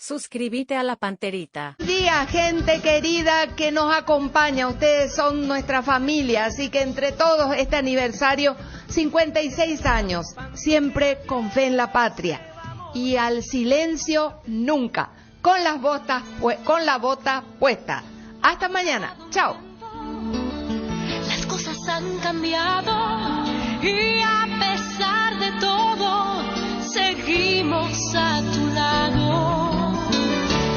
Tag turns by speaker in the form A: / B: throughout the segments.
A: Suscríbete a La Panterita.
B: Buen día, gente querida que nos acompaña. Ustedes son nuestra familia, así que entre todos este aniversario, 56 años, siempre con fe en la patria. Y al silencio nunca, con la bota puesta. Hasta mañana, chao.
C: Las cosas han cambiado y a pesar de todo, seguimos a tu lado.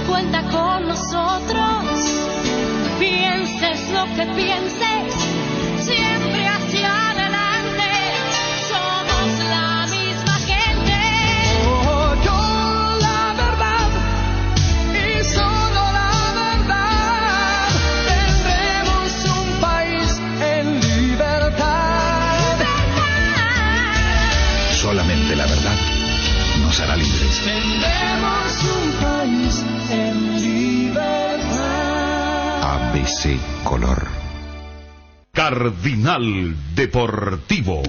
C: Cuenta con nosotros, pienses lo que pienses, siempre hacia adelante, somos la misma gente.
D: Oh, yo la verdad y solo la verdad, tendremos un país en libertad.
E: Solamente la verdad nos hará libres.
D: Tendremos un país en libertad.
E: ABC Color.
F: Cardinal Deportivo.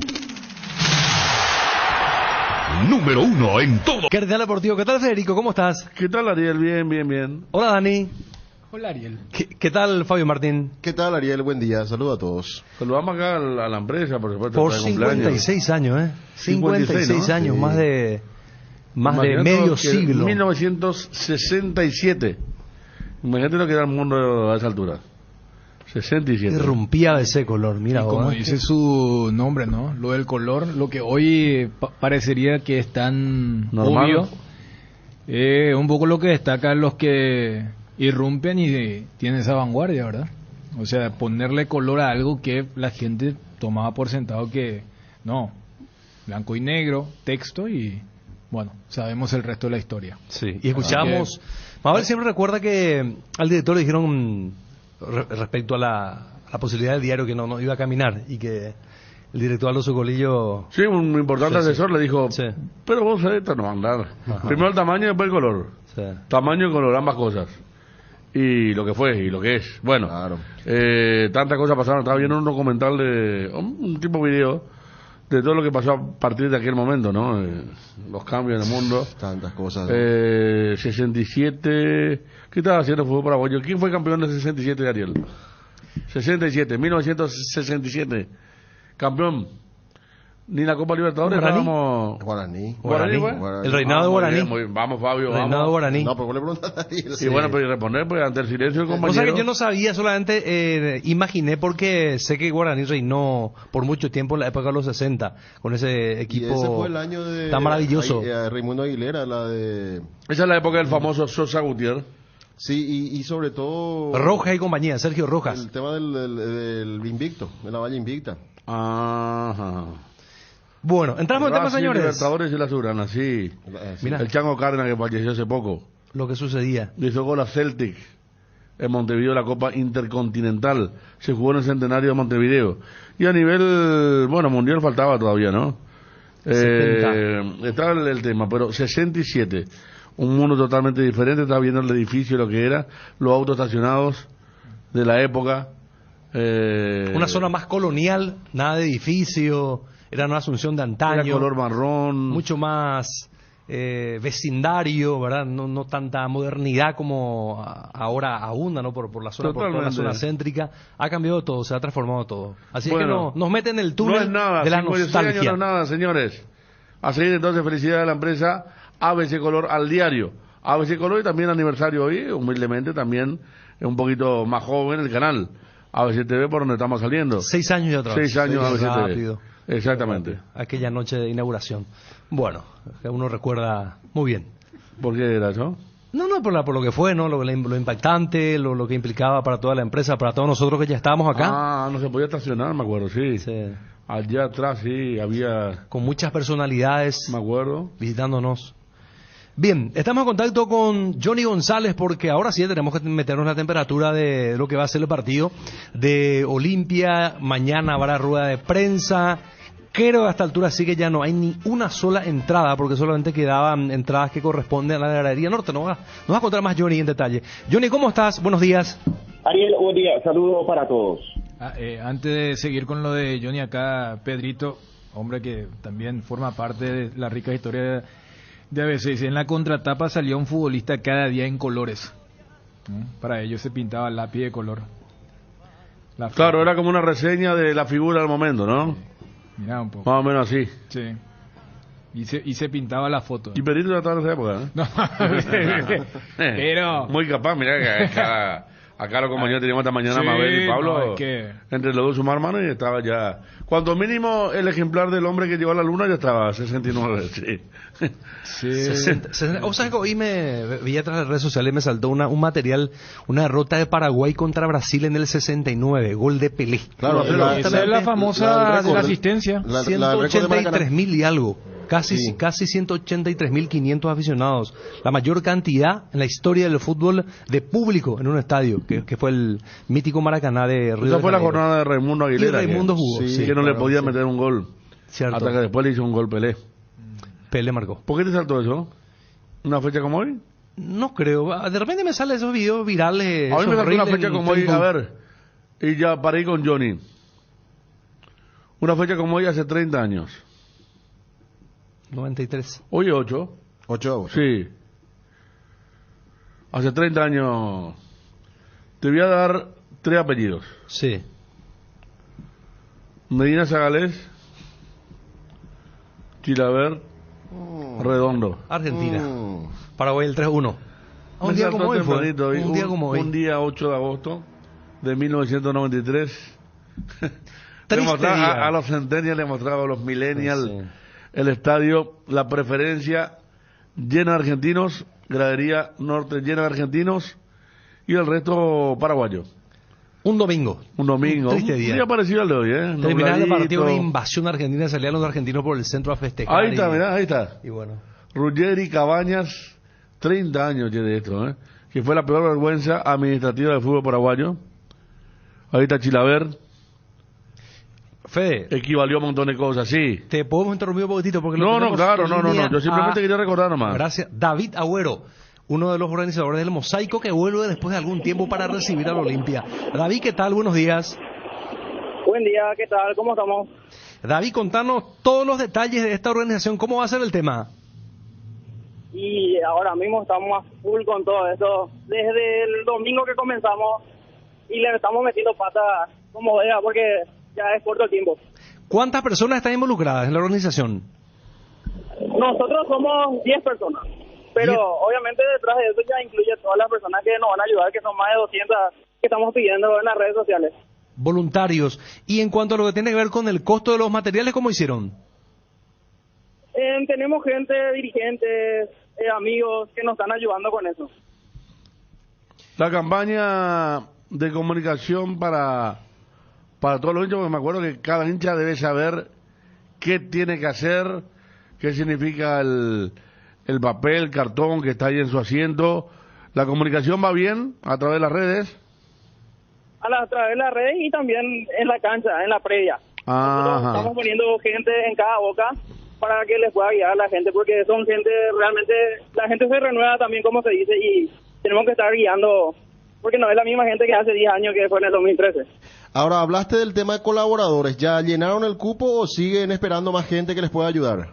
F: Número 1 en todo.
G: Cardinal Deportivo, ¿qué tal, Federico? ¿Cómo estás?
H: ¿Qué tal, Ariel? Bien.
G: Hola, Dani.
I: Hola, Ariel.
G: ¿Qué tal, Fabio Martín?
J: ¿Qué tal, Ariel? Buen día, saludos a todos.
H: Saludamos acá a la empresa, por supuesto.
G: Por 56 años, ¿eh? 56
H: ¿no?
G: años,
H: Sí.
G: más de medio siglo.
H: 1967. Imagínate lo que era el mundo a esa altura. 67.
G: Irrumpía de ese color, mira.
I: Y como dice su nombre, ¿no? Lo del color, lo que hoy parecería que es tan
H: normal,
I: obvio, un poco lo que destacan los que irrumpen y tienen esa vanguardia, ¿verdad? O sea, ponerle color a algo que la gente tomaba por sentado que no, blanco y negro, texto y bueno, sabemos el resto de la historia.
G: Sí, y escuchamos, Mabel siempre recuerda que al director le dijeron respecto a la posibilidad del diario que no iba a caminar y que el director Alonso Colillo...
H: Sí, un importante asesor le dijo, pero vos esto no va a andar. Primero el tamaño y después el color.
G: Sí.
H: Tamaño y color, ambas cosas. Y lo que fue y lo que es. Bueno,
J: Claro.
H: Tantas cosas pasaron. Estaba viendo un documental de un tipo video de todo lo que pasó a partir de aquel momento, ¿no? Los cambios en el mundo.
J: Tantas cosas, ¿no?
H: 67. ¿Qué estaba haciendo fútbol paraguayo? ¿Quién fue campeón de 67, Ariel? 1967. Campeón. Ni la Copa Libertadores.
J: Guaraní.
H: Guaraní.
G: El reinado de Guaraní.
H: Vamos, Fabio.
G: El reinado de Guaraní.
J: No, pero vos le preguntas a Ariel.
H: Y bueno, pero y responder pues ante el silencio del compañero.
G: O sea que yo no sabía, solamente imaginé porque sé que Guaraní reinó por mucho tiempo en la época de los 60 con ese equipo.
J: Y ese fue el año de
G: tan maravilloso.
J: Raimundo Aguilera,
H: Esa es la época del famoso Sosa Gutiérrez.
J: Sí, y sobre todo
G: Rojas y compañía, Sergio Rojas.
J: el tema del Invicto, de la Valla Invicta.
H: Ajá.
G: Bueno, entramos en temas, señores.
H: Libertadores y la Soberana, sí.
G: Mira.
H: El Chango Cárdenas que falleció hace poco.
G: Lo que sucedía.
H: Le hizo gol a Celtic en Montevideo, la Copa Intercontinental. Se jugó en el centenario de Montevideo. Y a nivel, mundial faltaba todavía, ¿no? Está el tema, pero 67. Un mundo totalmente diferente. Estaba viendo el edificio, lo que era, los autos estacionados de la época.
G: Una zona más colonial, nada de edificio. Era una Asunción de antaño.
H: Era color marrón.
G: Mucho más vecindario, ¿verdad? No tanta modernidad como ahora abunda, ¿no? Por la zona, por toda la zona céntrica. Ha cambiado todo, se ha transformado todo. Así que nos mete en el túnel de la nostalgia.
H: No es nada, señores. A seguir entonces, felicidades a la empresa ABC Color, al diario ABC Color, y también aniversario hoy, humildemente también un poquito más joven el canal ABC TV, por donde estamos saliendo.
G: 6 años ya atrás.
H: 6 años ABC TV.
G: Rápido.
H: Exactamente.
G: Aquella noche de inauguración. Bueno, uno recuerda muy bien.
H: ¿Por qué era eso?
G: No, por lo que fue, ¿no? Lo impactante, lo que implicaba para toda la empresa, para todos nosotros que ya estábamos acá.
H: No se podía estacionar, me acuerdo, sí. Allá atrás, sí, había...
G: Con muchas personalidades.
H: Me acuerdo.
G: Visitándonos. Bien, estamos en contacto con Johnny González porque ahora sí tenemos que meternos en la temperatura de lo que va a ser el partido de Olimpia. Mañana habrá rueda de prensa. Creo que a esta altura sí que ya no hay ni una sola entrada, porque solamente quedaban entradas que corresponden a la galería norte. Nos va a contar más Johnny en detalle. Johnny, ¿cómo estás? Buenos días.
K: Ariel, buen día. Saludos para todos.
I: Antes de seguir con lo de Johnny acá, Pedrito, hombre que también forma parte de la rica historia De ABC, dice, en la contratapa salía un futbolista cada día en colores. Para ellos se pintaba el lápiz de color.
H: Claro, era como una reseña de la figura del momento, ¿no?
I: Mirá un poco.
H: Más o menos así.
I: Sí. Y se pintaba la foto.
H: Y Perito ya estaba en esa época, ¿eh?
I: No, pero...
H: Muy capaz, mirá que acá los compañeros teníamos esta mañana,
I: Sí,
H: Mabel y Pablo,
I: no, es que-
H: entre los dos sumar manos y estaba ya... Cuanto mínimo el ejemplar del hombre que llegó a la luna ya estaba, 69, sí.
I: Sí.
G: 60. O sea que hoy me vi atrás de las redes sociales y me saltó un material, una derrota de Paraguay contra Brasil en el 69, gol de Pelé.
J: Claro,
I: Esa es la famosa de la asistencia.
J: La del récord de Maracaná.
G: 183.000 y algo. Casi
J: Sí.
G: 183.500 aficionados. La mayor cantidad en la historia del fútbol de público en un estadio, que fue el mítico Maracaná de Río
H: Esa
G: de
H: fue la
G: Janeiro.
H: jornada de Raimundo Aguilera.
G: Y Raimundo jugó, sí,
H: que no le
J: claro,
H: podía
J: sí.
H: meter un gol.
G: Cierto.
H: Hasta que después le hizo un gol Pelé.
G: Pelé marcó.
H: ¿Por qué te saltó eso? ¿Una fecha como hoy?
G: No creo. De repente me salen esos videos virales.
H: A mí me
G: esos
H: saltó una
G: reels
H: fecha
G: en
H: como hoy,
G: Facebook.
H: a ver, y ya para ir con Johnny. Una fecha como hoy hace 30 años.
G: 93.
H: Hoy 8.
J: 8 de agosto.
H: Sí. Hace 30 años. Te voy a dar 3 apellidos.
G: Sí.
H: Medina Zagales, Chilaver, Redondo.
G: Argentina.
J: Mm.
G: Paraguay el 3-1. Un
H: Me
G: día
H: saltó
G: como hoy fue.
H: tempranito hoy,
G: Un día como hoy.
H: Un día 8 de agosto de 1993. Le
G: Triste
H: mostraba
G: día.
H: a los centennials, le mostraba a los millennials
J: Sí.
H: el estadio, la preferencia llena de argentinos, gradería norte llena de argentinos y el resto paraguayo.
G: Un domingo.
H: Un domingo,
G: Triste
H: un
G: día.
H: día parecido al de hoy, ¿eh?
G: Terminaba el partido, una
H: Nubladito.
G: invasión argentina, salían los argentinos por el centro a festejar.
H: Ahí está,
G: y-
H: mirá, ahí está.
G: Y bueno.
H: Ruggeri Cabañas, 30 años tiene esto, ¿eh? Que fue la peor vergüenza administrativa del fútbol paraguayo. Ahí está Chilaver,
G: Fede,
H: equivalió a un montón de cosas, sí.
G: te podemos interrumpir un poquitito porque lo
H: No, no,
G: tenemos
H: claro,
G: en
H: no, no,
G: línea
H: no. Yo simplemente
G: a-
H: quería recordar nomás.
G: Gracias. David Agüero, uno de los organizadores del Mosaico que vuelve después de algún tiempo para recibir al Olimpia. David, ¿qué tal? Buenos días.
L: Buen día, ¿qué tal? ¿Cómo estamos?
G: David, contanos todos los detalles de esta organización. ¿Cómo va a ser el tema?
L: Y ahora mismo estamos a full con todo esto. Desde el domingo que comenzamos y le estamos metiendo pata como vea porque ya es corto el tiempo.
G: ¿Cuántas personas están involucradas en la organización?
L: Nosotros somos 10 personas, pero obviamente detrás de eso ya incluye todas las personas que nos van a ayudar, que son más de 200 que estamos pidiendo en las redes sociales.
G: Voluntarios. Y en cuanto a lo que tiene que ver con el costo de los materiales, ¿cómo hicieron?
L: Tenemos gente, dirigentes, amigos que nos están ayudando con eso.
H: La campaña de comunicación para todos los hinchas, porque me acuerdo que cada hincha debe saber qué tiene que hacer, qué significa el papel, cartón que está ahí en su asiento. ¿La comunicación va bien a través de las redes?
L: A través de las redes y también en la cancha, en la previa. Nosotros
H: Ajá.
L: estamos poniendo gente en cada boca para que les pueda guiar a la gente, porque son gente realmente, la gente se renueva también, como se dice, y tenemos que estar guiando, porque no es la misma gente que hace 10 años que fue en el 2013.
J: Ahora, hablaste del tema de colaboradores. ¿Ya llenaron el cupo o siguen esperando más gente que les pueda ayudar?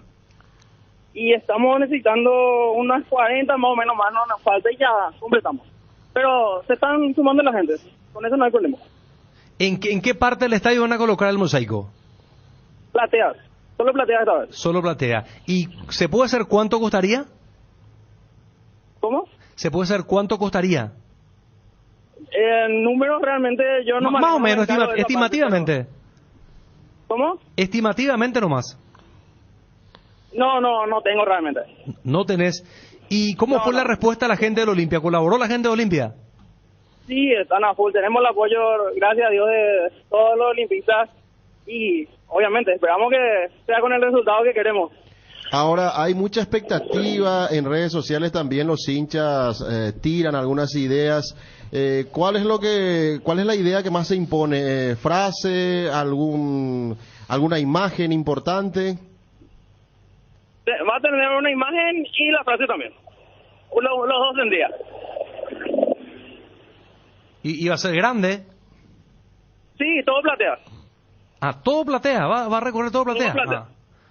L: Y estamos necesitando unas 40 más o menos más, no nos falta y ya completamos. Pero se están sumando la gente, con eso no hay problema.
G: ¿En qué parte del estadio van a colocar el Mosaico?
L: Plateas, solo plateas esta vez.
G: Solo platea. ¿Y se puede saber cuánto costaría?
L: ¿Cómo?
G: ¿Se puede saber cuánto costaría?
L: Números realmente yo no
G: Más o menos,
L: manejo esa parte,
G: estimativamente.
L: pero- ¿Cómo?
G: Estimativamente nomás.
L: No tengo realmente.
G: No tenés. ¿Y cómo fue la respuesta a la gente del Olimpia? ¿Colaboró la gente de Olimpia?
L: Sí, están a full. Tenemos el apoyo, gracias a Dios, de todos los olimpistas y obviamente esperamos que sea con el resultado que queremos.
J: Ahora, hay mucha expectativa en redes sociales también, los hinchas tiran algunas ideas. ¿Cuál es la idea que más se impone? ¿Frase? ¿Alguna imagen importante?
L: Va a tener una imagen y la frase también. Los dos en día.
G: ¿Y va a ser grande?
L: Sí, todo platea.
G: Ah, todo platea, va a recorrer todo platea.
L: Todo platea.
G: Ah.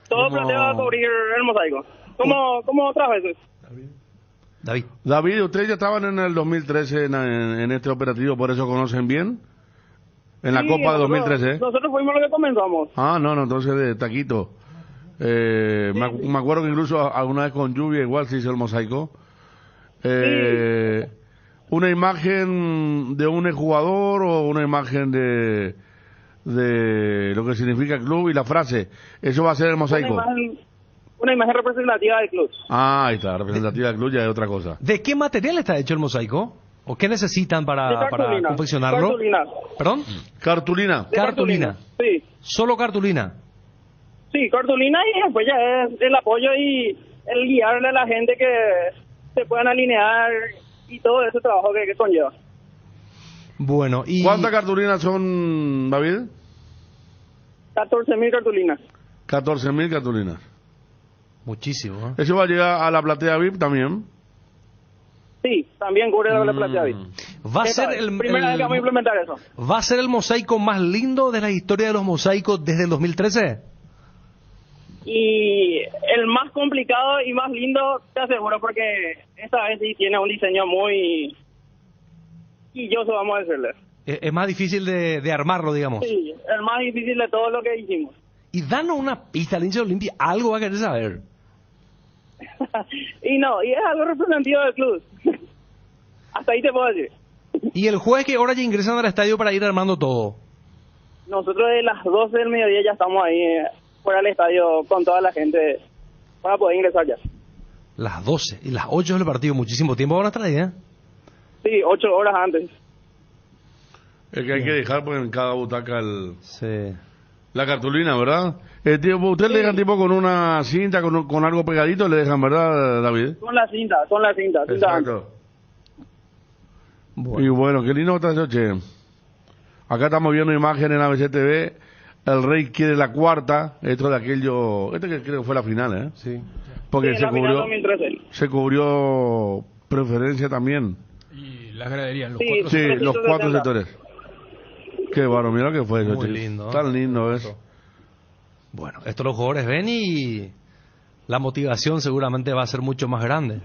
L: Todo
G: Como-
L: platea va a cubrir el Mosaico. como otras veces.
G: David,
H: ustedes ya estaban en el 2013 en este operativo, por eso conocen bien. En la
L: Sí,
H: Copa de
L: nosotros-
H: 2013.
L: Nosotros fuimos los que comenzamos.
H: Ah, no, entonces de taquito. Me acuerdo que incluso alguna vez con lluvia igual se hizo el mosaico. Una imagen de un jugador o una imagen de lo que significa el club y la frase. Eso va a ser el mosaico.
L: Una imagen representativa del club.
H: Ah, ahí está, representativa del club ya es otra cosa.
G: ¿De qué material está hecho el mosaico? ¿O qué necesitan
L: De
G: para
L: cartulina.
G: confeccionarlo?
L: Cartulina.
G: ¿Perdón?
H: Cartulina.
L: De
G: Cartulina.
L: Sí.
G: Solo cartulina.
L: Sí, cartulina y después ya es el apoyo y el guiarle a la gente que se puedan alinear y todo ese trabajo que conlleva.
G: Bueno, y...
H: ¿Cuántas cartulinas son, David?
L: 14.000 cartulinas.
H: 14.000 cartulinas.
G: Muchísimo, ¿eh?
H: ¿Eso va a llegar a la platea VIP también?
L: Sí, también cubre la platea VIP.
G: Va a ser el...
L: Primera vez que vamos a implementar eso.
G: ¿Va a ser el mosaico más lindo de la historia de los mosaicos desde el 2013?
L: Y el más complicado y más lindo, te aseguro, porque esta vez sí tiene un diseño muy quilloso, vamos a decirle.
G: Es más difícil de armarlo, digamos.
L: Sí, el más difícil de todo lo que hicimos.
G: Y danos una pista, el hincha de Olimpia, algo va a querer saber.
L: Y no, y es algo representativo del club. Hasta ahí te puedo decir.
G: ¿Y el jueves qué hora ya ingresan al estadio para ir armando todo?
L: Nosotros de las 12 del mediodía ya estamos ahí fuera del estadio con toda la gente para poder ingresar ya.
G: Las 12 y las 8 del partido, muchísimo tiempo van a estar ahí, ¿eh?
L: Sí, 8 horas antes.
H: Es que hay que dejar pues, en cada butaca
G: Sí.
H: la cartulina, ¿verdad? Ustedes le dejan tipo con una cinta, con algo pegadito, le dejan, ¿verdad, David?
L: Con la cinta.
H: Exacto. Y bueno, qué lindo está eso, che. Acá estamos viendo imágenes en ABC TV. El Rey quiere la cuarta. Esto de aquello... Este que creo que fue la final, ¿eh?
J: Sí.
H: Porque
L: Sí,
H: se
L: la final
H: cubrió...
L: 2013.
H: Se cubrió preferencia también.
I: Y las graderías, los
L: Sí,
I: cuatro
H: Sí,
I: sectores.
H: los 4 sectores. Qué bueno, mira lo que fue eso,
G: Muy
H: che.
G: lindo, ¿eh?
H: Tan lindo es.
G: Bueno, esto los jugadores ven y la motivación seguramente va a ser mucho más grande.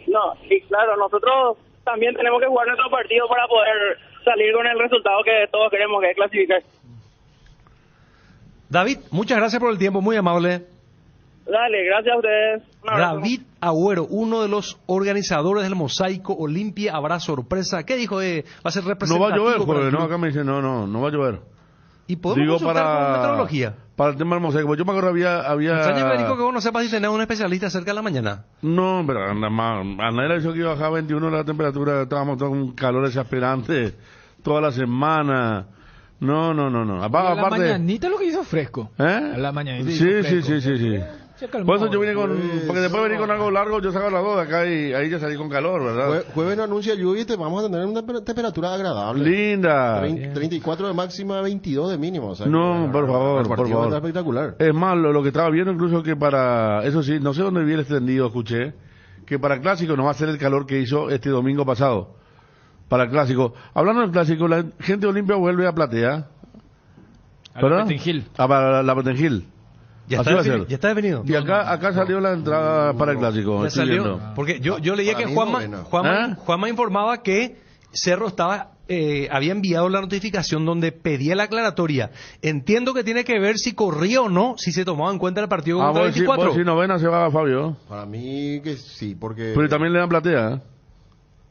L: No, y claro, nosotros también tenemos que jugar nuestro partido para poder salir con el resultado que todos queremos, que es clasificar.
G: David, muchas gracias por el tiempo, muy amable.
L: Dale, gracias a ustedes. Un abrazo.
G: David Agüero, uno de los organizadores del Mosaico Olimpia, habrá sorpresa. ¿Qué dijo? Va a ser
H: No
G: representativo.
H: va a llover,
G: para
H: porque
G: el
H: no,
G: club.
H: acá me dicen, no va a llover.
G: Y podemos
H: Digo
G: consultar con meteorología.
H: para el tema del mosaico. Yo me acuerdo había...
G: Extraño, Federico, que vos no sepas si tenés un especialista cerca de la mañana.
H: No, pero a nadie le dijo que iba a bajar 21 la temperatura. Estábamos todos con un calor desesperante toda la semana. No.
I: A la
H: Aparte,
I: mañanita lo que hizo fresco.
H: ¿eh?
I: A la mañanita hizo
H: Sí.
I: fresco. Se calmó.
H: Por eso yo vine con... porque después
J: sí.
H: venir con algo largo, yo saco las dos de acá y ahí ya salí con calor, ¿verdad?
J: Jueves no anuncia lluvia y vamos a tener una temperatura agradable.
H: Linda.
J: 34 de máxima, 22 de mínimo. O sea,
H: No, por favor,
J: el
H: por
J: partido
H: favor.
J: está espectacular.
H: Es más, lo que estaba viendo incluso que para... Eso sí, no sé dónde vi el extendido, escuché. Que para el Clásico no va a ser el calor que hizo este domingo pasado. Para el Clásico. Hablando del Clásico, la gente de Olimpia vuelve a Platea.
I: A la Petengil.
H: Para la Petengil.
G: Ya
H: Así
G: está,
H: va a ser.
G: ya está definido.
H: Y acá salió la entrada para el Clásico.
G: Ya
H: estoy
G: salió.
H: viendo.
G: Porque yo leía
J: Para
G: que
J: mí novena.
G: Juanma informaba que Cerro estaba había enviado la notificación donde pedía la aclaratoria. Entiendo que tiene que ver si corría o no, si se tomaba en cuenta el partido contra el 24.
H: Si novena se va Fabio.
J: Para mí que sí, porque...
H: Pero también le dan Platea, ¿eh?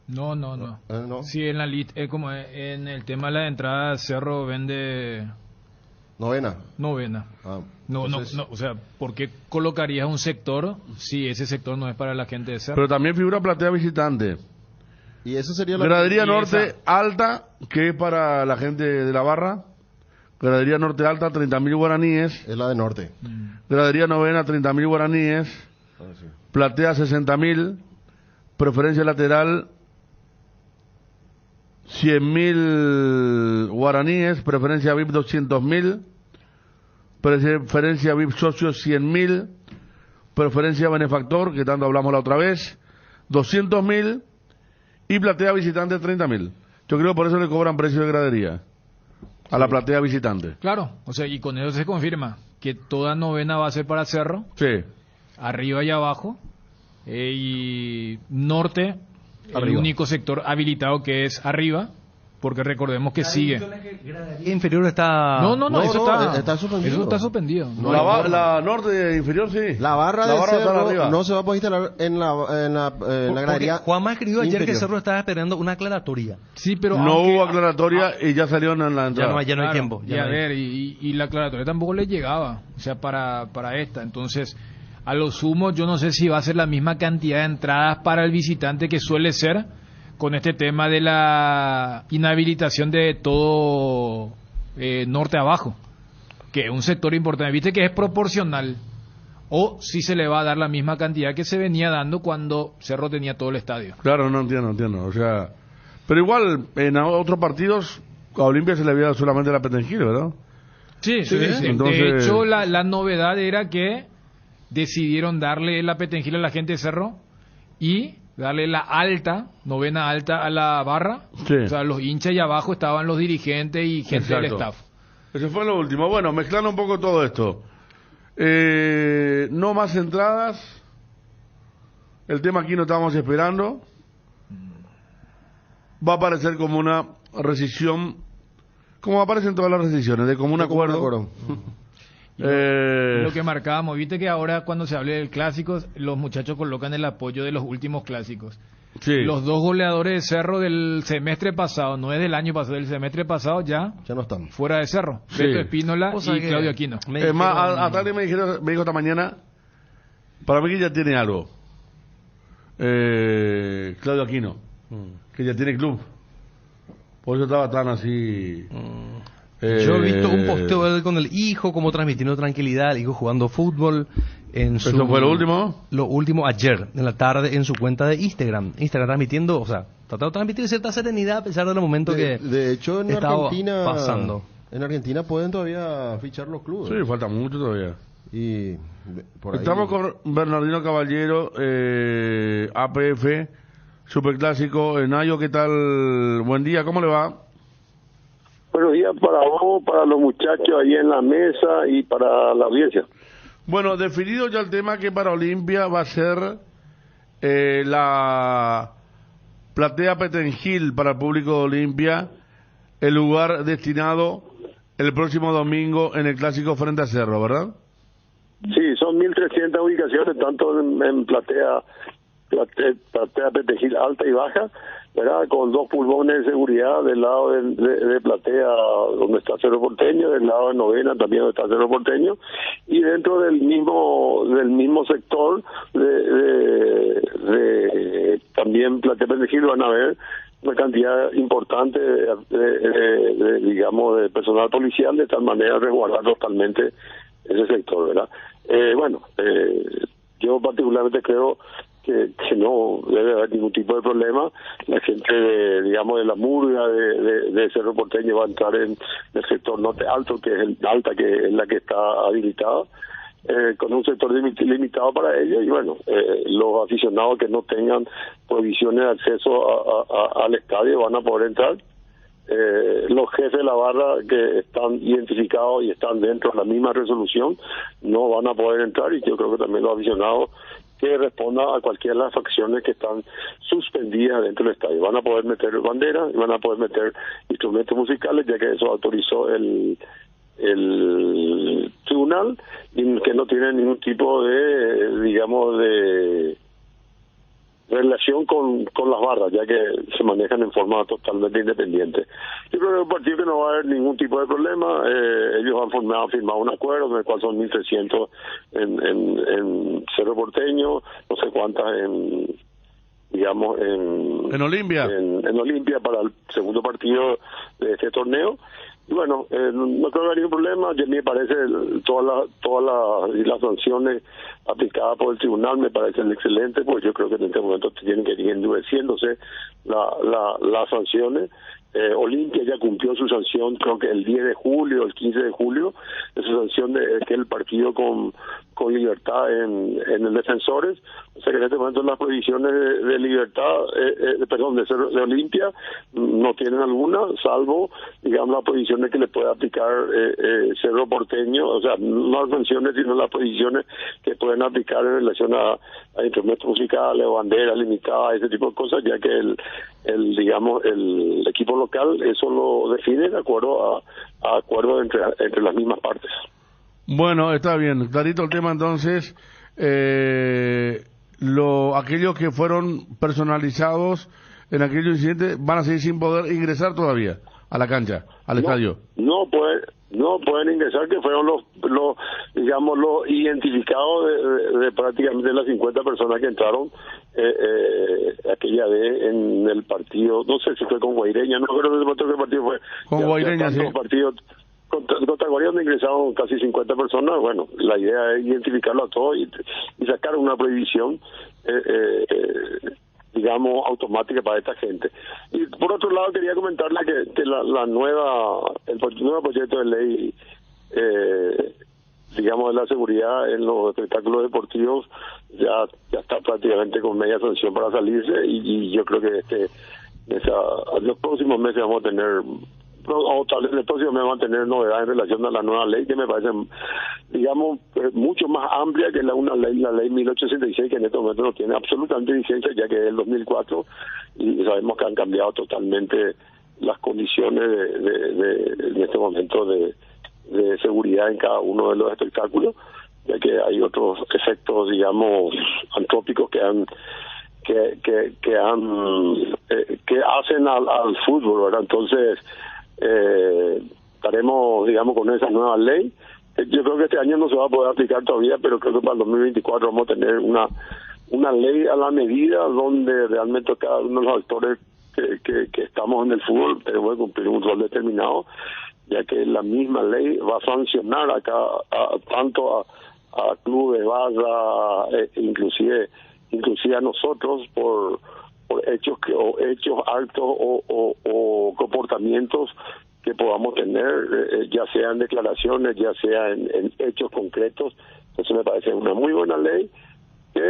I: No.
J: ¿no?
I: Sí, en la como en el tema de la entrada, Cerro vende
J: Novena.
I: novena.
J: Ah,
I: No,
J: entonces-
I: o sea, ¿por qué colocarías un sector si ese sector no es para la gente de Cerro?
H: Pero también figura Platea visitante.
J: Y eso sería la...
H: Gradería
I: y
H: Norte
I: esa.
H: alta, que es para la gente de la barra. Gradería Norte alta, 30.000 guaraníes.
J: Es la de norte.
H: Gradería novena, 30.000 guaraníes.
J: Ah, sí.
H: Platea, 60.000. Preferencia lateral, 100.000 guaraníes. Preferencia VIP, 200.000. Preferencia VIP socio, 100.000. Preferencia benefactor, que tanto hablamos la otra vez, 200.000. Y platea visitante, 30.000. Yo creo que por eso le cobran precio de gradería a la platea visitante.
I: Claro, o sea, y con eso se confirma que toda novena va a ser para Cerro
H: Sí.
I: arriba y abajo, y norte, el
G: Arriba.
I: único sector habilitado que es arriba, porque recordemos que sigue.
G: Y inferior está...
I: No, eso
J: está suspendido.
I: Eso está suspendido.
H: La norte inferior sí.
J: La barra del
H: está
J: cerro
H: arriba.
J: no se va a poder instalar en la gradería.
G: Juanma escribió ayer que
J: inferior.
G: Cerro estaba esperando una aclaratoria.
I: Sí, pero
H: No
I: aunque-
H: hubo aclaratoria y ya salieron en la entrada.
G: Ya no hay
I: Claro,
G: tiempo.
I: y
G: ya
I: a
G: no hay.
I: ver, y la aclaratoria tampoco le llegaba, o sea, para esta. Entonces, a lo sumo, yo no sé si va a ser la misma cantidad de entradas para el visitante que suele ser con este tema de la inhabilitación de todo norte abajo, que es un sector importante. Viste que es proporcional, o si se le va a dar la misma cantidad que se venía dando cuando Cerro tenía todo el estadio.
H: Claro, no entiendo. O sea, pero igual en otros partidos a Olimpia se le había dado solamente la Petengil, ¿verdad?
I: Sí.
H: Entonces-
I: De hecho, la novedad era que decidieron darle la Petengil a la gente de Cerro y darle la novena alta a la barra.
H: Sí.
I: O sea, los hinchas y abajo estaban los dirigentes y gente del
H: Exacto.
I: staff.
H: Eso fue lo último. Bueno, mezclando un poco todo esto. No más entradas. El tema aquí no estábamos esperando. Va a aparecer como una rescisión, como aparecen todas las rescisiones, de común acuerdo.
I: Lo que marcábamos, viste que ahora cuando se hable del clásico, los muchachos colocan el apoyo de los últimos clásicos.
H: Sí.
I: Los dos goleadores de Cerro del semestre pasado, no es del año pasado, del semestre pasado ya
J: no están
I: fuera de Cerro.
H: Sí.
I: Beto Espínola
G: O sea
I: y
G: que
I: Claudio Aquino.
H: Es más, a tarde me dijo esta mañana, para mí que ya tiene algo. Claudio Aquino, que ya tiene club. Por eso estaba tan así.
G: Yo he visto un posteo de él con el hijo, como transmitiendo tranquilidad, el hijo jugando fútbol.
H: ¿Eso fue lo último?
G: Lo último ayer, en la tarde, en su cuenta de Instagram. Instagram transmitiendo, o sea, tratando de transmitir cierta serenidad a pesar del momento que
J: De hecho, en
G: estaba
J: Argentina
G: pasando.
J: En Argentina pueden todavía fichar los clubes.
H: Sí, falta mucho todavía.
J: Y por ahí...
H: Estamos con Bernardino Caballero, APF, Superclásico. Nayo, ¿qué tal? Buen día, ¿cómo le va?
M: Buenos días para vos, para los muchachos ahí en la mesa y para la audiencia.
H: Bueno, definido ya el tema que para Olimpia va a ser la platea Petengil para el público de Olimpia, el lugar destinado el próximo domingo en el Clásico frente a Cerro, ¿verdad?
M: Sí, son 1.300 ubicaciones, tanto en platea Petengil alta y baja, ¿verdad? Con 2 pulmones de seguridad del lado de platea donde está Cerro Porteño, del lado de novena también donde está Cerro Porteño, y dentro del mismo sector de también platea Petengil van a ver una cantidad importante digamos de personal policial, de tal manera de resguardar totalmente ese sector, ¿verdad? Yo particularmente creo que no debe haber ningún tipo de problema. La gente de la murga de Cerro Porteño va a entrar en el sector norte alto, que es el alta, que es la que está habilitada, con un sector limitado para ellos, y los aficionados que no tengan provisiones de acceso al estadio van a poder entrar. Los jefes de la barra que están identificados y están dentro de la misma resolución no van a poder entrar, y yo creo que también los aficionados que respondan a cualquiera de las facciones que están suspendidas dentro del estadio van a poder meter banderas y van a poder meter instrumentos musicales, ya que eso autorizó el tribunal, y que no tiene ningún tipo de relación con las barras, ya que se manejan en forma totalmente independiente. Yo creo que el partido que no va a haber ningún tipo de problema. Ellos han firmado un acuerdo en el cual son 1.300 en Cerro Porteño, no sé cuántas en
H: Olimpia.
M: En Olimpia para el segundo partido de este torneo. Y no creo que haya ningún problema. A mí me parece todas las sanciones aplicadas por el tribunal me parecen excelentes, porque yo creo que en este momento tienen que ir endureciéndose las sanciones Olimpia ya cumplió su sanción, creo que el 10 de julio, el 15 de julio, de su sanción de que el partido con Libertad en el Defensores. O sea que en este momento las prohibiciones de Libertad, de Olimpia, no tienen alguna, salvo, digamos, las prohibiciones que le puede aplicar Cerro Porteño, o sea, no las sanciones, sino las prohibiciones que pueden aplicar en relación a instrumentos musicales, banderas limitadas, ese tipo de cosas, ya que el equipo local eso lo define de acuerdo a acuerdo entre las mismas partes.
H: Bueno, está bien, clarito el tema entonces. Aquellos que fueron personalizados en aquellos incidentes van a seguir sin poder ingresar todavía a la cancha, al estadio.
M: No pueden ingresar, que fueron los identificados de prácticamente las 50 personas que entraron aquella vez en el partido, no sé si fue con Guaireña, no recuerdo qué partido fue.
H: Con Guaireña, sí.
M: Partidos contra Guardia, donde ingresaron casi 50 personas. Bueno, la idea es identificarlo a todos y sacar una prohibición digamos automática para esta gente. Y por otro lado quería comentarle que el nuevo proyecto de ley digamos de la seguridad en los espectáculos deportivos ya está prácticamente con media sanción para salirse, y yo creo que los próximos meses vamos a tener, o tal vez en el próximo mes vamos a tener novedades en relación a la nueva ley, que me parece, digamos, mucho más amplia que la ley 1866, que en este momento no tiene absolutamente vigencia, ya que es del 2004, y sabemos que han cambiado totalmente las condiciones en este momento de seguridad en cada uno de los espectáculos, ya que hay otros efectos, digamos, antrópicos que hacen al fútbol, ¿verdad? Entonces estaremos, digamos, con esa nueva ley. Yo creo que este año no se va a poder aplicar todavía, pero creo que para el 2024 vamos a tener una ley a la medida, donde realmente cada uno de los actores que estamos en el fútbol tenemos que cumplir un rol determinado, ya que la misma ley va a sancionar tanto a clubes, barra, inclusive a nosotros por hechos actos o comportamientos que podamos tener, ya sea en declaraciones, ya sea en hechos concretos. Entonces me parece una muy buena ley, que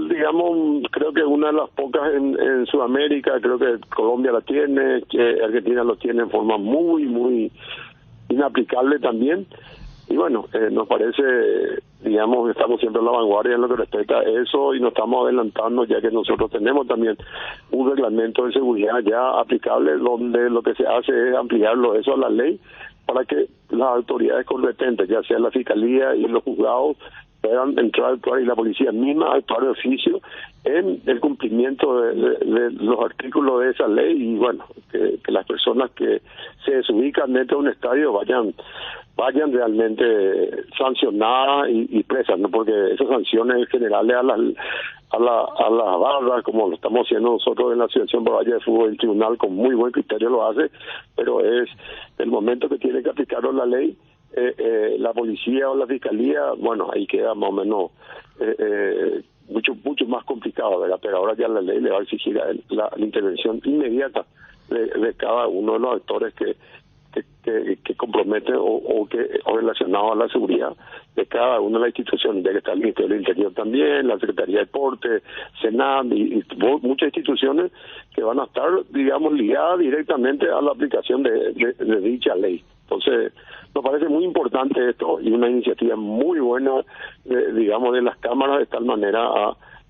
M: digamos, creo que una de las pocas en Sudamérica. Creo que Colombia la tiene, que Argentina lo tiene en forma muy, muy inaplicable también. Y bueno, nos parece, digamos, estamos siempre en la vanguardia en lo que respecta a eso, y nos estamos adelantando, ya que nosotros tenemos también un reglamento de seguridad ya aplicable, donde lo que se hace es ampliarlo eso a la ley, para que las autoridades competentes, ya sea la Fiscalía y los juzgados, puedan entrar a actuar, y la policía misma actuar de oficio en el cumplimiento de los artículos de esa ley. Y bueno, que las personas que se desubican dentro de un estadio vayan realmente sancionadas y presas, ¿no? Porque esas sanciones generales a las barras, como lo estamos haciendo nosotros en la Asociación Paraguaya de Fútbol, el tribunal con muy buen criterio lo hace, pero es el momento que tiene que aplicarlo la ley. La policía o la fiscalía, bueno, ahí queda más o menos mucho más complicado, ¿verdad? Pero ahora ya la ley le va a exigir la intervención inmediata de cada uno de los actores que compromete o relacionado a la seguridad de cada una de las instituciones, ya que está el Ministerio del Interior también, la Secretaría de Deporte, Senam y muchas instituciones que van a estar, digamos, ligadas directamente a la aplicación de dicha ley. Entonces, nos parece muy importante esto, y una iniciativa muy buena, digamos, de las cámaras, de tal manera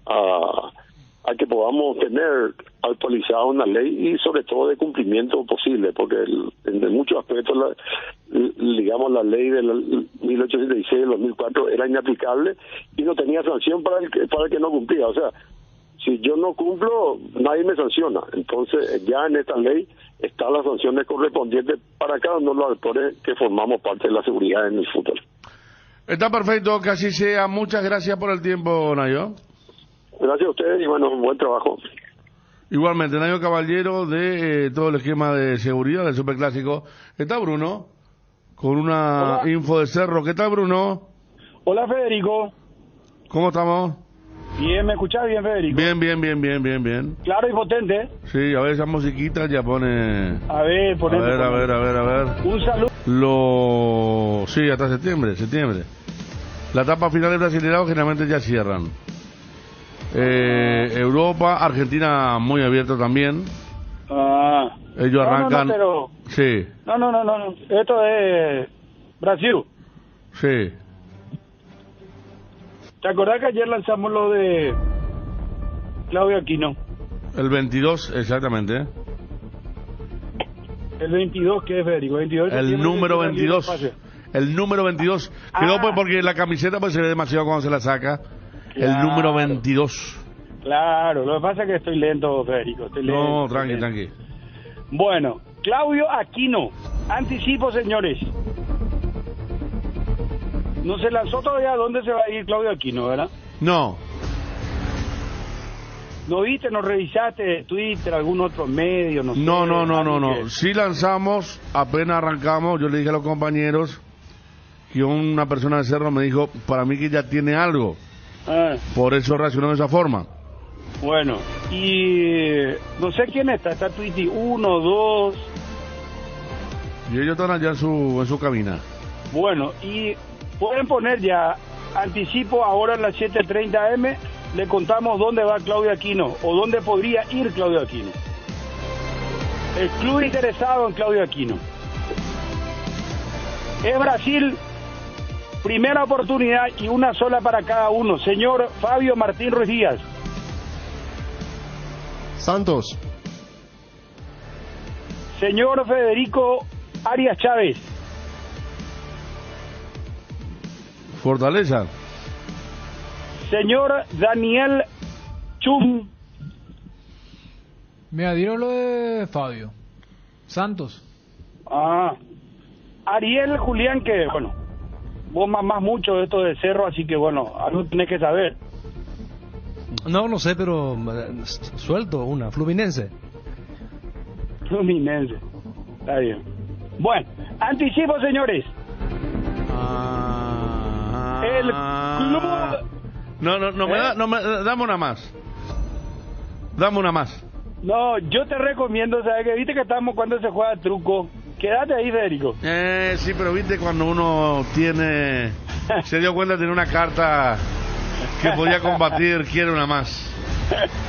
M: a que podamos tener actualizada una ley, y sobre todo de cumplimiento posible, porque en muchos aspectos, digamos, la ley de 1866 del 2004 era inaplicable y no tenía sanción para el que no cumplía. O sea, si yo no cumplo, nadie me sanciona. Entonces, ya en esta ley están las sanciones correspondientes para cada uno de los actores que formamos parte de la seguridad en el fútbol.
H: Está perfecto, que así sea. Muchas gracias por el tiempo, Nayo.
M: Gracias a ustedes, y bueno, buen trabajo.
H: Igualmente, Nayo Caballero, de todo el esquema de seguridad del Superclásico. Está Bruno, con una info de Cerro. ¿Qué tal, Bruno?
N: Hola, Federico.
H: ¿Cómo estamos?
N: Bien, ¿me escuchás bien, Federico?
H: Bien.
N: Claro y potente.
H: Sí, a ver, esa musiquita ya pone...
N: A ver, ponete.
H: A ver.
N: Un saludo.
H: Sí, hasta septiembre. La etapa final de Brasileirao generalmente ya cierran. Europa, Argentina muy abierto también. Ellos arrancan...
N: pero...
H: Sí.
N: No. Esto es Brasil.
H: Sí.
N: ¿Te acordás que ayer lanzamos lo de Claudio Aquino?
H: El 22, exactamente.
N: El 22, ¿qué es, Federico? 22
H: el número 22. El número 22. Quedó pues porque la camiseta pues se ve demasiado cuando se la saca. Claro. El número 22.
N: Claro, lo que pasa es que estoy lento, Federico.
H: No, tranqui.
N: Bueno, Claudio Aquino. Anticipo, señores. No se lanzó todavía a dónde se va a ir Claudio Aquino, ¿verdad?
H: No.
N: ¿No viste, no revisaste Twitter, algún otro medio? No.
H: Sí lanzamos, apenas arrancamos, yo le dije a los compañeros que una persona de Cerro me dijo, para mí que ya tiene algo. Por eso reaccionó de esa forma.
N: Bueno, y no sé quién está Twitter 1, 2.
H: Y ellos están allá en su cabina.
N: Bueno, y pueden poner ya, anticipo ahora en las 7:30 AM, le contamos dónde va Claudio Aquino, o dónde podría ir Claudio Aquino. El club interesado en Claudio Aquino. Es Brasil, primera oportunidad y una sola para cada uno. Señor Fabio Martín Ruiz Díaz.
J: Santos.
N: Señor Federico Arias Chávez.
H: Fortaleza.
N: Señor Daniel Chum.
I: Me adhiero lo de Fabio. Santos.
N: Ariel Julián, que bueno, vos mamás mucho de esto de Cerro, así que bueno, algo tenés que saber.
G: No sé, pero suelto una, Fluminense.
N: Está bien. Bueno, anticipo, señores. El club...
H: Dame una más.
N: No, yo te recomiendo, ¿sabes? Que viste que estamos cuando se juega truco. Quédate ahí, Federico.
H: Sí, pero viste cuando uno se dio cuenta de tener una carta que podía combatir, quiere una más.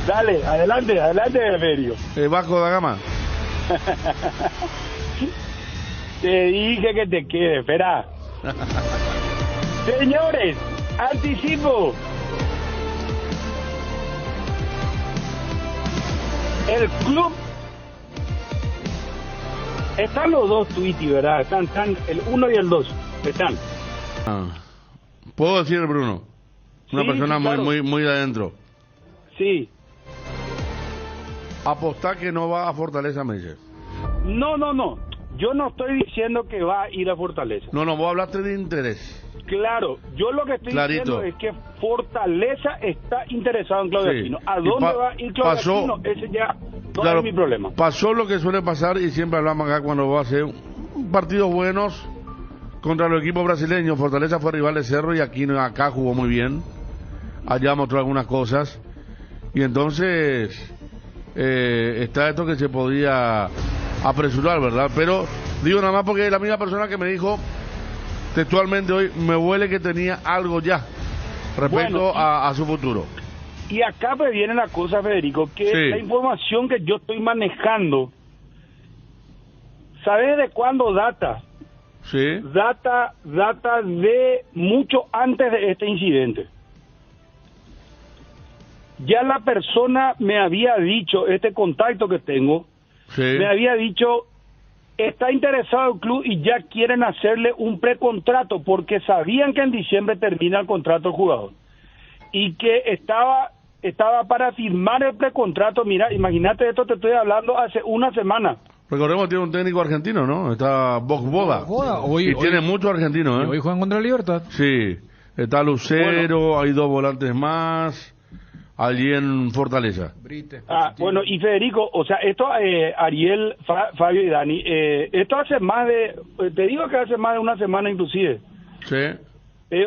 N: Dale, adelante, Federico.
H: Vasco da Gama.
N: Te dije que te quede, espera. Señores, anticipo. El club. Están los dos Twitty, ¿verdad? Están el 1 y el 2. Están.
H: ¿Puedo decir, Bruno? Una persona
N: sí, claro.
H: muy de adentro.
N: Sí.
H: Apostar que no va a Fortaleza, me dices.
N: No. Yo no estoy diciendo que va a ir a Fortaleza.
H: No, vos hablaste de interés.
N: Claro, yo lo que estoy diciendo es que Fortaleza está interesado en Claudio Aquino. ¿A dónde va a ir Claudio Aquino? Ese ya no es mi problema.
H: Pasó lo que suele pasar y siempre hablamos acá cuando va a ser partidos buenos contra los equipos brasileños. Fortaleza fue rival de Cerro y Aquino acá jugó muy bien. Allá mostró algunas cosas. Y entonces está esto que se podía apresurar, ¿verdad? Pero digo nada más porque la misma persona que me dijo textualmente hoy, me huele que tenía algo ya respecto a su futuro.
N: Y acá me viene la cosa, Federico, que la información que yo estoy manejando, ¿sabes de cuándo data?
H: Sí.
N: Data de mucho antes de este incidente. Ya la persona me había dicho, este contacto que tengo, me había dicho, está interesado el club y ya quieren hacerle un precontrato porque sabían que en diciembre termina el contrato del jugador y que estaba para firmar el precontrato. Mira, imagínate esto, te estoy hablando hace una semana.
H: Recordemos que tiene un técnico argentino, ¿no? Está Boda. Y tiene muchos argentinos, ¿eh?
I: Hoy juegan contra Libertad.
H: Sí, está Lucero, hay 2 volantes más allí en Fortaleza.
N: Bueno, y Federico, o sea, esto, Ariel, Fabio y Dani, esto hace más de, te digo que hace más de una semana inclusive.
H: Sí.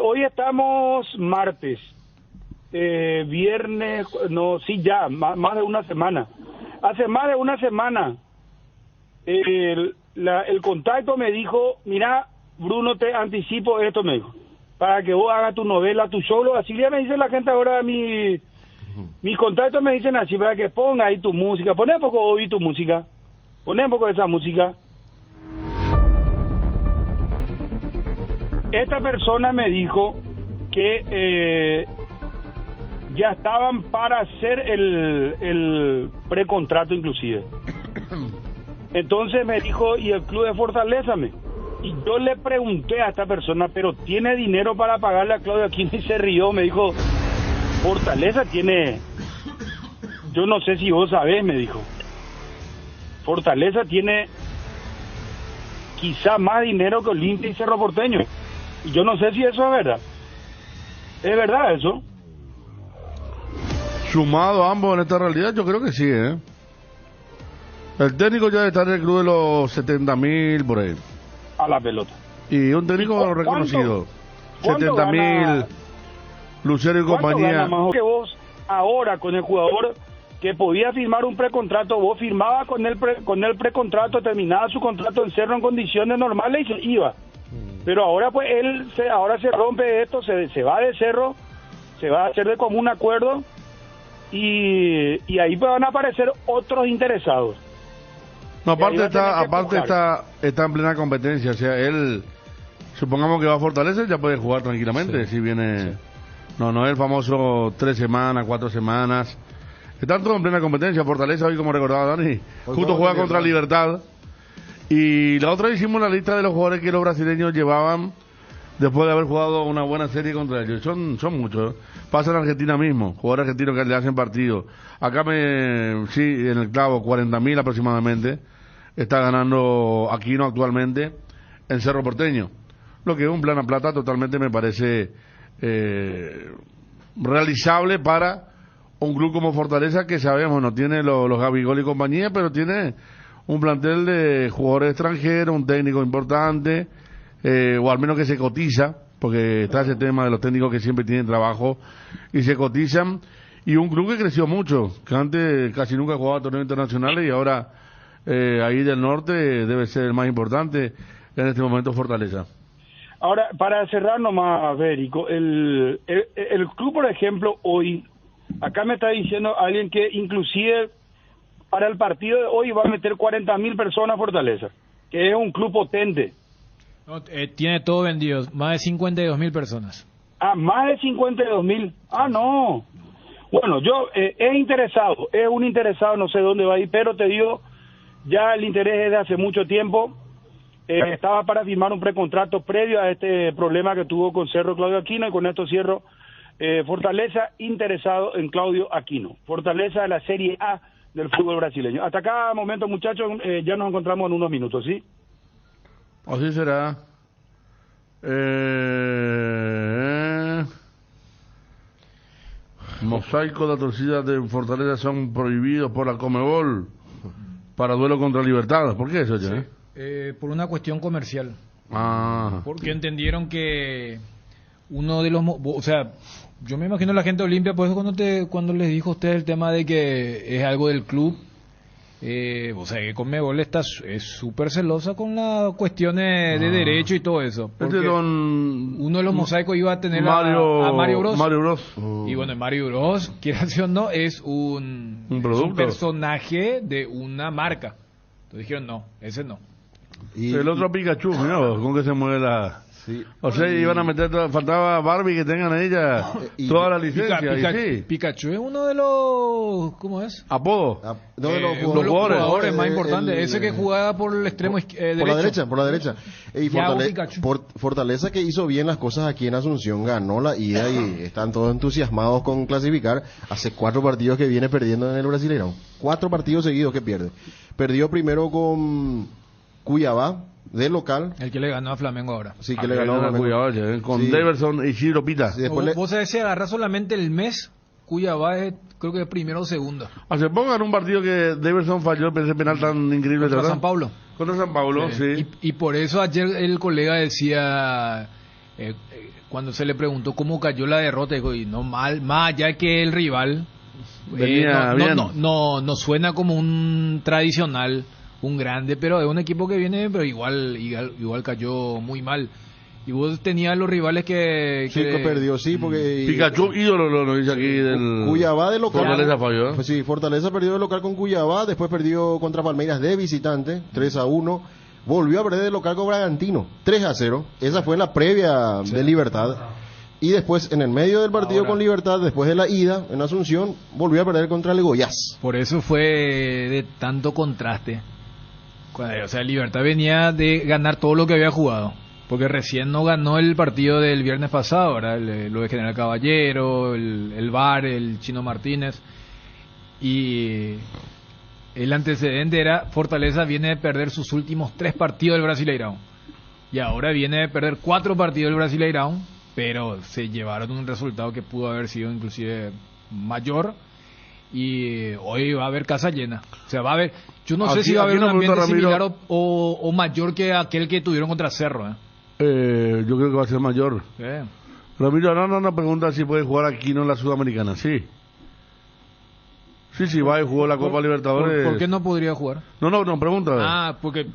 N: Hoy estamos martes. viernes, no, sí, ya, más de una semana. Hace más de una semana, el contacto me dijo, mira, Bruno, te anticipo esto, me dijo, para que vos hagas tu novela, tu solo. Así ya me dice la gente ahora, mis contactos me dicen así, para que ponga ahí tu música, poné un poco hoy tu música, poné un poco de esa música. Esta persona me dijo que ya estaban para hacer el precontrato inclusive. Entonces me dijo, ¿y el club de Fortaleza? Y yo le pregunté a esta persona, ¿pero tiene dinero para pagarle a Claudio Aquino? Y se rió, me dijo, Fortaleza tiene, yo no sé si vos sabés, me dijo, Fortaleza tiene quizá más dinero que Olimpia y Cerro Porteño. Y yo no sé si eso es verdad. ¿Es verdad eso?
H: Sumado ambos en esta realidad, yo creo que sí, ¿eh? El técnico ya está en el club de los 70.000 por ahí.
N: A la pelota.
H: Y un técnico reconocido. 70.000, Lucero y compañía.
N: Gana más que vos ahora con el jugador que podía firmar un precontrato? Vos firmabas con el precontrato, terminaba su contrato en Cerro en condiciones normales y se iba. Pero ahora pues ahora se rompe esto, se va de Cerro, se va a hacer de común acuerdo y ahí pues van a aparecer otros interesados.
H: No, aparte está en plena competencia, o sea, él, supongamos que va a Fortaleza, ya puede jugar tranquilamente, si viene, no es el famoso 3 semanas, 4 semanas, están todos en plena competencia. Fortaleza hoy, como recordaba Dani, justo juega contra Libertad, y la otra hicimos la lista de los jugadores que los brasileños llevaban después de haber jugado una buena serie contra ellos. Son muchos. Pasa en Argentina mismo, jugadores argentinos que le hacen partido. Acá en el clavo, 40.000 aproximadamente está ganando Aquino actualmente en Cerro Porteño. Lo que es un plan a plata totalmente me parece realizable para un club como Fortaleza, que sabemos no tiene los Gabigol y compañía, pero tiene un plantel de jugadores extranjeros, un técnico importante, o al menos que se cotiza, porque está ese tema de los técnicos que siempre tienen trabajo y se cotizan, y un club que creció mucho, que antes casi nunca jugaba torneos internacionales y ahora ahí del norte debe ser el más importante en este momento, Fortaleza.
N: Ahora, para cerrar nomás, Berico, el club, por ejemplo, hoy, acá me está diciendo alguien que inclusive para el partido de hoy va a meter 40.000 personas Fortaleza, que es un club potente.
I: No, tiene todo vendido, más de 52.000 personas.
N: Ah, más de 52.000. Ah, no. Bueno, yo es un interesado, no sé dónde va a ir, pero te digo, ya el interés es de hace mucho tiempo. Estaba para firmar un precontrato previo a este problema que tuvo con Cerro Claudio Aquino, y con esto cierro. Fortaleza interesado en Claudio Aquino. Fortaleza de la Serie A del fútbol brasileño. Hasta acá, momento, muchachos, ya nos encontramos en unos minutos, ¿sí?
H: Así será. Mosaico de torcidas de Fortaleza son prohibidos por la Conmebol para duelo contra Libertad. ¿Por qué eso, ya?
I: Sí. Por una cuestión comercial. Porque entendieron que uno de los... O sea, yo me imagino la gente de Olimpia, por eso cuando les dijo a ustedes el tema de que es algo del club, o sea, que Conmebol es súper celosa con las cuestiones de derecho y todo eso. Porque uno de los mosaicos iba a tener a Mario Bros. Y bueno, Mario Bros, quiera o no, es un personaje de una marca. Entonces dijeron, no, ese no.
H: Y el otro Pikachu, mira con que se mueve la... Sí. O sea, iban a meter, faltaba Barbie que tengan a ella toda la licencia.
I: Pikachu es uno de los, ¿cómo es?
H: Apodo.
I: Uno de los jugadores más importantes. Ese que jugaba por el extremo derecho.
J: Por la derecha. Y Fortaleza, que hizo bien las cosas aquí en Asunción, ganó la ida y están todos entusiasmados con clasificar. Hace 4 partidos que viene perdiendo en el Brasileirão. 4 partidos seguidos que pierde. Perdió primero con Cuiabá, de local.
I: El que le ganó a Flamengo ahora.
J: Sí, que le ganó a Flamengo.
H: Con Deverson y Ciro Pita.
I: Vos sabés, si agarra solamente el mes, Cuiabá es, creo que es primero o segundo.
H: Hace poco en un partido que Deverson falló ese penal tan increíble.
I: Contra San Paulo.
H: Contra San Paulo, sí.
I: Y por eso ayer el colega decía, cuando se le preguntó cómo cayó la derrota, dijo, y no mal, más allá que el rival
H: venía bien.
I: No suena como un tradicional, un grande, pero es un equipo que viene, pero igual cayó muy mal. Y vos tenías los rivales que
J: perdió, sí, porque
H: Pikachu ídolo lo dice aquí del
J: Cuyabá de local.
H: Fortaleza falló, ¿eh?
J: Sí, Fortaleza perdió de local con Cuyabá, después perdió contra Palmeiras de visitante, 3-1. Volvió a perder de local con Bragantino, 3-0. Esa fue en la previa de Libertad. Y después, en el medio del partido con Libertad, después de la ida en Asunción, volvió a perder contra el Goiás.
I: Por eso fue de tanto contraste. O sea, Libertad venía de ganar todo lo que había jugado. Porque recién no ganó el partido del viernes pasado, ¿verdad? Lo de General Caballero, el VAR, el Chino Martínez. Y el antecedente era Fortaleza viene de perder sus últimos 3 partidos del Brasileirão. Y ahora viene de perder 4 partidos del Brasileirão, pero se llevaron un resultado que pudo haber sido inclusive mayor. Y hoy va a haber casa llena. O sea, va a haber... Yo no sé si va a haber un ambiente similar o mayor que aquel que tuvieron contra Cerro, ¿eh?
H: Yo creo que va a ser mayor. Ramiro, no pregunta si puede jugar aquí no en la Sudamericana. Sí, va y jugó la Copa Libertadores.
I: ¿Por qué no podría jugar?
H: No, pregunta. Porque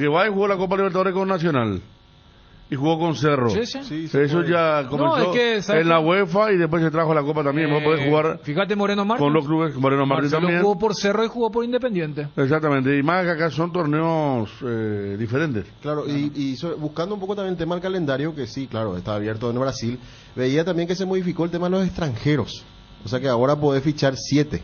H: va y jugó la Copa Libertadores con Nacional y jugó con Cerro.
I: Sí,
H: eso ya comenzó en la UEFA y después se trajo la Copa también. No puede jugar.
I: Fíjate, Moreno Martins.
H: Con los clubes, Moreno Martins también.
I: Jugó por Cerro y jugó por Independiente.
H: Exactamente, y más que acá son torneos diferentes.
J: Claro, y buscando un poco también el tema del calendario, que sí, claro, está abierto en Brasil, veía también que se modificó el tema de los extranjeros. O sea que ahora podés fichar 7.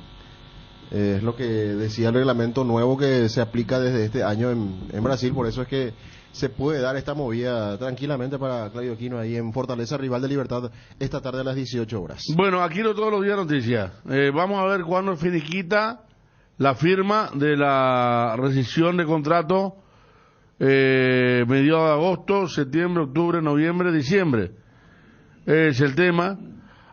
J: Es lo que decía el reglamento nuevo que se aplica desde este año en Brasil, por eso es que se puede dar esta movida tranquilamente para Claudio Aquino ahí en Fortaleza, rival de Libertad, esta tarde a las 18 horas.
H: Bueno, Aquino todos los días noticias. Vamos a ver cuándo finiquita la firma de la rescisión de contrato, mediados de agosto, septiembre, octubre, noviembre, diciembre. Es el tema.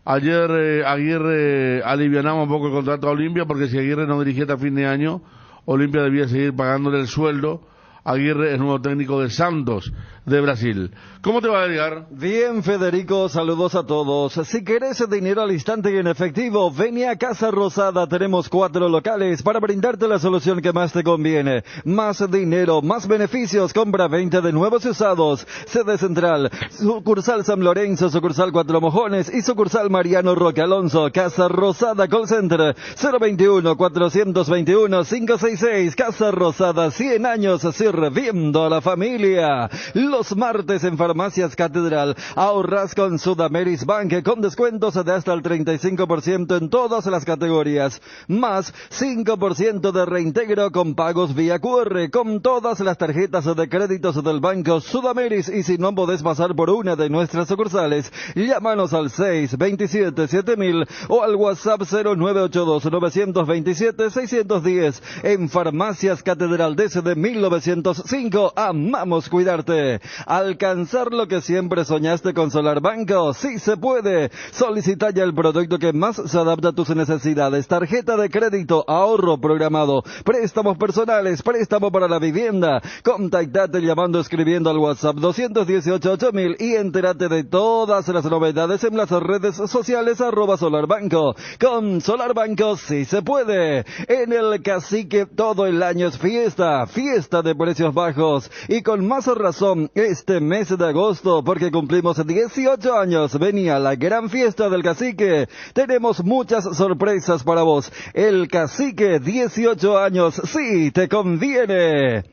H: Ayer Aguirre alivianamos un poco el contrato a Olimpia, porque si Aguirre no dirigía hasta fin de año, Olimpia debía seguir pagándole el sueldo. Aguirre es nuevo técnico de Santos de Brasil. ¿Cómo te va, Edgar?
O: Bien, Federico, saludos a todos. Si querés dinero al instante y en efectivo, ven a Casa Rosada. Tenemos 4 locales para brindarte la solución que más te conviene. Más dinero, más beneficios, compra 20 de nuevos y usados. Sede central, sucursal San Lorenzo, sucursal Cuatro Mojones y sucursal Mariano Roque Alonso. Casa Rosada Call Center 021-421-566. Casa Rosada, 100 años sirviendo a la familia. Los martes en Farmacias Catedral ahorras con Sudameris Bank con descuentos de hasta el 35% en todas las categorías, más 5% de reintegro con pagos vía QR con todas las tarjetas de créditos del Banco Sudameris. Y si no podés pasar por una de nuestras sucursales, llámanos al 627-7000 o al WhatsApp 0982-927-610. En Farmacias Catedral desde 1905, amamos cuidarte. Alcanzar lo que siempre soñaste con Solar Banco, sí se puede. Solicita ya el producto que más se adapta a tus necesidades. Tarjeta de crédito, ahorro programado, préstamos personales, préstamo para la vivienda. Contactate llamando, escribiendo al WhatsApp 218-8000 y entérate de todas las novedades en las redes sociales @Solarbanco. Con Solar Banco sí se puede. En el Cacique todo el año es fiesta, fiesta de precios bajos y con más razón este mes de agosto, porque cumplimos 18 años. Venía la gran fiesta del Cacique. Tenemos muchas sorpresas para vos. El Cacique, 18 años, sí te conviene.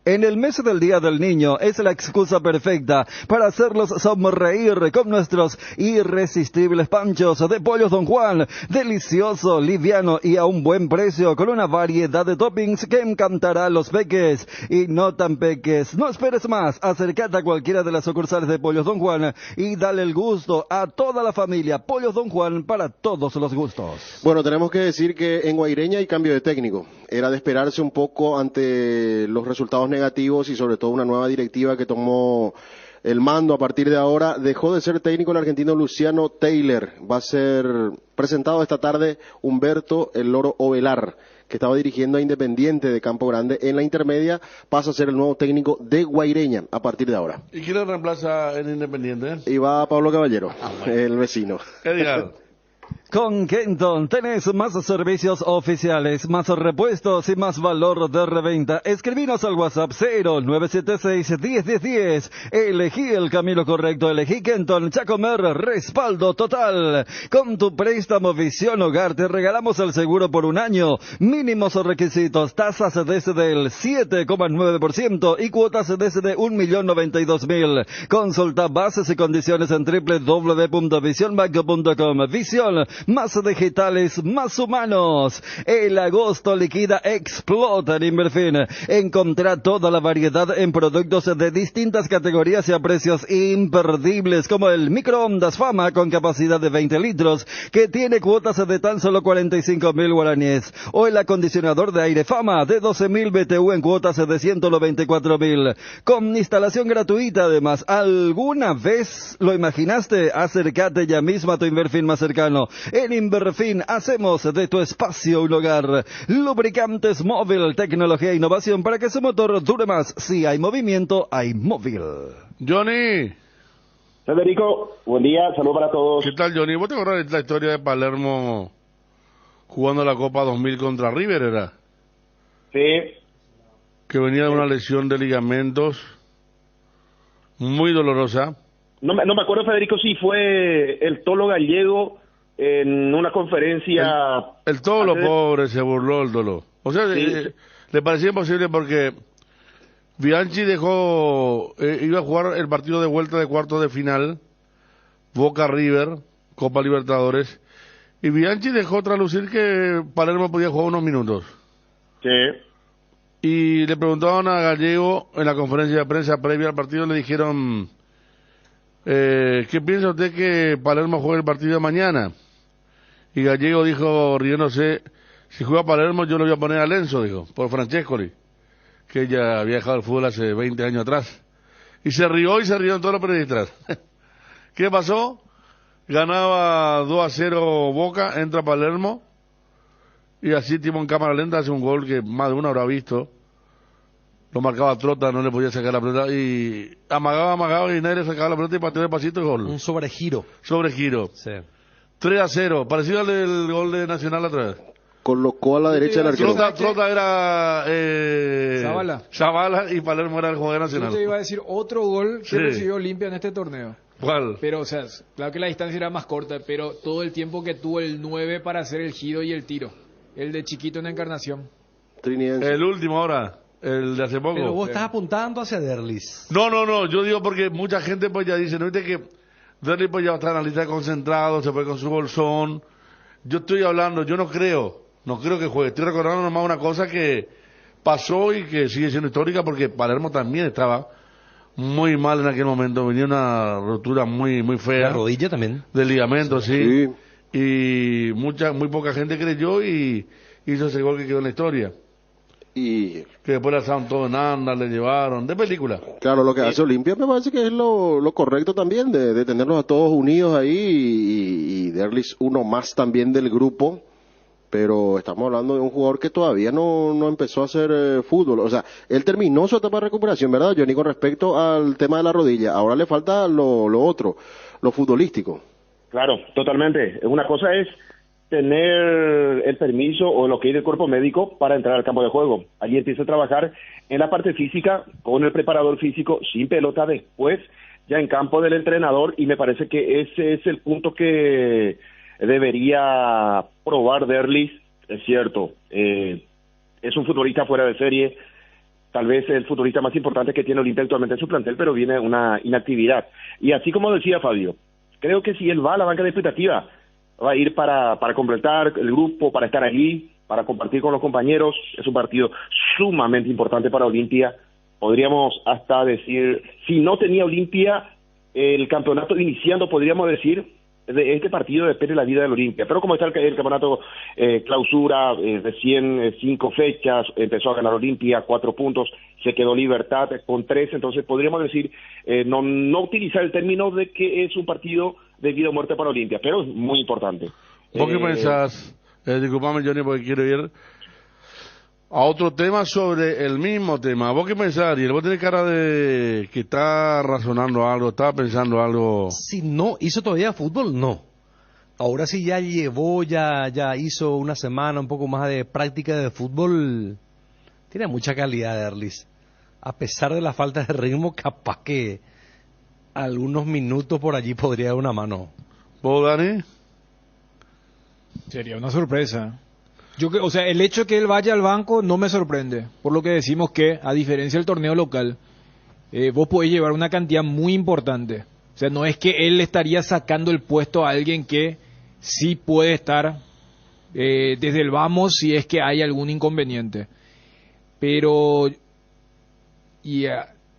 O: En el mes del Día del Niño es la excusa perfecta para hacerlos sonreír con nuestros irresistibles panchos de Pollos Don Juan. Delicioso, liviano y a un buen precio, con una variedad de toppings que encantará a los peques y no tan peques. No esperes más, acércate a cualquiera de las sucursales de Pollos Don Juan y dale el gusto a toda la familia. Pollos Don Juan, para todos los gustos.
J: Bueno, tenemos que decir que en Guaireña hay cambio de técnico. Era de esperarse un poco ante los resultados negativos y sobre todo una nueva directiva que tomó el mando a partir de ahora. Dejó de ser técnico el argentino Luciano Taylor. Va a ser presentado esta tarde Humberto El Loro Ovelar, que estaba dirigiendo a Independiente de Campo Grande en la intermedia, pasa a ser el nuevo técnico de Guaireña a partir de ahora.
H: ¿Y quién lo reemplaza en Independiente?
J: Y va Pablo Caballero, el vecino.
H: Edgar.
O: Con Kenton tenés más servicios oficiales, más repuestos y más valor de reventa. Escribinos al WhatsApp 0976-101010. Elegí el camino correcto, elegí Kenton Chacomer, respaldo total. Con tu préstamo Visión Hogar te regalamos el seguro por un año. Mínimos requisitos, tasas desde el 7,9% y cuotas desde 1.092.000. Consulta bases y condiciones en www.visionbanco.com. Visión, más digitales, más humanos. El agosto liquida explota en Inverfin. Encontrá toda la variedad en productos de distintas categorías y a precios imperdibles, como el microondas Fama con capacidad de 20 litros, que tiene cuotas de tan solo 45.000 guaraníes, o el acondicionador de aire Fama de 12.000 BTU en cuotas de 194.000, con instalación gratuita además. ¿Alguna vez lo imaginaste? Acércate ya mismo a tu Inverfin más cercano. En Inverfin hacemos de tu espacio un hogar. Lubricantes Móvil, tecnología e innovación para que su motor dure más. Si hay movimiento, hay móvil.
H: Johnny.
K: Federico, buen día, saludos para todos.
H: ¿Qué tal, Johnny? ¿Vos te acordás de la historia de Palermo jugando la Copa 2000 contra River, era?
K: Sí.
H: Que venía de una lesión de ligamentos muy dolorosa.
K: No me acuerdo, Federico, si fue el Tolo Gallego en una conferencia.
H: El Tolo, pobre, se burló el Tolo. O sea,
K: Sí.
H: le parecía imposible porque Bianchi dejó, iba a jugar el partido de vuelta de cuartos de final, Boca River, Copa Libertadores, y Bianchi dejó traslucir que Palermo podía jugar unos minutos.
K: Sí.
H: Y le preguntaban a Gallego en la conferencia de prensa previa al partido, le dijeron, ¿qué piensa usted que Palermo juegue el partido de mañana? Y Gallego dijo, riéndose, si juega Palermo yo lo voy a poner a Lenzo, dijo, por Francescoli, que ya había dejado el fútbol hace 20 años atrás. Y se rió en todos los periodistas. ¿Qué pasó? Ganaba 2-0 Boca, entra Palermo, y así tipo en cámara lenta hace un gol que más de uno habrá visto. Lo marcaba Trota, no le podía sacar la pelota, y amagaba y nadie le sacaba la pelota y pateó de pasito y gol.
G: Un sobregiro.
H: Sobregiro.
G: Sí.
H: 3-0, parecido al del gol de Nacional otra vez.
J: Colocó a la derecha del arquero.
H: Trota era
I: Zavala
H: y Palermo era el jugador nacional.
I: Yo te iba a decir otro gol que
H: Sí.
I: recibió Olimpia en este torneo.
H: ¿Cuál?
I: Pero, o sea, claro que la distancia era más corta, pero todo el tiempo que tuvo el 9 para hacer el giro y el tiro. El de chiquito en la Encarnación.
H: El último ahora, el de hace poco.
G: Pero vos estás apuntando hacia Derlis.
H: No, yo digo porque mucha gente pues ya dice, ¿no viste que Derlis pues ya está en la lista de concentrados, se fue con su bolsón? Yo estoy hablando, yo no creo que juegue. Estoy recordando nomás una cosa que pasó y que sigue siendo histórica porque Palermo también estaba muy mal en aquel momento, venía una rotura muy fea.
G: La rodilla también.
H: Del ligamento, sí. Y muy poca gente creyó y hizo ese gol que quedó en la historia.
J: Y
H: que después la lanzaron todo en anda, le llevaron, de película.
J: claro, lo que hace Olimpia me parece que es lo correcto también, de tenerlos a todos unidos ahí y Derlis uno más también del grupo. Pero estamos hablando de un jugador que todavía no empezó a hacer fútbol. O sea, él terminó su etapa de recuperación, ¿verdad, Johnny? Con respecto al tema de la rodilla. Ahora le falta lo otro, lo futbolístico.
K: Claro, totalmente. Una cosa es tener el permiso o lo que es del cuerpo médico para entrar al campo de juego. Allí empieza a trabajar en la parte física con el preparador físico, sin pelota, después ya en campo del entrenador, y me parece que ese es el punto que debería probar Derlis. Es cierto, es un futbolista fuera de serie, tal vez el futbolista más importante que tiene Olimpia actualmente en su plantel, pero viene una inactividad. Y así como decía Fabio, creo que si él va a la banca de expectativa, va a ir para completar el grupo, para estar allí, para compartir con los compañeros. Es un partido sumamente importante para Olimpia. Podríamos hasta decir, si no tenía Olimpia el campeonato iniciando, podríamos decir, de este partido depende la vida del Olimpia. Pero como está el campeonato clausura, recién 5 fechas, empezó a ganar Olimpia, 4 puntos, se quedó Libertad con 3, entonces podríamos decir, no utilizar el término de que es un partido de vida o muerte para Olimpia, pero es muy importante.
H: ¿Vos qué pensás? Disculpame, Johnny, porque quiero ir a otro tema sobre el mismo tema. ¿Vos qué pensás, Ariel? ¿Vos tenés cara de que está razonando algo, está pensando algo?
G: Si no hizo todavía fútbol, no. Ahora sí ya llevó, ya hizo una semana, un poco más de práctica de fútbol. Tiene mucha calidad, Derlis. A pesar de la falta de ritmo, capaz que algunos minutos por allí podría dar una mano.
H: ¿Vos, Dani?
I: Sería una sorpresa. O sea, el hecho de que él vaya al banco no me sorprende. Por lo que decimos que, a diferencia del torneo local, vos podés llevar una cantidad muy importante. O sea, no es que él le estaría sacando el puesto a alguien que sí puede estar desde el vamos si es que hay algún inconveniente. Pero,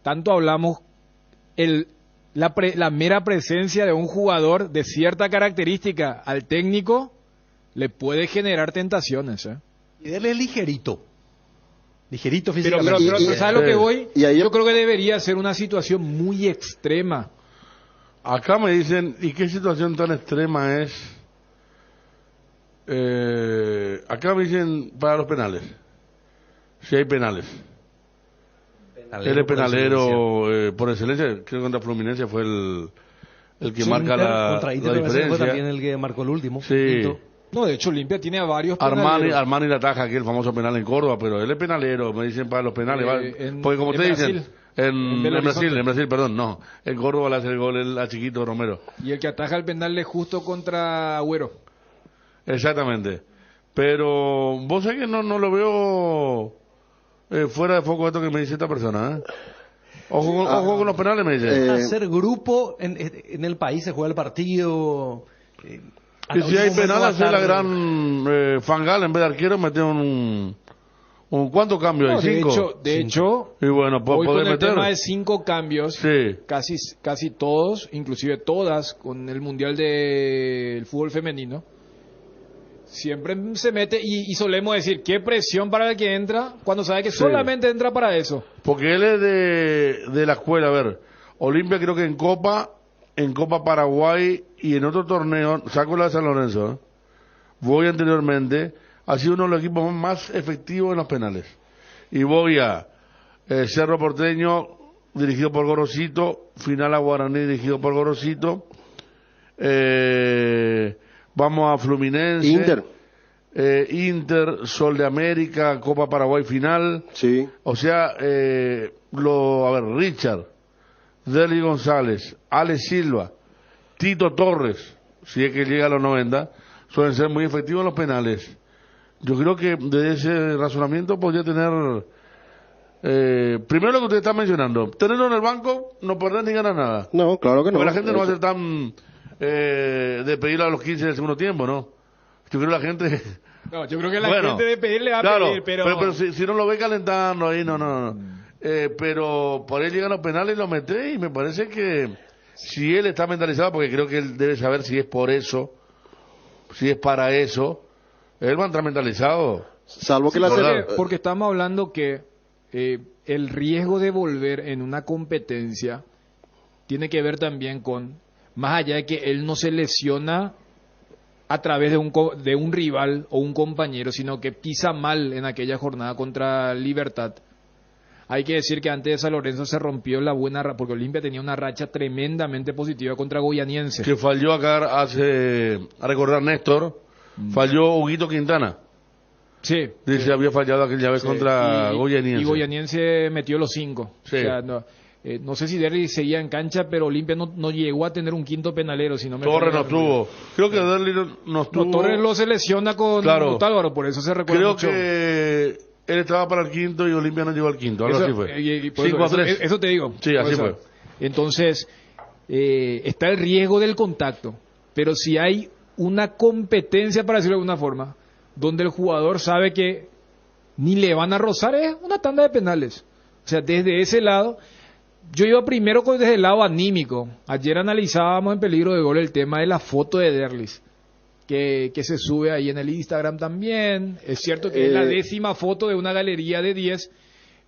I: tanto hablamos, la mera presencia de un jugador de cierta característica al técnico le puede generar tentaciones.
G: Y él es ligerito
I: Pero
G: físicamente.
I: ¿sabes lo que voy? Yo creo que debería ser una situación muy extrema.
H: Acá me dicen, ¿y qué situación tan extrema es? Acá me dicen para los penales. Si hay penales. Él es penalero por excelencia. Creo que contra Fluminense fue el que marca la diferencia.
G: Fue también el que marcó el último.
H: Sí.
I: No, de hecho Olimpia tiene a varios penaleros.
H: Armani la ataja aquí el famoso penal en Córdoba, pero él es penalero, me dicen para los penales. Porque como ustedes dicen, en Brasil, perdón, no. En Córdoba le hace el gol a Chiquito Romero.
I: Y el que ataja el penal es justo contra Agüero.
H: Exactamente. Pero vos sabés que no lo veo fuera de foco esto que me dice esta persona. Ojo con los penales, me dice.
G: Hacer grupo en el país, se juega el partido.
H: Y si hay penal, hacer la gran fangal en vez de arquero, meter un ¿cuánto cambio hay? 5.
I: De hecho,
H: y bueno,
I: hoy con el
H: meter.
I: tema de 5 cambios,
H: sí.
I: casi todos, inclusive todas, con el Mundial del Fútbol Femenino, siempre se mete y solemos decir, qué presión para el que entra, cuando sabe que solamente entra para eso.
H: Porque él es de la escuela, a ver, Olimpia creo que en Copa Paraguay y en otro torneo, saco la de San Lorenzo, voy anteriormente, ha sido uno de los equipos más efectivos en los penales. Y voy a Cerro Porteño, dirigido por Gorosito, final a Guaraní, dirigido por Gorosito, vamos a Fluminense, Inter, Sol de América, Copa Paraguay final,
J: sí.
H: O sea, Richard, Deli González, Ale Silva, Tito Torres, si es que llega a los 90, suelen ser muy efectivos en los penales. Yo creo que de ese razonamiento podría tener, primero lo que usted está mencionando, tenerlo en el banco, no perder ni ganar nada.
J: No, claro que no.
H: Porque la gente no va a ser tan de pedirle a los 15 del segundo tiempo, ¿no? Yo creo que la gente...
I: No, yo creo que la gente de pedir le va a pedir,
H: pero si no lo ve calentando ahí, no. Pero por él llegan los penales y lo mete, y me parece que si él está mentalizado, porque creo que él debe saber si es por eso, si es para eso, él va a entrar mentalizado.
J: Salvo que
I: porque estamos hablando que el riesgo de volver en una competencia tiene que ver también con, más allá de que él no se lesiona a través de un rival o un compañero, sino que pisa mal en aquella jornada contra Libertad. Hay que decir que antes de San Lorenzo se rompió la buena racha, porque Olimpia tenía una racha tremendamente positiva contra Goianiense.
H: Que falló acá a recordar Néstor, falló Huguito Quintana.
I: Sí.
H: Dice, había fallado aquella vez contra Goianiense.
I: Y Goianiense metió los 5.
H: Sí.
I: O sea, no sé si Derry seguía en cancha, pero Olimpia no llegó a tener un quinto penalero. Si no me
H: Torres no estuvo. Creo que Derry no estuvo.
I: No, Torres lo se lesiona con Otálvaro, por eso se recuerda
H: creo
I: mucho.
H: Que él estaba para el quinto y Olimpia no llegó al quinto. Algo así fue.
I: 5-3. Eso te digo.
H: Sí, así fue.
I: Entonces, está el riesgo del contacto. Pero si hay una competencia, para decirlo de alguna forma, donde el jugador sabe que ni le van a rozar, es una tanda de penales. O sea, desde ese lado, yo iba primero desde el lado anímico. Ayer analizábamos en Peligro de Gol el tema de la foto de Derlis, que se sube ahí en el Instagram también. Es cierto que es la 10ª foto de una galería de 10,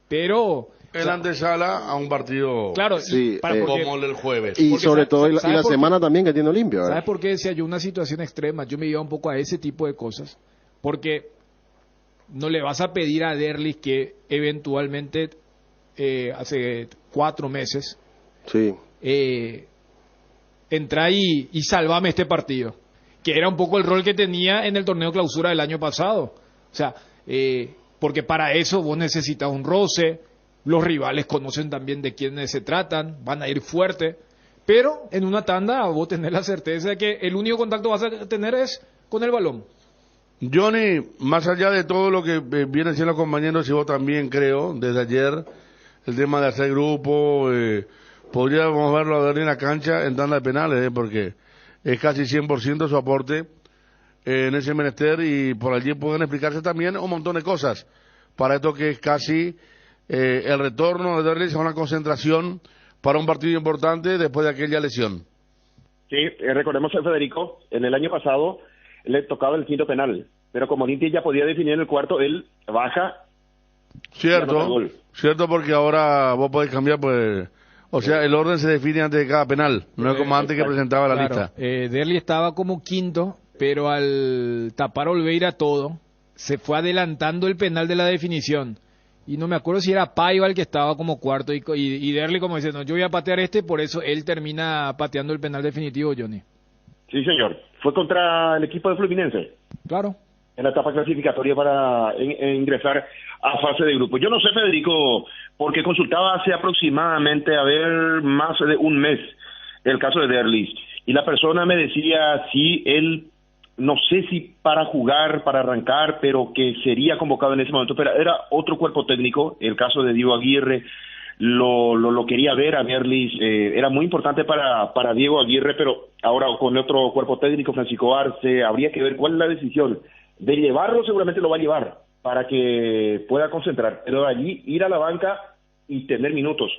I: pero...
H: El antesala a un partido,
I: claro,
H: como el del jueves.
J: Y sobre todo y la semana también que tiene Olimpia.
I: ¿Sabes por qué decía yo una situación extrema? Yo me iba un poco a ese tipo de cosas. Porque no le vas a pedir a Derlis que eventualmente hace 4 meses entra y salvame este partido, que era un poco el rol que tenía en el torneo clausura del año pasado. O sea, porque para eso vos necesitas un roce, los rivales conocen también de quiénes se tratan, van a ir fuerte, pero en una tanda vos tenés la certeza de que el único contacto que vas a tener es con el balón.
H: Johnny, más allá de todo lo que vienen siendo los compañeros, y vos también creo, desde ayer, el tema de hacer grupo, podríamos verlo a ver en la cancha en tanda de penales, porque es casi 100% su aporte en ese menester, y por allí pueden explicarse también un montón de cosas para esto que es casi el retorno de Derlis a una concentración para un partido importante después de aquella lesión.
K: Sí, recordemos a Federico, en el año pasado le tocaba el quinto penal, pero como Olimpia ya podía definir en el cuarto, él baja.
H: Cierto, porque ahora vos podés cambiar, pues, o sea, el orden se define antes de cada penal, no es como antes que presentaba la lista.
I: Derlis estaba como quinto, pero al tapar Olveira todo, se fue adelantando el penal de la definición. Y no me acuerdo si era Paiva el que estaba como cuarto, y Derlis como dice, no, yo voy a patear por eso él termina pateando el penal definitivo, Johnny.
K: Sí, señor. Fue contra el equipo de Fluminense.
I: Claro.
K: En la etapa clasificatoria para ingresar a fase de grupo. Yo no sé, Federico, porque consultaba hace aproximadamente, más de un mes, el caso de Derlis. Y la persona me decía si él, no sé si para jugar, para arrancar, pero que sería convocado en ese momento. Pero era otro cuerpo técnico, el caso de Diego Aguirre. Lo quería ver a Derlis, era muy importante para Diego Aguirre, pero ahora con otro cuerpo técnico, Francisco Arce, habría que ver cuál es la decisión. De llevarlo seguramente lo va a llevar para que pueda concentrar, pero de allí ir a la banca y tener minutos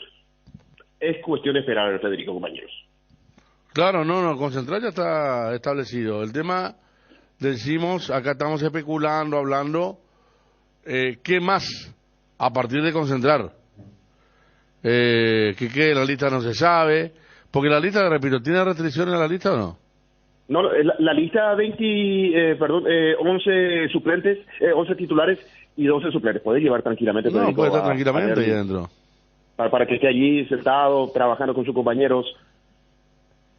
K: es cuestión de esperar, Federico, compañeros.
H: Claro, no, concentrar ya está establecido. El tema, decimos, acá estamos especulando, hablando, ¿qué más a partir de concentrar? Que la lista no se sabe, porque la lista, repito, ¿tiene restricciones en la lista o no?
K: No, la lista 11 suplentes, 11 titulares y 12 suplentes, puede llevar tranquilamente.
H: No, puede estar tranquilamente ahí adentro.
K: Para que esté allí sentado, trabajando con sus compañeros,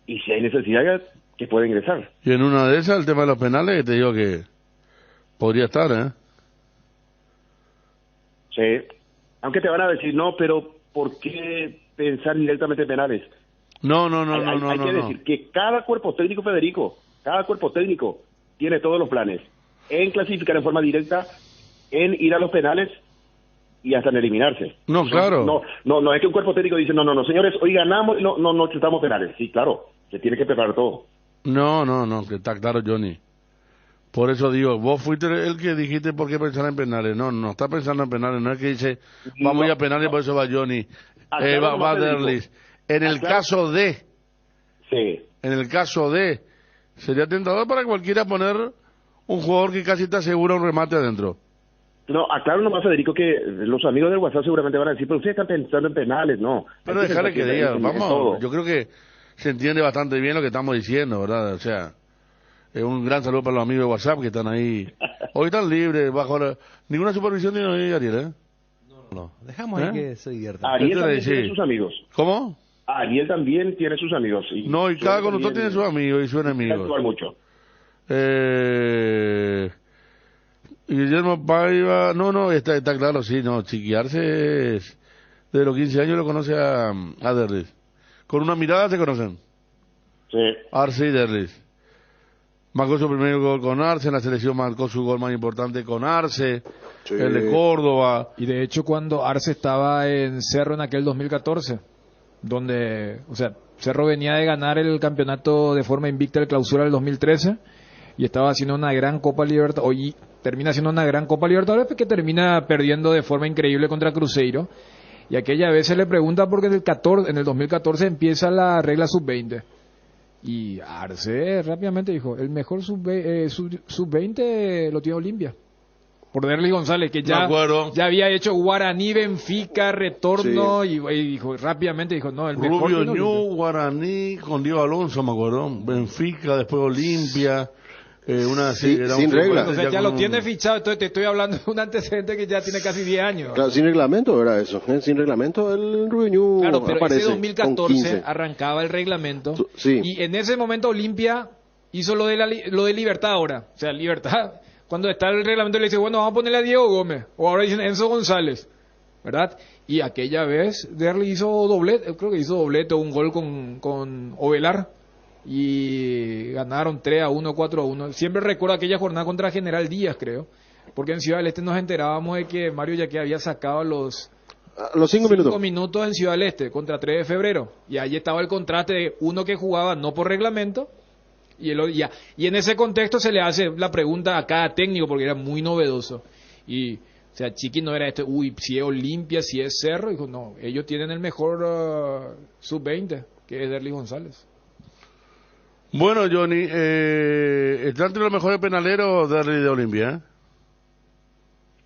K: y si hay necesidad, que pueda ingresar.
H: Y en una de esas, el tema de los penales, te digo que podría estar,
K: Sí, aunque te van a decir, no, pero ¿por qué pensar directamente en penales?
H: No.
K: Hay que decir que cada cuerpo técnico, Federico, tiene todos los planes en clasificar en forma directa, en ir a los penales y hasta en eliminarse.
H: No, claro.
K: No es que un cuerpo técnico dice, no, señores, hoy ganamos y no chutamos penales. Sí, claro, se tiene que preparar todo.
H: No, que está claro, Johnny. Por eso digo, vos fuiste el que dijiste por qué pensar en penales. No está pensando en penales, no es que dice, vamos a ir a penales, por eso va Johnny. Va a Derlis. En el caso de...
K: Sí.
H: En el caso de... Sería tentador para cualquiera poner un jugador que casi te asegura un remate adentro.
K: No, aclaro nomás, Federico, que los amigos del WhatsApp seguramente van a decir, pero ustedes están pensando en penales, no.
H: Pero dejarle que diga, vamos, yo creo que se entiende bastante bien lo que estamos diciendo, ¿verdad? O sea, un gran saludo para los amigos de WhatsApp que están ahí. Hoy están libres, ninguna supervisión tiene hoy, Ariel, ¿eh?
G: No, dejamos ahí que se divierta.
K: Ariel también tiene sus amigos.
H: ¿Cómo?
K: Ariel también tiene sus amigos. Y
H: cada conductor tiene sus amigos y sus enemigos.
K: Mucho.
H: Guillermo Paiva, está claro, sí, chiquearse es, desde los 15 años lo conoce a Derlis. Con una mirada se conocen.
K: Sí.
H: Arce y Derlis. Marcó su primer gol con Arce, en la selección marcó su gol más importante con Arce, sí. El de Córdoba.
I: Y de hecho cuando Arce estaba en Cerro en aquel 2014, donde, Cerro venía de ganar el campeonato de forma invicta el clausura del 2013 y estaba haciendo una gran Copa Libertadores, hoy termina haciendo una gran Copa Libertadores que termina perdiendo de forma increíble contra Cruzeiro, y aquella vez se le pregunta porque en el 2014 empieza la regla sub-20 y Arce rápidamente dijo, el mejor sub-20 lo tiene Olimpia. Por Derlis González, que ya había hecho Guaraní, Benfica, retorno, sí. y dijo rápidamente, no, el mejor.
H: Rubio Ñu, Guaraní, con Diego Alonso, me acuerdo. Benfica, después Olimpia,
J: sin regla.
I: O sea, ya lo tiene fichado, entonces te estoy hablando de un antecedente que ya tiene casi 10 años.
J: Claro, sin reglamento era eso. Sin reglamento el Rubiñú
I: claro, pero
J: aparece
I: ese
J: con
I: 2014
J: 15.
I: arrancaba el reglamento.
J: Sí.
I: Y en ese momento Olimpia hizo lo de Libertad ahora. O sea, Libertad, cuando está el reglamento le dice, bueno, vamos a ponerle a Diego Gómez. O ahora dicen Enzo González. ¿Verdad? Y aquella vez Derli hizo doblete, creo que hizo doblete o un gol con Ovelar. Y ganaron 3-1, 4-1. Siempre recuerdo aquella jornada contra General Díaz, creo. Porque en Ciudad del Este nos enterábamos de que Mario Yaque había sacado los 5 minutos en Ciudad del Este contra 3 de febrero. Y ahí estaba el contraste de uno que jugaba no por reglamento y el otro ya. Y en ese contexto se le hace la pregunta a cada técnico porque era muy novedoso. Y, o sea, Chiqui no era si es Olimpia, si es Cerro. Dijo, no, ellos tienen el mejor sub-20, que es Derli González.
H: Bueno, Johnny, ¿está entre los mejores penaleros de Olimpia?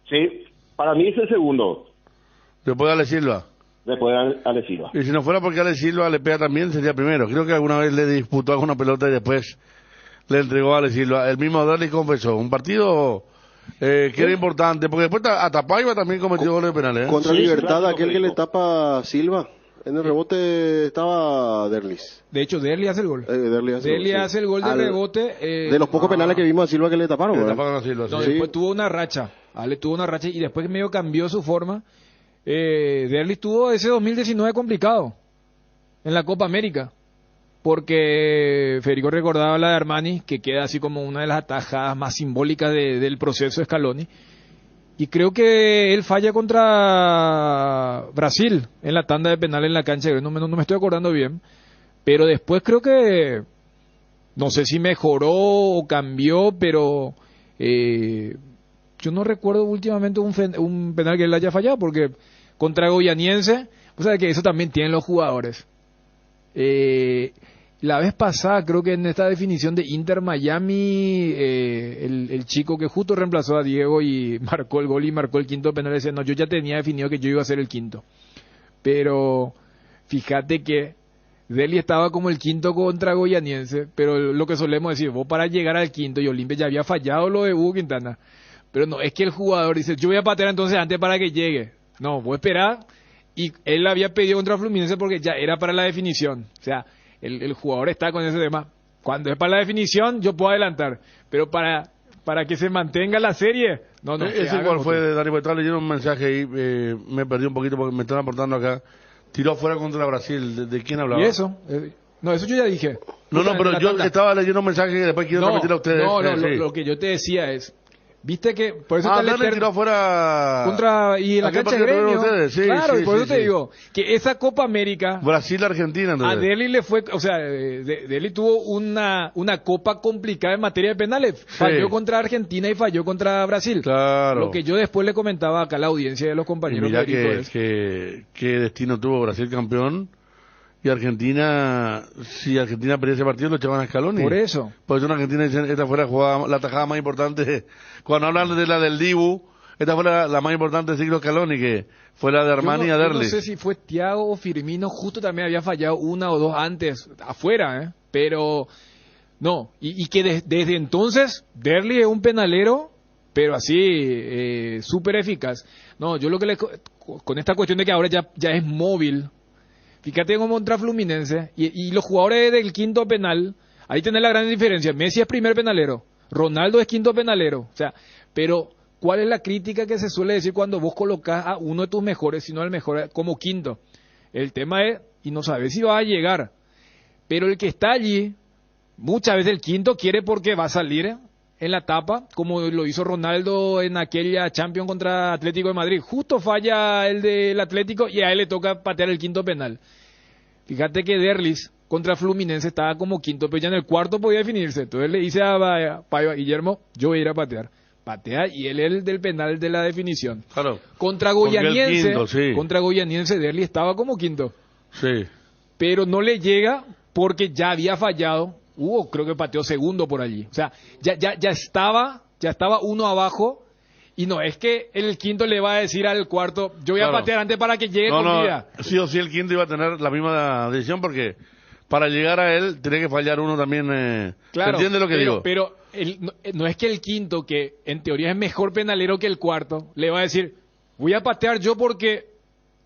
K: Sí, para mí es el segundo.
H: Después de Ale Silva.
K: Después de Ale Silva.
H: Y si no fuera porque Ale Silva le pega también, sería primero. Creo que alguna vez le disputó alguna pelota y después le entregó a Ale Silva. El mismo Derli confesó. Un partido que era importante, porque después a Tapaiva también cometió goles de penales.
J: Contra Libertad, aquel que le tapa Silva. En el rebote estaba Derlis.
I: De hecho, Derli hace el gol. Derli hace el gol de rebote.
J: De los pocos penales que vimos a Silva que le taparon.
H: A Silva,
I: no, después tuvo una racha. Ale tuvo una racha y después medio cambió su forma. Derli tuvo ese 2019 complicado en la Copa América. Porque Federico recordaba la de Armani, que queda así como una de las atajadas más simbólicas del proceso de Scaloni. Y creo que él falla contra Brasil en la tanda de penal en la cancha. No me estoy acordando bien. Pero después creo que, no sé si mejoró o cambió, pero yo no recuerdo últimamente un penal que él haya fallado, porque contra Goianiense, o sea que eso también tienen los jugadores. La vez pasada, creo que en esta definición de Inter Miami, el chico que justo reemplazó a Diego y marcó el gol y marcó el quinto penal, decía, no, yo ya tenía definido que yo iba a ser el quinto. Pero fíjate que Derli estaba como el quinto contra Goianiense, pero lo que solemos decir, vos para llegar al quinto, y Olimpia ya había fallado lo de Hugo Quintana. Pero no, es que el jugador dice, yo voy a patear entonces antes para que llegue. No, vos esperá. Y él había pedido contra Fluminense porque ya era para la definición. O sea, el jugador está con ese tema. Cuando es para la definición, yo puedo adelantar. Pero para que se mantenga la serie, no.
H: Ese igual fue de Dani, porque estaba leyendo un mensaje ahí, me perdí un poquito porque me están aportando acá. Tiró afuera contra Brasil. ¿De quién hablaba?
I: ¿Y eso? No, eso yo ya dije.
H: No, pero yo estaba leyendo un mensaje que después quiero transmitir a ustedes.
I: No, lo que yo te decía es, viste que por eso
H: le tiró afuera
I: contra y en la cancha de Gremio.
H: Sí,
I: claro,
H: sí,
I: y por eso
H: sí,
I: te digo que esa Copa América
H: Brasil-Argentina,
I: a Derli le fue, o sea, Derli tuvo una copa complicada en materia de penales. Falló contra Argentina y falló contra Brasil.
H: Claro.
I: Lo que yo después le comentaba acá a la audiencia de los compañeros.
H: Y mira qué destino tuvo Brasil campeón. Y Argentina, si Argentina perdía ese partido, lo echaban a Scaloni.
I: Por eso.
H: Por eso en Argentina dicen, esta fue la tajada más importante. Cuando hablan de la del Dibu, esta fue la más importante del ciclo Scaloni, que fue la de Armani a Derli.
I: Yo no sé si fue Thiago o Firmino, justo también había fallado una o dos antes, afuera, pero no. Y que desde entonces, Derli es un penalero, pero así, súper eficaz. No, yo lo que con esta cuestión de que ahora ya es móvil. Fíjate cómo contra Fluminense y los jugadores del quinto penal, ahí tenés la gran diferencia. Messi es primer penalero, Ronaldo es quinto penalero. O sea, pero ¿cuál es la crítica que se suele decir cuando vos colocás a uno de tus mejores, sino al mejor como quinto? El tema es, y no sabes si va a llegar, pero el que está allí, muchas veces el quinto quiere porque va a salir en la tapa, como lo hizo Ronaldo en aquella Champions contra Atlético de Madrid. Justo falla el del Atlético y a él le toca patear el quinto penal. Fíjate que Derlis contra Fluminense estaba como quinto, pero ya en el cuarto podía definirse. Entonces le dice a Guillermo, yo voy a ir a patear. Patea y él es el del penal de la definición.
H: Claro.
I: Contra Goianiense, Derlis estaba como quinto.
H: Sí.
I: Pero no le llega porque ya había fallado. Creo que pateó segundo por allí. O sea, ya estaba uno abajo. Y no, es que el quinto le va a decir al cuarto, yo voy a patear antes para que llegue con vida.
H: Sí o sí el quinto iba a tener la misma decisión porque para llegar a él, tiene que fallar uno también.
I: Claro,
H: ¿Se entiende lo que digo?
I: Pero no es que el quinto, que en teoría es mejor penalero que el cuarto, le va a decir, voy a patear yo porque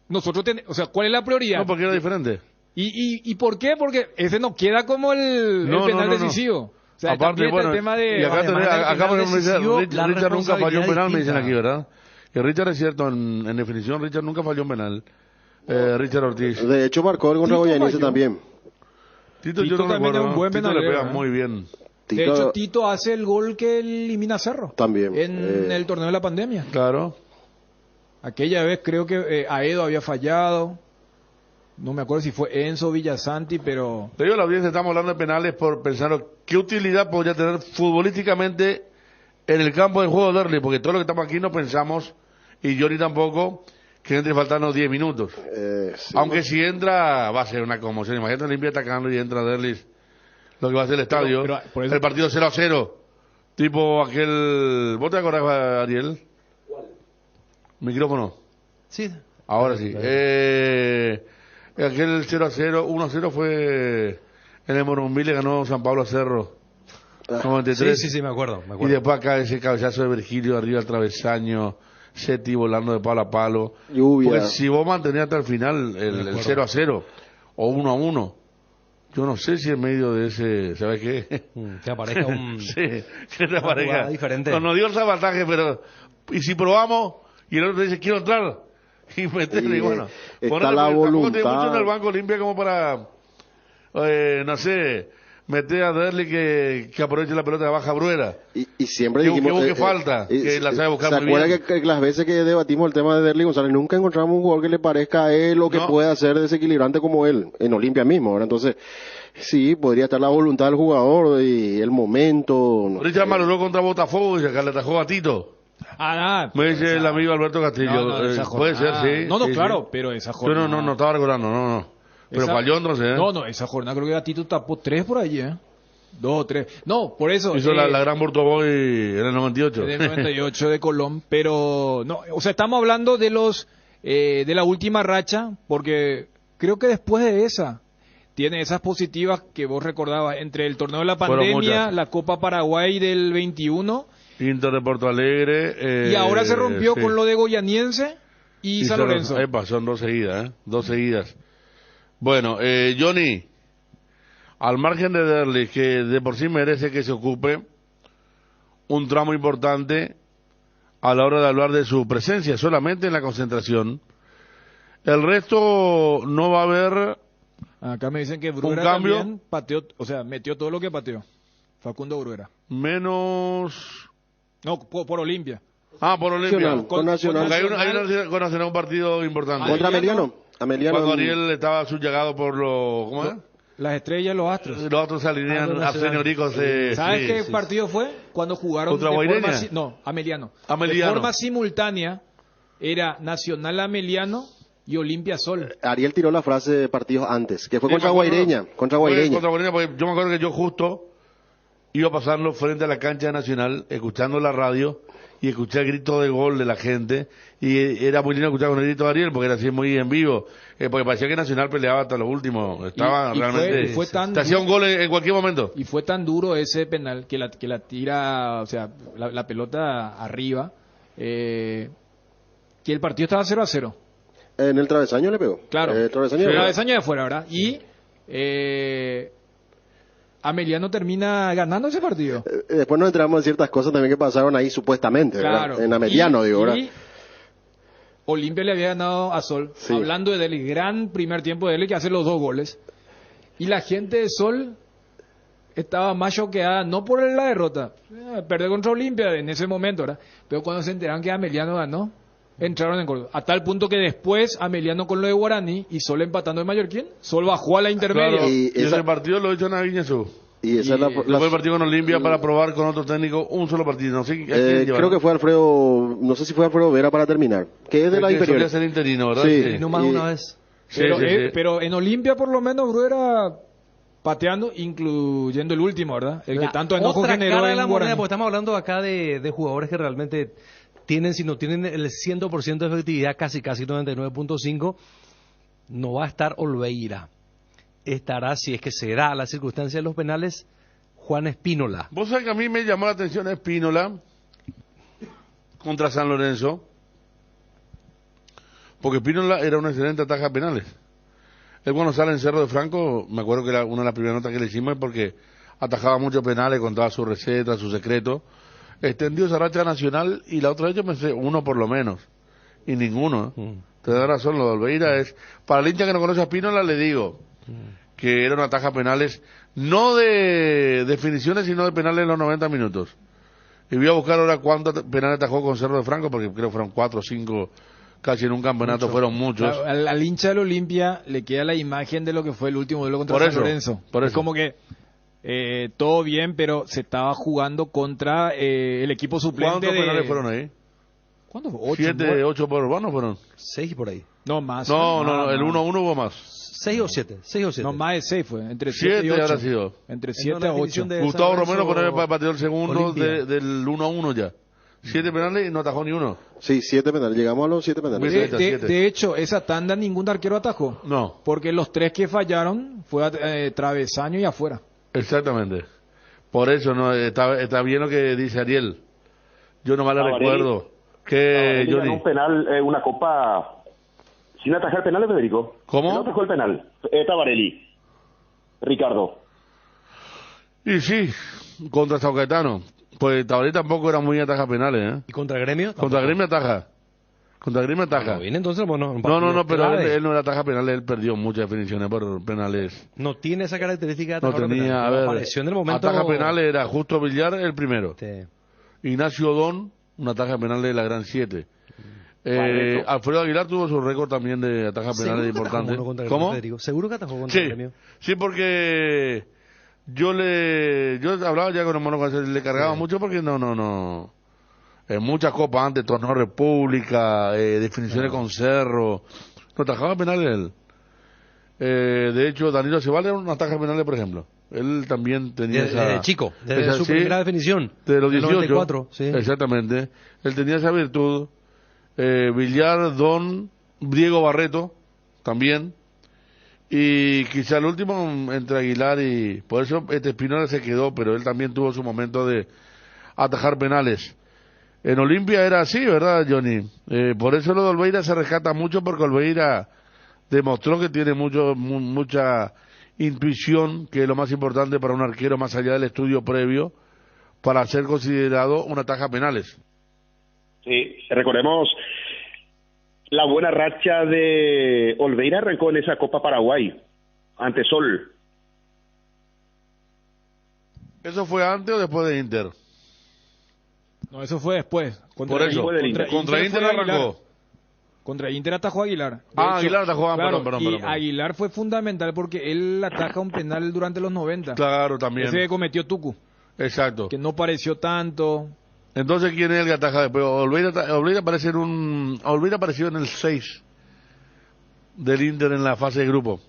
I: nosotros tenemos... O sea, ¿cuál es la prioridad?
H: No, porque era diferente.
I: ¿Y por qué? Porque ese no queda como el penal decisivo. O sea,
H: aparte, bueno,
I: el tema de...
H: y acá por ejemplo, Richard nunca falló un penal, me dicen
G: distinta.
H: aquí, ¿verdad? Que Richard es cierto, en definición, Richard nunca falló un penal. Richard Ortiz.
J: De hecho, marcó el contra Goyanense también.
H: Tito, yo
I: Tito
H: no
I: también
H: recuerdo,
I: es un buen
H: Tito le
I: penalero,
H: pega muy bien.
I: De hecho, Tito hace el gol que elimina a Cerro.
J: También.
I: En el torneo de la pandemia.
H: Claro.
I: Aquella vez creo que Aedo había fallado. No me acuerdo si fue Enzo Villasanti, pero...
H: Te digo, la audiencia, estamos hablando de penales por pensar qué utilidad podría tener futbolísticamente en el campo del juego de Derli, porque todo lo que estamos aquí no pensamos, y Johnny tampoco, que entre faltando 10 minutos.
J: Sí.
H: Aunque si entra, va a ser una conmoción. Imagínate Olimpia atacando y entra Derlis, lo que va a ser el estadio.
I: Pero por eso...
H: El partido 0-0. Tipo aquel... ¿Vos te acordás, Ariel? ¿Cuál? Micrófono.
G: Sí.
H: Ahora sí. Aquel 0-0, 1-0 fue en el Morumbí, le ganó San Pablo a Cerro. 93.
G: Sí, me acuerdo.
H: Y después acá ese cabezazo de Virgilio arriba al travesaño, Seti volando de palo a palo.
J: Lluvia.
H: Porque si vos mantenías hasta el final el 0-0 o 1-1, yo no sé si en medio de ese, ¿sabes qué?
G: Que aparezca un...
H: sí, que te aparezca.
G: Diferente.
H: No, nos dio el sabotaje, pero... Y si probamos, y el otro dice, quiero entrar, y meterle, y bueno.
J: Está la voluntad.
H: Tiene mucho en el banco limpia como para, no sé, meter a Derli que aproveche la pelota de baja Bruera.
J: Y siempre
H: que
J: dijimos...
H: busque falta, que la sabe buscar muy bien.
J: ¿Se acuerda que las veces que debatimos el tema de Derli González nunca encontramos un jugador que le parezca a él o que pueda ser desequilibrante como él, en Olimpia mismo, ¿verdad? Entonces, sí, podría estar la voluntad del jugador y el momento.
H: Richard Maluró contra Botafogo y acá le atajó a Tito. Me dice el amigo Alberto Castillo. Puede ser, sí.
I: No,
H: sí,
I: claro,
H: sí.
I: pero esa jornada...
H: Yo no estaba recordando, no. Pero falló entonces,
I: No, esa jornada creo que Gatito tapó 3 por allí, 2 o 3. No, por eso...
H: Hizo la gran Bortoboy en el 98.
I: En el 98 de Colón, pero... no, o sea, estamos hablando de los... de la última racha, porque creo que después de esa... tiene esas positivas que vos recordabas, entre el torneo de la pandemia, la Copa Paraguay del 21...
H: Inter de Porto Alegre.
I: Y ahora se rompió
H: sí.
I: con lo de Goyaniense y San Lorenzo.
H: Son 2 seguidas, 2 seguidas. Bueno, Johnny, al margen de Derli, que de por sí merece que se ocupe un tramo importante a la hora de hablar de su presencia, solamente en la concentración. El resto no va a haber...
I: Acá me dicen que Bruera
H: cambio,
I: también pateó, o sea, metió todo lo que pateó. Facundo Bruera.
H: Menos...
I: No, por Olimpia.
H: Por Olimpia.
J: Con Nacional.
H: Hay con Nacional un partido importante.
J: Contra Ameliano.
H: Cuando Ariel estaba subyugado por los... ¿Cómo es?
I: Las estrellas, los astros.
H: Los astros se alinean abseñoricos.
I: ¿Sabes qué partido fue? Cuando jugaron
H: ¿Contra Guaireña?
I: Ameliano.
H: Ameliano.
I: De forma simultánea era Nacional Ameliano y Olimpia Sol.
J: Ariel tiró la frase de partidos antes, que fue contra Guaireña. Contra Guaireña,
H: porque yo me acuerdo que yo justo iba pasando frente a la cancha nacional, escuchando la radio, y escuché el grito de gol de la gente, y era muy lindo escuchar con el grito de Ariel, porque era así muy en vivo, porque parecía que Nacional peleaba hasta lo último, estaba realmente...
I: Fue tan
H: te hacía un gol en cualquier momento.
I: Y fue tan duro ese penal, que la tira, o sea, la pelota arriba, que el partido estaba 0-0.
J: En el travesaño le pegó.
I: Claro,
J: el
I: travesaño de afuera, ¿verdad? Y... Ameliano termina ganando ese partido.
J: Después nos enteramos de ciertas cosas también que pasaron ahí supuestamente,
I: claro.
J: ¿verdad? En Ameliano, ¿verdad?
I: Y Olimpia le había ganado a Sol. Sí. Hablando del gran primer tiempo de él, que hace los 2 goles. Y la gente de Sol estaba más choqueada, no por la derrota, perder contra Olimpia en ese momento, ¿verdad? Pero cuando se enteraron que Ameliano ganó, entraron en Córdoba. A tal punto que después Ameliano con lo de Guaraní y Sol empatando en Mallorquín, Sol bajó a la intermedia.
H: Claro, y ese partido lo hizo Naviñezú.
J: Y esa es
H: después el partido con Olimpia para probar con otro técnico un solo partido. No sé,
J: creo que fue Alfredo, no sé si fue Alfredo Vera para terminar. Que es de la inferior.
H: Solía ser interino, ¿verdad?
J: Sí.
G: Nomás una vez.
I: Pero en Olimpia por lo menos Bruera pateando, incluyendo el último, ¿verdad? El que tanto enojo generó en Guaraní.
G: Porque estamos hablando acá de jugadores que realmente tienen, si no tienen el 100% de efectividad, casi 99.5, no va a estar Olveira. estará, si es que se da la circunstancia de los penales, Juan Espínola.
H: Vos sabés que a mí me llamó la atención Espínola contra San Lorenzo, porque Espínola era un excelente ataja a penales. Él cuando sale en Cerro de Franco, me acuerdo que era una de las primeras notas que le hicimos, porque atajaba muchos penales, contaba su receta, su secreto. Extendió esa racha nacional y la otra vez yo pensé, uno por lo menos, y ninguno. Te da razón, lo de Olveira es... Para el hincha que no conoce a Espínola le digo que era una ataja a penales, no de definiciones, sino de penales en los 90 minutos. Y voy a buscar ahora cuántos penales atajó con Cerro de Franco, porque creo que fueron 4 o 5... Casi en un campeonato fueron muchos.
I: Al hincha del Olimpia le queda la imagen de lo que fue el último duelo contra San Lorenzo. Es como que todo bien, pero se estaba jugando contra el equipo suplente.
H: ¿Cuántos penales fueron ahí?
I: ¿Cuántos?
H: 8 por urbano fueron.
G: 6 por ahí.
I: No, más.
H: No, el 1-1 hubo más.
G: 6 o 7.
I: No, más de 6 fue. Entre 7 y 8.
H: Habrá sido.
I: Entre 7 a 8.
H: Gustavo Romero pateó el segundo del 1-1 ya. 7 penales y no atajó ni uno.
J: Sí, 7 penales. Llegamos a los 7 penales.
I: De hecho, esa tanda ningún arquero atajó.
H: No.
I: Porque los 3 que fallaron fue travesaño y afuera.
H: Exactamente. Por eso no está bien lo que dice Ariel. Yo nomás le recuerdo que
K: Johnny un penal, una copa sin atajar penales, Federico.
H: ¿Cómo?
K: No atajó el penal. Tabarelli. Ricardo.
H: Y sí, contra Sao Caetano. Pues Tabarelli tampoco era muy ataja penales, ¿eh?
G: ¿Y contra Gremio?
H: Contra Gremio ataja.
G: Bien, entonces, bueno,
H: no, pero él no era ataja penales, él perdió muchas definiciones por penales.
G: No tiene esa característica de
H: no tenía, a ver,
G: apareció en el momento...
H: ataja penales era Justo Villar el primero.
G: Sí.
H: Ignacio Odón, una ataja penal de la Gran 7. Alfredo Aguilar tuvo su récord también de ataja penales importantes.
G: ¿Cómo? ¿Seguro que atajó contra Gremio?
H: Sí, porque yo hablaba ya con el mono, le cargaba mucho porque no. En muchas copas antes, Torneo República, definiciones con Cerro, no atajaba penales él. De hecho, Danilo Ceballos era una ataja penales, por ejemplo. Él también tenía esa...
G: chico, desde su primera definición.
H: De los 18.
G: 94, sí.
H: Exactamente. Él tenía esa virtud. Villar, Don, Diego Barreto, también. Y quizá el último entre Aguilar y... Por eso Espinola se quedó, pero él también tuvo su momento de atajar penales. En Olimpia era así, ¿verdad, Johnny? Por eso lo de Olveira se rescata mucho, porque Olveira demostró que tiene mucha intuición, que es lo más importante para un arquero, más allá del estudio previo, para ser considerado un ataja penales.
K: Sí, recordemos la buena racha de Olveira, arrancó en esa Copa Paraguay, ante Sol.
H: ¿Eso fue antes o después de Inter?
I: No, eso fue después.
H: Por eso, contra Inter arrancó.
I: Contra Inter atajó Aguilar.
H: Aguilar atajó, perdón.
I: Y Aguilar fue fundamental porque él ataja un penal durante los 90.
H: Claro, también.
I: Ese que cometió Tucu.
H: Exacto.
I: Que no pareció tanto.
H: Entonces, ¿quién es el que ataja después? Olveira apareció en el 6 del Inter en la fase de grupo.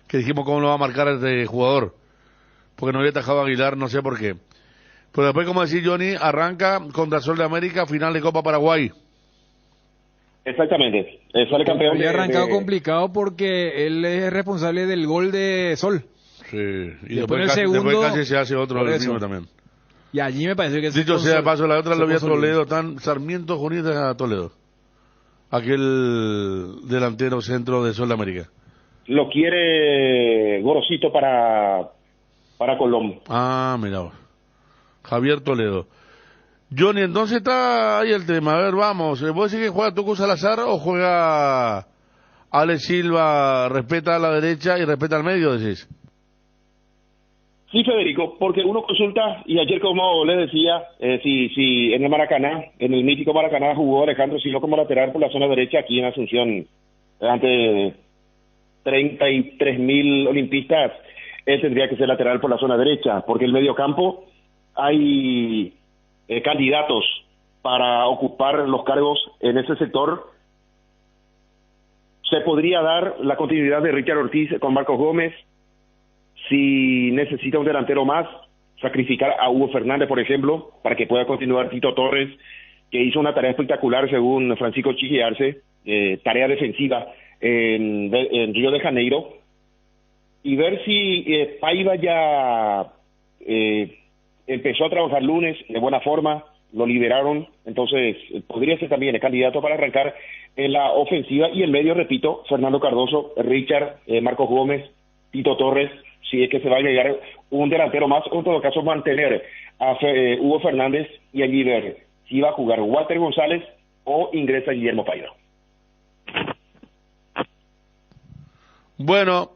H: Que dijimos cómo lo va a marcar este jugador. Porque no había atajado a Aguilar, no sé por qué. Pero después, como decía Johnny, arranca contra Sol de América, final de Copa Paraguay.
K: Exactamente. Sale campeón.
I: Había arrancado complicado porque él es responsable del gol de Sol.
H: Sí. Y después casi se hace otro el mismo también.
I: Y allí me pareció que...
H: Dicho sea de paso, la otra lo vi a Toledo, Sarmiento Junitas a Toledo. Aquel delantero centro de Sol de América.
K: Lo quiere Gorosito para Colón.
H: Ah, mira. Javier Toledo. Johnny, entonces está ahí el tema. A ver, vamos. ¿Vos decís que juega Tucu Salazar o juega Alex Silva, respeta a la derecha y respeta al medio, decís?
K: Sí, Federico, porque uno consulta, y ayer, como les decía, si en el Maracaná, en el mítico Maracaná, jugó Alejandro Silva como lateral por la zona derecha, aquí en Asunción, ante 33.000 olimpistas, él tendría que ser lateral por la zona derecha, porque el mediocampo hay candidatos para ocupar los cargos en ese sector. Se podría dar la continuidad de Richard Ortiz con Marcos Gómez. Si necesita un delantero más, sacrificar a Hugo Fernández, por ejemplo, para que pueda continuar Tito Torres, que hizo una tarea espectacular según Francisco Chiqui Arce, tarea defensiva en Río de Janeiro. y ver si Paiva ya empezó a trabajar lunes de buena forma, lo liberaron, entonces podría ser también el candidato para arrancar en la ofensiva. Y en medio, repito, Fernando Cardoso, Richard, Marcos Gómez, Tito Torres, si es que se va a llegar un delantero más, o en todo caso mantener a Hugo Fernández, y allí ver si va a jugar Walter González o ingresa Guillermo Paiva.
H: Bueno,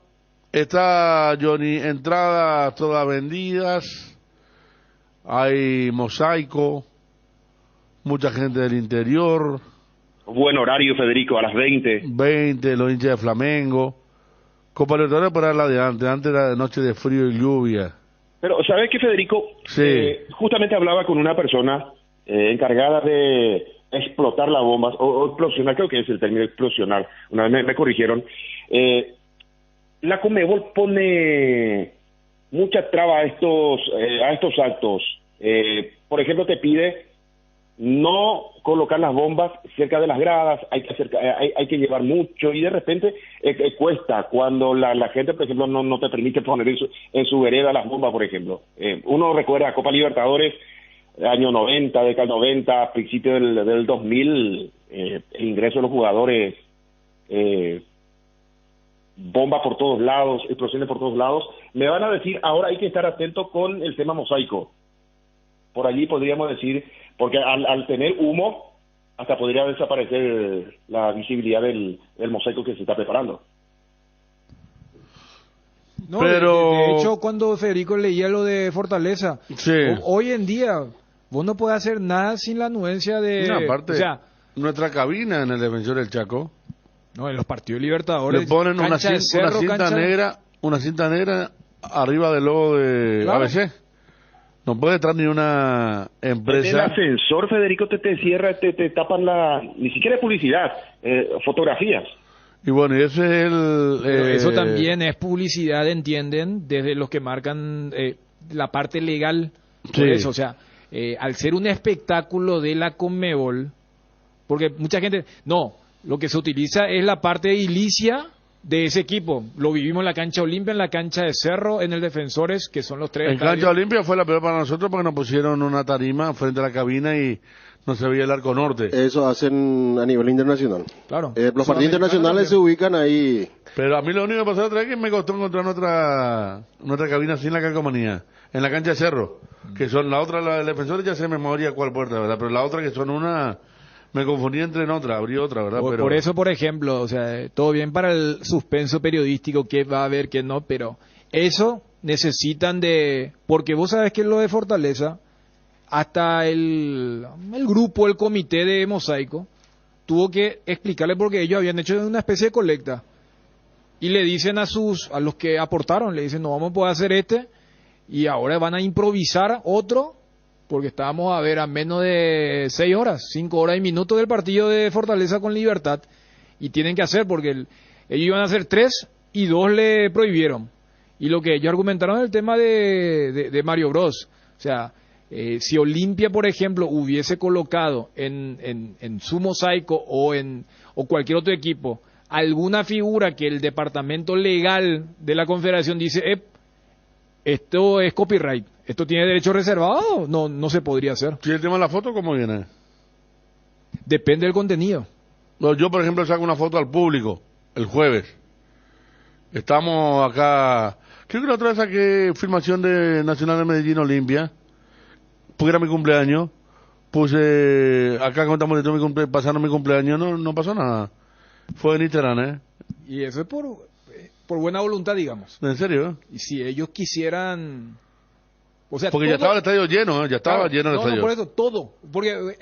H: está Johnny, entradas todas vendidas, hay mosaico, mucha gente del interior.
K: Buen horario, Federico, a las 20.
H: 20, los hinchas de Flamengo. Copa Libertadores para la de antes era de noche de frío y lluvia.
K: Pero, ¿sabes qué, Federico?
H: Sí.
K: Justamente hablaba con una persona encargada de explotar las bombas, o explosionar, creo que es el término, explosionar. Una vez me corrigieron. La Conmebol pone mucha traba a estos actos. Por ejemplo, te pide no colocar las bombas cerca de las gradas, hay que llevar mucho, y de repente cuesta cuando la gente, por ejemplo, no te permite poner en su vereda las bombas, por ejemplo. Uno recuerda Copa Libertadores, año 90, década 90, principio del 2000, el ingreso de los jugadores, bombas por todos lados, explosiones por todos lados. Me van a decir, ahora hay que estar atento con el tema mosaico. Por allí podríamos decir, porque al tener humo, hasta podría desaparecer la visibilidad del mosaico que se está preparando.
I: No, pero de hecho, cuando Federico leía lo de Fortaleza,
H: sí,
I: hoy en día vos no podés hacer nada sin la anuencia de...
H: No, aparte, o sea, nuestra cabina en el Defensor del Chaco,
I: no, en los partidos Libertadores,
H: le ponen una cinta negra arriba del logo de ABC. No puede entrar ni una empresa.
K: El ascensor, Federico, te cierra, te tapan ni siquiera publicidad, fotografías.
H: Y bueno, y ese es
I: eso también es publicidad, entienden, desde los que marcan la parte legal. Sí. Por eso, o sea, al ser un espectáculo de la Conmebol, porque mucha gente, no, lo que se utiliza es la parte edilicia de ese equipo. Lo vivimos en la cancha Olimpia, en la cancha de Cerro, en el Defensores, que son los tres.
H: En cancha Olimpia fue la peor para nosotros porque nos pusieron una tarima frente a la cabina y no se veía el arco norte.
J: Eso hacen a nivel internacional.
I: Claro.
J: Los partidos internacionales se ubican ahí.
H: Pero a mí lo único que pasó otra vez es que me costó encontrar nuestra cabina sin la calcomanía. En la cancha de Cerro, que son la otra, la del Defensores, ya sé memoria cuál puerta, ¿verdad? Pero la otra que son una... Me confundí entre en otra, abrí otra, ¿verdad? Pero...
I: Por eso, por ejemplo, o sea, todo bien para el suspenso periodístico, que va a haber, que no, pero eso necesitan de... Porque vos sabés que lo de Fortaleza, hasta el grupo, el comité de Mosaico, tuvo que explicarle porque ellos habían hecho una especie de colecta. Y le dicen a los que aportaron, le dicen, no vamos a poder hacer y ahora van a improvisar otro, porque estábamos a menos de 6 horas, 5 horas y minutos del partido de Fortaleza con Libertad, y tienen que hacer, porque ellos iban a hacer 3 y 2 le prohibieron. Y lo que ellos argumentaron es el tema de Mario Bros. O sea, si Olimpia, por ejemplo, hubiese colocado en su mosaico o cualquier otro equipo alguna figura que el departamento legal de la Confederación dice, esto es copyright, esto tiene derecho reservado, no se podría hacer.
H: ¿Y el tema de la foto cómo viene?
I: Depende del contenido.
H: No, yo, por ejemplo, saco una foto al público el jueves. Estamos acá, creo que la otra vez saqué filmación de Nacional de Medellín Olimpia, porque era mi cumpleaños. Puse, acá contamos de pasando mi cumpleaños, no pasó nada. Fue en Instagram,
I: Y eso es por buena voluntad, digamos.
H: ¿En serio?
I: Y si ellos quisieran... O sea,
H: porque ya estaba el estadio lleno, ya estaba lleno el estadio.
I: No, por eso, todo. Porque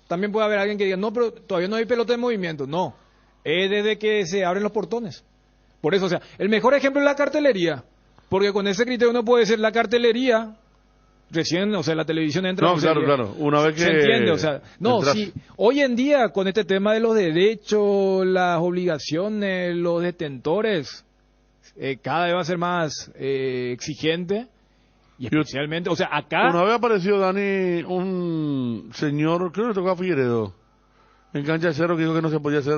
I: también puede haber alguien que diga, no, pero todavía no hay pelota en movimiento. No, es desde que se abren los portones. Por eso, o sea, el mejor ejemplo es la cartelería. Porque con ese criterio uno puede decir, la cartelería... Recién, o sea, la televisión entra...
H: No, claro. Una vez que...
I: Se entiende, o sea... No, sí, hoy en día, con este tema de los derechos, las obligaciones, los detentores, cada vez va a ser más exigente. Y especialmente, o sea, acá...
H: Una vez apareció, Dani, un señor, creo que le tocó a Figueredo, en cancha de Cerro, que dijo que no se podía hacer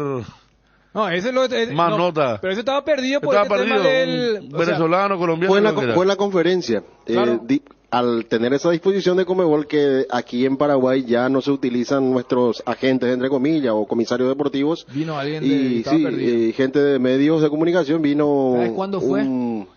I: No, ese
H: más
I: no,
H: nota.
I: Pero ese estaba perdido por
H: Estaba
I: este tema
H: perdido,
I: del...
H: venezolano, colombiano.
J: Fue en la conferencia.
I: Claro.
J: Al tener esa disposición de Conmebol que aquí en Paraguay ya no se utilizan nuestros agentes, entre comillas, o comisarios deportivos.
I: Vino alguien
J: y
I: estaba perdido.
J: gente de medios de comunicación vino...
I: ¿Sabes cuándo fue?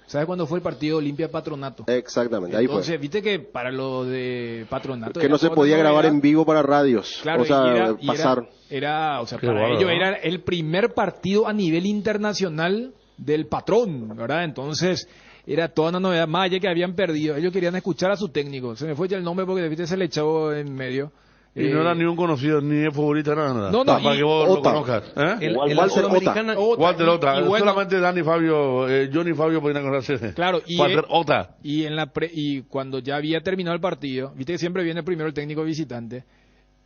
I: ¿Sabes cuándo fue el partido Olimpia Patronato?
J: Exactamente, ahí
I: Entonces,
J: fue.
I: viste que para lo de Patronato...
J: Que no se podía grabar en vivo para radios.
I: Claro,
J: o sea,
I: y
J: pasar.
I: o sea, para ellos era el primer partido a nivel internacional del patrón, ¿verdad? Entonces, era toda una novedad, más allá que habían perdido. Ellos querían escuchar a su técnico. Se me fue ya el nombre porque viste se le echó en medio.
H: Y no era ni un conocido, ni de favorita, nada.
I: No,
H: para que vos lo conozcas.
J: Walter Ota.
H: Walter Ota.
I: Y bueno,
H: solamente Dani Fabio, Johnny Fabio podían conocerse.
I: Claro,
H: Walter Ota.
I: Y cuando ya había terminado el partido, viste que siempre viene primero el técnico visitante,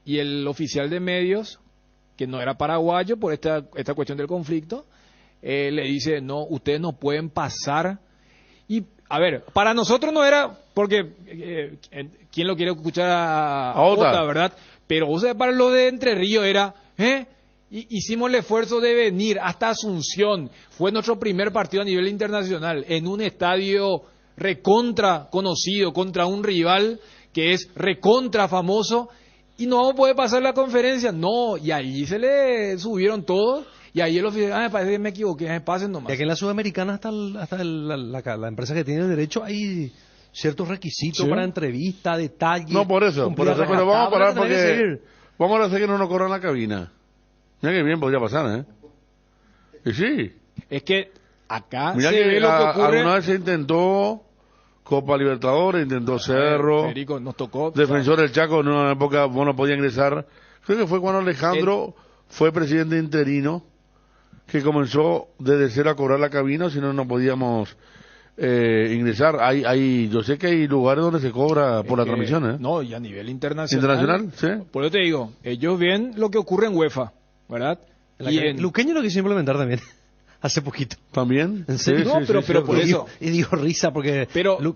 I: y el oficial de medios, que no era paraguayo por esta cuestión del conflicto, le dice, no, ustedes no pueden pasar. Y, a ver, para nosotros no era, porque, ¿quién lo quiere escuchar a Ota, verdad? Pero, o sea, para lo de Entre Ríos era, hicimos el esfuerzo de venir hasta Asunción. Fue nuestro primer partido a nivel internacional, en un estadio recontra conocido, contra un rival que es recontra famoso, y no vamos a poder pasar la conferencia. No, y ahí se le subieron todos. Y ahí el oficial, me parece que me equivoqué, pasen nomás.
G: Y aquí en la Sudamericana hasta la empresa que tiene el derecho hay ciertos requisitos para entrevista, detalles.
H: No, por eso, pero vamos a parar porque vamos a hacer que no nos corran la cabina. Mira que bien podría pasar, ¿eh? Y sí.
I: Es que acá
H: mira
I: se
H: que
I: ve lo que ocurre.
H: Alguna vez se intentó Copa Libertadores, intentó Cerro.
I: Federico, nos tocó.
H: Defensor del Chaco, en una época no podía ingresar. Creo que fue cuando Alejandro fue presidente interino, que comenzó desde cero a cobrar la cabina, si no podíamos ingresar. Yo sé que hay lugares donde se cobra por la transmisión, ¿eh?
I: No, y a nivel internacional.
H: ¿Internacional? Sí.
I: Por eso te digo, ellos ven lo que ocurre en UEFA, ¿verdad?
G: Luqueño lo quiso implementar también. Hace poquito.
H: ¿También?
G: ¿En serio?
I: No, pero por eso.
G: Y dio risa, porque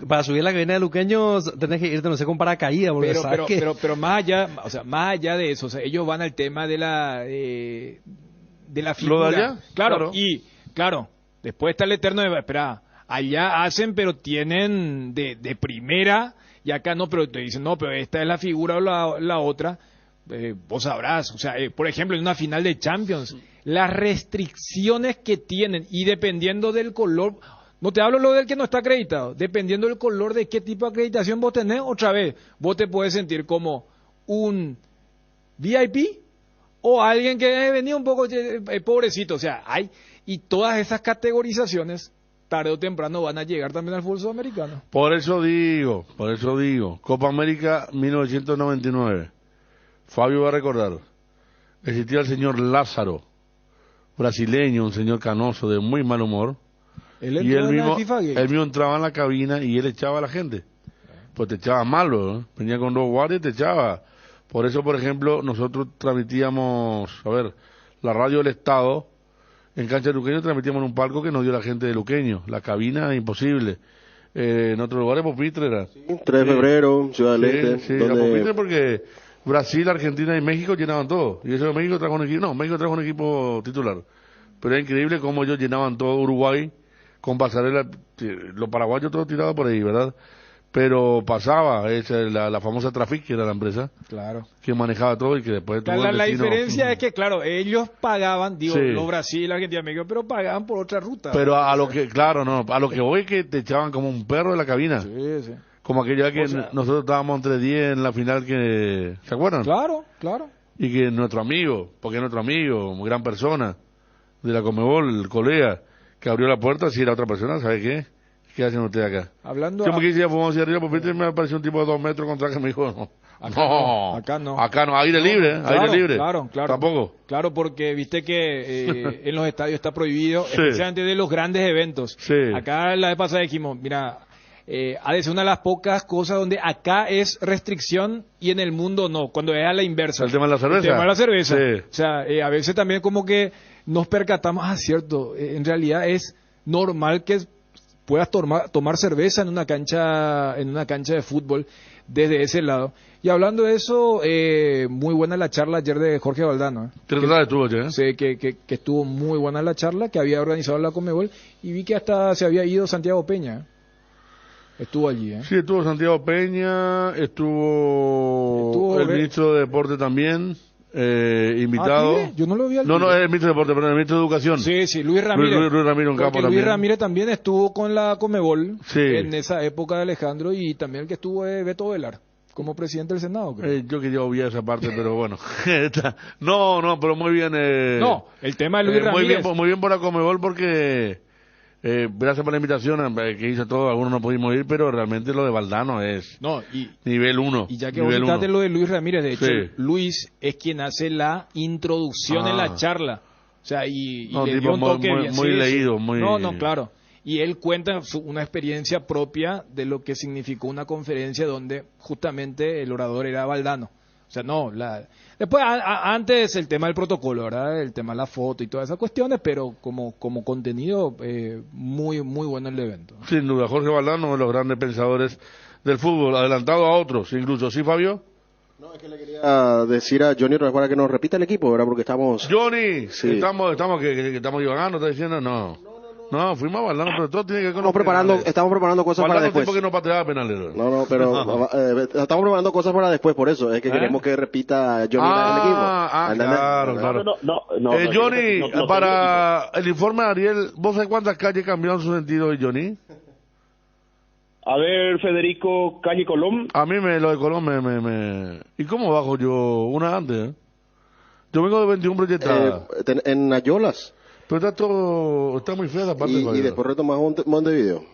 G: para subir la cabina de Luqueño tenés que irte, no sé, con paracaídas.
I: Pero más allá de eso, o sea, ellos van al tema de la figura.
H: ¿Lo de allá?
I: Claro, y claro, después está el eterno de, espera, allá hacen, pero tienen de primera, y acá no, pero te dicen, no, pero esta es la figura o la otra. Vos sabrás, o sea, por ejemplo, en una final de Champions, las restricciones que tienen, y dependiendo del color, no te hablo lo del que no está acreditado, dependiendo del color de qué tipo de acreditación vos tenés, otra vez, vos te puedes sentir como un VIP o alguien que venía un poco pobrecito, o sea, y todas esas categorizaciones tarde o temprano van a llegar también al fútbol sudamericano.
H: Por eso digo, Copa América 1999. Fabio va a recordar, existía el señor Lázaro, brasileño, un señor canoso de muy mal humor, y él mismo entraba en la cabina y él echaba a la gente, pues te echaba malo, ¿eh? Venía con 2 guardias y te echaba. Por eso, por ejemplo, nosotros transmitíamos, la radio del Estado, en cancha de Luqueño transmitíamos en un palco que nos dio la gente de Luqueño, la cabina imposible. En otros lugares pupitre era.
J: 3 de febrero, Ciudad del Este.
H: Sí, la pupitre porque Brasil, Argentina y México llenaban todo. Y eso de México trajo un equipo titular. Pero es increíble cómo ellos llenaban todo Uruguay con pasarela, los paraguayos todos tirados por ahí, ¿verdad? Pero pasaba, la famosa Trafic, que era la empresa,
I: claro,
H: que manejaba todo y que después tuvo
I: la diferencia es que, claro, ellos pagaban,
H: sí,
I: los Brasil, Argentina, México, pero pagaban por otra ruta.
H: Pero a lo que voy es que te echaban como un perro de la cabina.
I: Sí.
H: Como aquella que nosotros estábamos entre 10 en la final que... ¿Se acuerdan?
I: Claro.
H: Y que nuestro amigo, porque es nuestro amigo, gran persona, de la Conmebol, el colega, que abrió la puerta, si era otra persona, ¿sabe qué? ¿Qué hacen ustedes acá?
I: Hablando...
H: Yo me quise fuimos hacia arriba, porque me apareció un tipo de 2 metros contra que me dijo, no.
I: Acá no.
H: Acá no, aire libre, aire libre.
I: Claro.
H: Tampoco.
I: Claro, porque viste que en los estadios está prohibido, especialmente de los grandes eventos.
H: Sí.
I: Acá la vez pasada dijimos, mira, ha de ser una de las pocas cosas donde acá es restricción y en el mundo no, cuando es a la inversa.
H: ¿El tema de la cerveza?
I: El tema de la cerveza.
H: Sí.
I: O sea, a veces también como que nos percatamos, cierto, en realidad es normal que puedas tomar cerveza en una cancha de fútbol desde ese lado. Y hablando de eso, muy buena la charla ayer de Jorge Valdano. Sí, que estuvo muy buena la charla que había organizado la Conmebol, y vi que hasta se había ido Santiago Peña. Estuvo allí, ¿eh?
H: Sí, estuvo Santiago Peña, estuvo el ministro de Deporte también, invitado.
I: Yo no lo vi al
H: No, es el ministro de Deporte, perdón, el ministro de Educación.
I: Sí, Luis Ramírez.
H: Luis Ramírez, un capo
I: Luis
H: también.
I: Ramírez también estuvo con la Conmebol
H: Sí.
I: en esa época de Alejandro, y también el que estuvo es Beto Velar, como presidente del Senado, creo.
H: Yo quería obviar esa parte, pero bueno. No, pero muy bien.
I: No, el tema de Luis Ramírez.
H: Muy bien por la Conmebol, porque gracias por la invitación que hizo todo. Algunos no pudimos ir, pero realmente lo de Valdano es nivel 1.
I: Y ya que vos citaste lo de Luis Ramírez, de hecho,
H: Sí.
I: Luis es quien hace la introducción en la charla. O sea, y
H: No,
I: le
H: tipo
I: dio un toque
H: muy
I: bien.
H: leído, muy...
I: No, claro. Y él cuenta una experiencia propia de lo que significó una conferencia donde justamente el orador era Valdano. O sea, después, antes el tema del protocolo, ¿verdad? El tema de la foto y todas esas cuestiones, pero como contenido, muy, muy bueno el evento.
H: Sin duda, Jorge Valdano, uno de los grandes pensadores del fútbol, adelantado a otros, incluso. ¿Sí, Fabio?
J: No, es que le quería decir a Johnny para que nos repita el equipo, ¿verdad? Porque estamos...
H: Johnny,
J: Sí.
H: estamos divagando, ¿está diciendo? No, fuimos a Valdano, pero todo tiene que ver con
J: Estamos preparando cosas para
H: Valdano
J: después.
H: tipo que no pateaba penales.
J: No, pero estamos preparando cosas para después, por eso. Es que queremos que repita Johnny el equipo.
H: Claro. Johnny, para el informe de Ariel, ¿vos sabés cuántas calles cambiaron su sentido hoy, Johnny?
K: A ver, Federico, calle Colón.
H: A mí lo de Colón me... ¿Y cómo bajo yo? Una antes, ¿eh? Yo vengo de 21 proyectadas.
J: En Ayolas.
H: Pero está muy fea esa parte.
J: Y después retomamos Montevideo.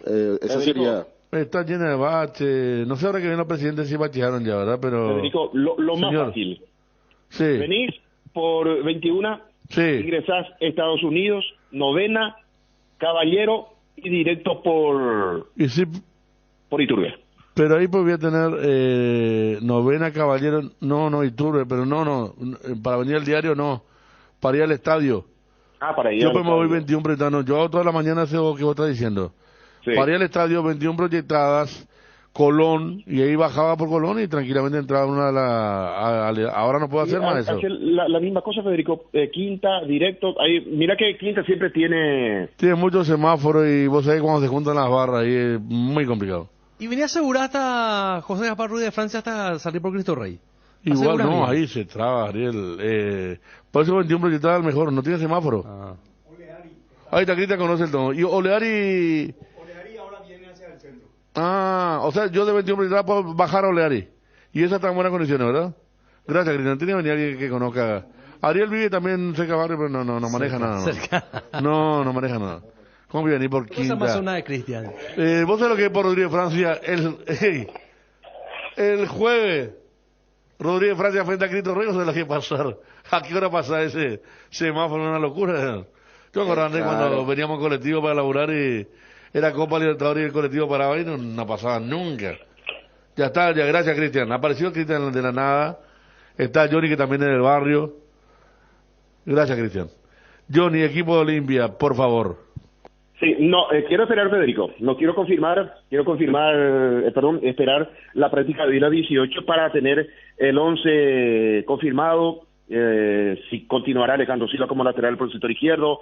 J: Esa sería...
H: Está llena de baches. No sé ahora que viene el presidente si bachearon ya, ¿verdad? Pero...
K: Federico, lo más fácil.
H: Sí.
K: Venís por 21, ingresás a Estados Unidos, Novena, Caballero y directo por Iturbe.
H: Pero ahí pues voy a tener Novena, Caballero, no, Iturbe, pero no, para venir al diario no, para ir al estadio.
K: Para ir
H: yo
K: al
H: pues me voy
K: estadio.
H: 21 proyectadas, yo hago toda la mañana sé lo que vos estás diciendo.
K: Sí.
H: Para ir al estadio, 21 proyectadas, Colón, y ahí bajaba por Colón y tranquilamente entraba una ahora no puedo hacer más eso.
K: Hacer la misma cosa, Federico, Quinta, directo, ahí, mira que Quinta siempre tiene
H: muchos semáforos y vos sabés cuando se juntan las barras, ahí es muy complicado.
G: Y venía a asegurar hasta José Gaspar Ruiz de Francia hasta salir por Cristo Rey.
H: Igual no, ahí se traba, Ariel. Por eso 21 proyectadas al mejor, no tiene semáforo. Ahí está, Cristian conoce el tono. Y Oleari ahora viene hacia el centro. O sea, yo de 21 proyectadas puedo bajar a Oleari. Y esa está en buenas condiciones, ¿verdad? Gracias, Cristian. Tiene que venir alguien que conozca. Ariel vive también cerca de barrio, pero no maneja nada. No maneja nada. ¿Cómo viene? Por Quinta.
G: Esa más zona de Cristian.
H: ¿Vos sabés lo que es por Rodríguez Francia? El jueves, Rodríguez Francia frente a Cristo Rey, no sé lo que pasar. ¿A qué hora pasa ese semáforo? Una locura. Yo me acuerdo cuando veníamos en colectivo para laburar y era Copa Libertadores y el colectivo paraba y no pasaba nunca. Ya está, gracias, Cristian. Apareció Cristian de la nada. Está Johnny, que también es del barrio. Gracias, Cristian. Johnny, equipo de Olimpia, por favor.
K: Sí, quiero esperar, Federico. No quiero esperar la práctica de la 18 para tener el 11 confirmado. Si continuará Alejandro Silva como lateral por el sector izquierdo.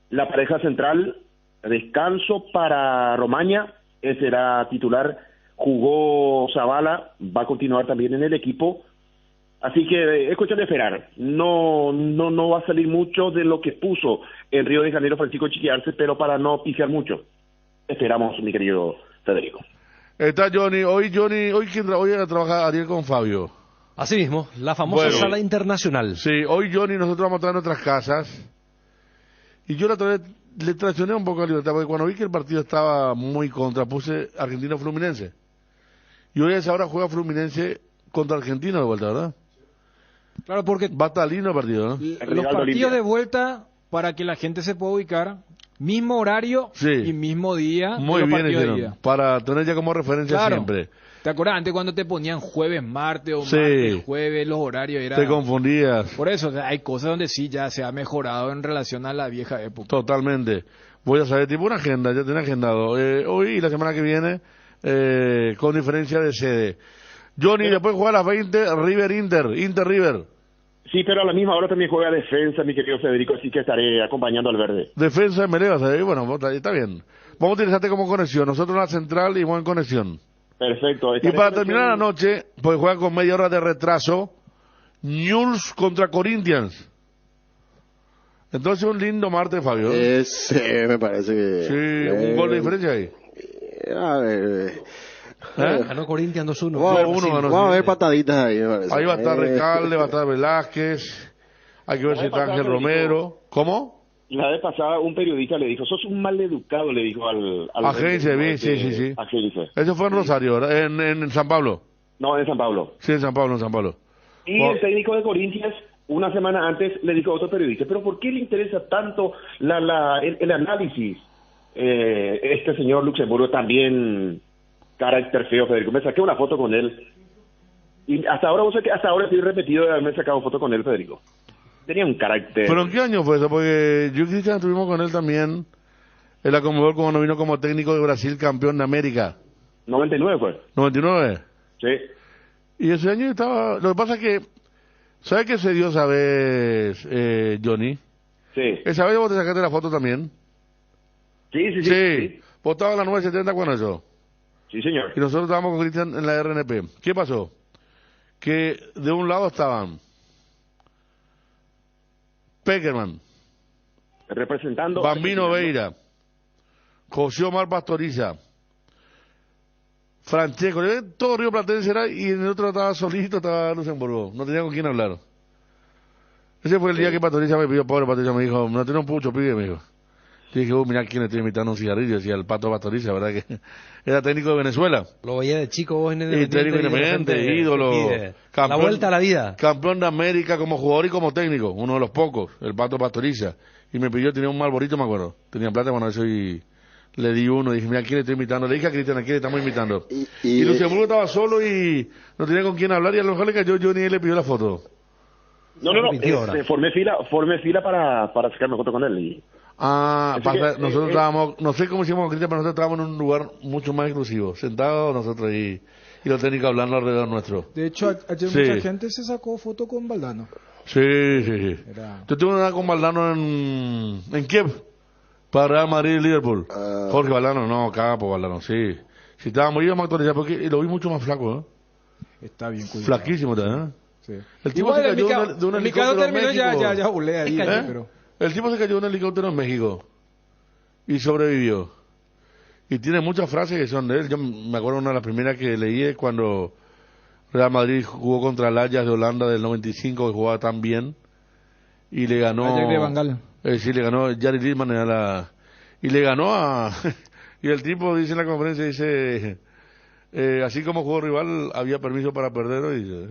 K: La pareja central, descanso para Romaña, será titular. Jugó Zavala, va a continuar también en el equipo. Así que es cuestión de esperar. No va a salir mucho de lo que puso en Río de Janeiro Francisco Chiquiarse, pero para no pifiar mucho. Esperamos, mi querido Federico.
H: Está Johnny. Hoy a trabajar Ariel con Fabio.
G: Así mismo, la famosa sala internacional.
H: Sí, hoy Johnny nosotros vamos a estar en nuestras casas. Y yo la otra vez le traicioné un poco a Libertad, porque cuando vi que el partido estaba muy contra, puse Argentina-Fluminense. Y hoy a esa hora juega Fluminense contra Argentina de vuelta, ¿verdad?
I: Claro, porque
H: va a estar lindo el partido, ¿no?
I: Los partidos de vuelta, para que la gente se pueda ubicar, Mismo horario
H: Sí.
I: y mismo día.
H: Muy
I: de los
H: bien
I: partidos de
H: hicieron,
I: ida.
H: para tener ya como referencia
I: Claro.
H: siempre.
I: ¿Te acuerdas antes cuando te ponían jueves, martes o
H: Sí.
I: martes, jueves, los horarios? Era...
H: Te confundías.
I: Por eso, o sea, hay cosas donde sí ya se ha mejorado en relación a la vieja época.
H: Totalmente. Voy a saber, tipo una agenda, ya tenía agendado. Hoy y la semana que viene, con diferencia de sede. Johnny, después juega a las 20, Inter-River.
K: Sí, pero a la misma hora también juega defensa, mi querido Federico, así que estaré acompañando al verde.
H: Defensa de Meleva, ¿sabes? Bueno, está bien. Vamos a utilizarte como conexión. Nosotros en la central y vos en conexión.
K: Perfecto.
H: Y para terminar la noche, pues juega con media hora de retraso, Newell's contra Corinthians. Entonces un lindo martes, Fabio.
J: Me parece que...
H: Sí, un gol de diferencia ahí.
J: A ver...
G: Ganó Corinthians 2-1.
J: Vamos a ver pataditas ahí, me parece.
H: Ahí va a estar Recalde, va a estar Velázquez, hay que ver si está Ángel Romero. ¿Cómo?
K: La vez pasada un periodista le dijo, sos un mal educado, le dijo al
H: Agencia, sí.
K: Agencia.
H: Eso fue en Rosario, ¿verdad? En San Pablo.
K: No, en San Pablo.
H: Sí, en San Pablo.
K: Y el técnico de Corinthians, una semana antes, le dijo a otro periodista, pero ¿por qué le interesa tanto el análisis? Este señor Luxemburgo también, carácter feo, Federico. Me saqué una foto con él. Y hasta ahora estoy repetido de haberme sacado foto con él, Federico. Tenía un carácter...
H: ¿Pero en qué año fue eso? Porque yo y Cristian estuvimos con él también. Él acomodó cuando vino como técnico de Brasil, campeón de América.
K: 99 fue.
H: 99.
K: Sí.
H: Y ese año estaba... Lo que pasa es que... ¿Sabes qué se dio esa vez, Johnny?
K: Sí.
H: ¿Esa vez vos te sacaste la foto también? Sí. Vos estabas en la 970 con eso.
K: Sí, señor.
H: Y nosotros estábamos con Cristian en la RNP. ¿Qué pasó? Que de un lado estaban Peckerman,
K: representando
H: Bambino Veira, José Omar Pastoriza, Francesco, todo Río Platense era, y en el otro estaba solito, estaba Luxemburgo, no tenía con quién hablar. Ese fue el día que Pastoriza me pidió, pobre Pastoriza, me dijo, no tiene un pucho, pide, me dijo. Yo dije, mira quién estoy invitando un cigarrillo, decía el Pato Pastoriza, ¿verdad? Que era técnico de Venezuela.
G: Lo veía de chico vos en el
H: técnico independiente, ídolo. Campeón,
G: la vuelta a la vida.
H: Campeón de América como jugador y como técnico, uno de los pocos, el Pato Pastoriza. Y me pidió, tenía un malborito, me acuerdo. Tenía plata cuando eso y le di uno. Dije, mira, quién estoy invitando. Le dije a Cristian, ¿a quién estamos invitando? Y Luxemburgo estaba solo y no tenía con quién hablar y a lo mejor le cayó Johnny y él le pidió la foto.
K: No, formé fila para sacarme foto con él. Y...
H: nosotros estábamos, no sé cómo hicimos con Cristian, pero nosotros estábamos en un lugar mucho más exclusivo, sentados nosotros y los técnicos hablando alrededor nuestro.
I: De hecho, ayer mucha gente se sacó foto con Valdano.
H: Sí. Yo tuve una con Valdano en Kiev, para Real Madrid y Liverpool. Jorge Valdano, no, capo Valdano, sí. Si estábamos yo me actualizaba porque lo vi mucho más flaco, ¿eh?
I: Está bien cuidado.
H: Flaquísimo también, ¿eh?
I: Sí.
H: El tipo se cayó de un helicóptero en México.
I: Ya volé ahí, pero...
H: El tipo se cayó de un helicóptero en México y sobrevivió. Y tiene muchas frases que son de él. Yo me acuerdo una de las primeras que leí es cuando Real Madrid jugó contra el Ajax de Holanda del 95, que jugaba tan bien, y le ganó...
I: Ajax de Van Gaal.
H: Sí, le ganó Jari Littmann y le ganó a... y el tipo dice en la conferencia, dice... así como jugó rival, había permiso para perderlo y...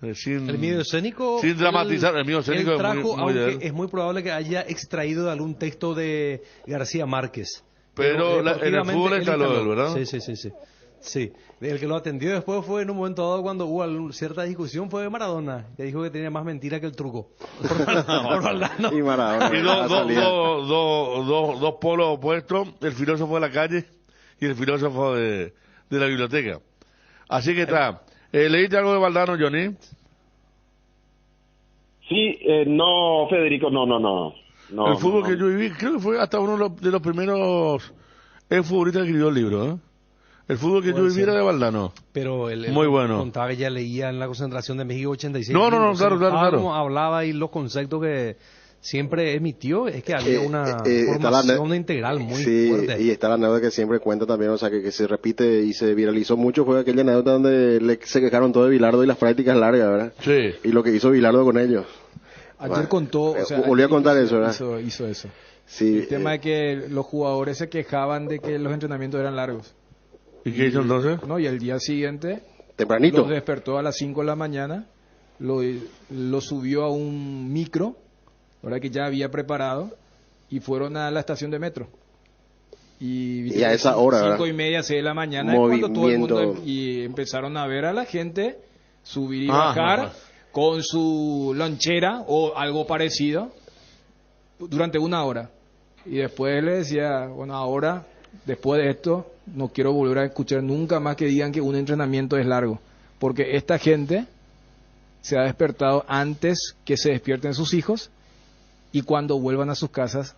G: el miedo escénico,
H: sin dramatizar, el miedo escénico
G: él trajo,
H: es muy
G: aunque es muy probable que haya extraído de algún texto de García Márquez.
H: Pero en el fútbol está lo de él, ¿verdad?
G: Sí. El que lo atendió después fue en un momento dado cuando hubo cierta discusión, fue Maradona, que dijo que tenía más mentira que el truco.
J: Y Maradona.
H: Y dos polos opuestos, el filósofo de la calle y el filósofo de la biblioteca. Así que está. ¿Leíste algo de Valdano, Johnny?
K: Sí, no, Federico, no.
H: El fútbol que yo viví, creo que fue hasta uno de los primeros futbolistas que escribió el libro, ¿eh? El fútbol que yo viví era de Valdano.
G: Pero
H: muy bueno.
G: Contaba que ya leía en la concentración de México 86.
H: No, claro.
G: Hablaba y los conceptos que siempre emitió, es que había una formación integral muy fuerte.
J: Y está la anécdota que siempre cuenta también, o sea, que se repite y se viralizó mucho, fue aquella anécdota donde se quejaron todo de Bilardo y las prácticas largas, ¿verdad?
H: Sí.
J: Y lo que hizo Bilardo con ellos.
I: Ayer contó, o sea,
J: volvió a contar eso, ¿verdad?
I: Hizo eso.
J: Sí.
I: El tema de que los jugadores se quejaban de que los entrenamientos eran largos.
H: ¿Y qué hizo entonces?
I: No, y el día siguiente...
J: Tempranito.
I: Los despertó a las 5 de la mañana, lo subió a un micro, ahora que ya había preparado, y fueron a la estación de metro. Y
J: a esa hora,
I: 5:30, 6 de la mañana, es cuando todo el mundo y empezaron a ver a la gente subir y bajar con su lonchera o algo parecido durante 1 hora. Y después le decía, bueno, ahora, después de esto, no quiero volver a escuchar nunca más que digan que un entrenamiento es largo, porque esta gente se ha despertado antes que se despierten sus hijos, y cuando vuelvan a sus casas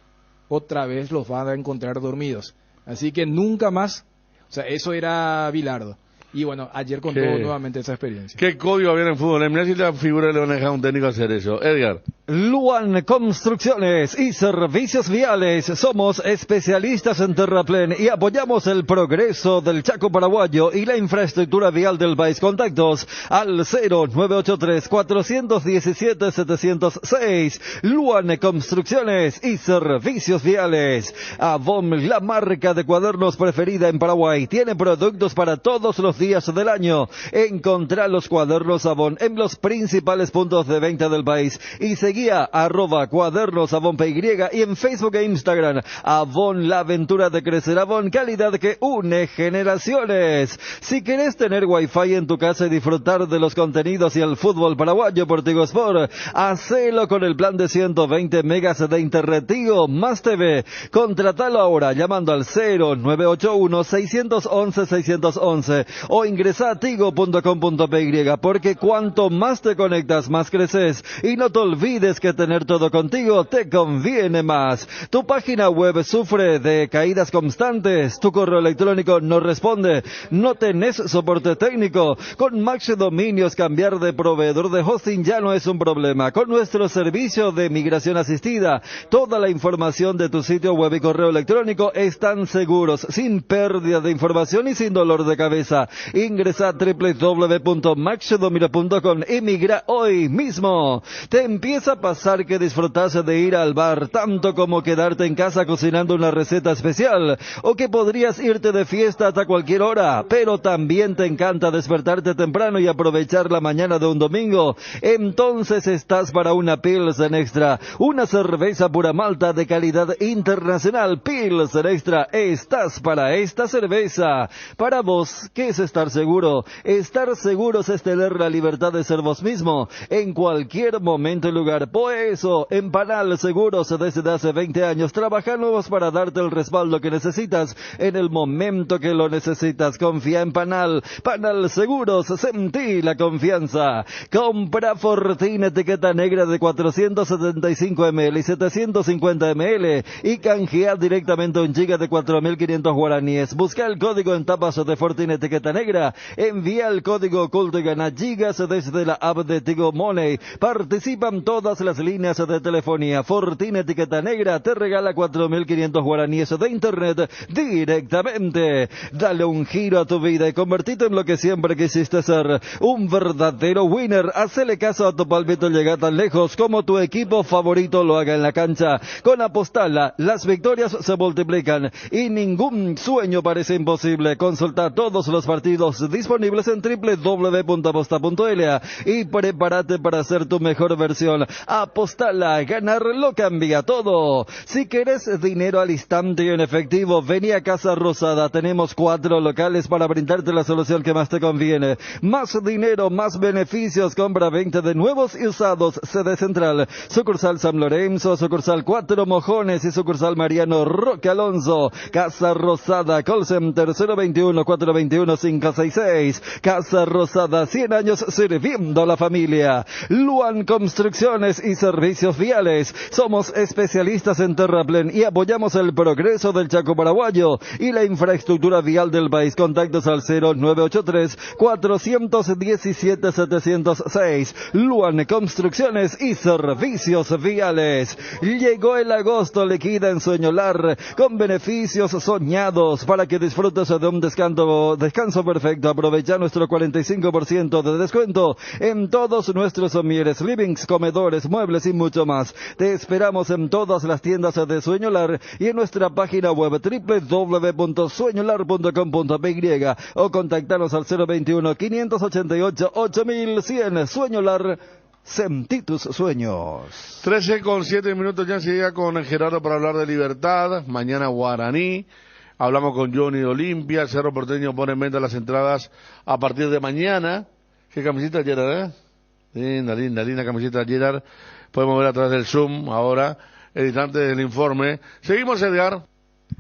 I: otra vez los van a encontrar dormidos. Así que nunca más, o sea, eso era Bilardo. Y bueno, ayer contó nuevamente esa experiencia.
H: ¿Qué código había en el fútbol? Mira si la figura le van a dejar a un técnico hacer eso. Edgar.
O: Luan Construcciones y Servicios Viales. Somos especialistas en terraplén y apoyamos el progreso del Chaco paraguayo y la infraestructura vial del país. Contactos al 0983-417-706. Luan Construcciones y Servicios Viales. Avon, la marca de cuadernos preferida en Paraguay, tiene productos para todos los días del año. Encontrá los cuadernos Avon en los principales puntos de venta del país y seguía @cuadernos Avon PY y en Facebook e Instagram. Avon, la aventura de crecer. Avon, calidad que une generaciones. Si querés tener Wi-Fi en tu casa y disfrutar de los contenidos y el fútbol paraguayo por Tigo Sport, hacelo con el plan de 120 megas de Internet Tigo más TV. Contratalo ahora llamando al 0981-611-611 o ingresa a tigo.com.py, porque cuanto más te conectas, más creces. Y no te olvides que tener todo contigo te conviene más. Tu página web sufre de caídas constantes, tu correo electrónico no responde, no tenés soporte técnico. Con Max Dominios cambiar de proveedor de hosting ya no es un problema. Con nuestro servicio de migración asistida, toda la información de tu sitio web y correo electrónico están seguros, sin pérdida de información y sin dolor de cabeza. Ingresa a www.maxdomino.com y migra hoy mismo. Te empieza a pasar que disfrutas de ir al bar tanto como quedarte en casa cocinando una receta especial, o que podrías irte de fiesta hasta cualquier hora, pero también te encanta despertarte temprano y aprovechar la mañana de un domingo. Entonces estás para una Pilsen Extra, una cerveza pura malta de calidad internacional. Pilsen Extra, estás para esta cerveza. Para vos, ¿qué es estar seguro? Estar seguros es tener la libertad de ser vos mismo en cualquier momento y lugar. Por eso, en Panal Seguros, desde hace 20 años, trabajamos para darte el respaldo que necesitas en el momento que lo necesitas. Confía en Panal. Panal Seguros, sentí la confianza. Compra Fortín etiqueta negra de 475 ml y 750 ml y canjea directamente un giga de 4.500 guaraníes. Busca el código en tapas de Fortín etiqueta negra. Envía el código oculto y gana gigas desde la app de Tigo Money. Participan todas las líneas de telefonía. Fortín etiqueta negra te regala 4.500 guaraníes de internet directamente. Dale un giro a tu vida y convertite en lo que siempre quisiste ser, un verdadero winner. Hacele caso a tu palpito, llega tan lejos como tu equipo favorito lo haga en la cancha. Con Apostala, las victorias se multiplican y ningún sueño parece imposible. Consulta todos los partidos disponibles en www.aposta.la y prepárate para ser tu mejor versión. Apostala, ganar lo cambia todo. Si querés dinero al instante y en efectivo, vení a Casa Rosada. Tenemos 4 locales para brindarte la solución que más te conviene. Más dinero, más beneficios. Compra 20 de nuevos y usados. Sede central, sucursal San Lorenzo, sucursal 4 Mojones y sucursal Mariano Roque Alonso. Casa Rosada, call center 021-421-566. Casa Rosada, 100 años sirviendo a la familia. Luan Construcciones y Servicios Viales. Somos especialistas en terraplén y apoyamos el progreso del Chaco paraguayo y la infraestructura vial del país. Contactos al 0983-417-706. Luan Construcciones y Servicios Viales. Llegó el agosto, liquida en Sueñolar con beneficios soñados para que disfrutes de un descanso perfecto. Aprovecha nuestro 45% de descuento en todos nuestros somieres, livings, comedores, muebles y mucho más. Te esperamos en todas las tiendas de Sueñolar y en nuestra página web www.sueñolar.com.py o contactarnos al 021-588-8100. Sueñolar, Sentí tus sueños.
H: 13:07 ya se llega con Gerardo para hablar de Libertad. Mañana Guaraní. Hablamos con Johnny de Olimpia. Cerro Porteño pone en venta las entradas a partir de mañana. ¿Qué camiseta Gerard, Linda camiseta Gerard. Podemos ver a través del Zoom ahora, editante del informe. Seguimos, Edgar.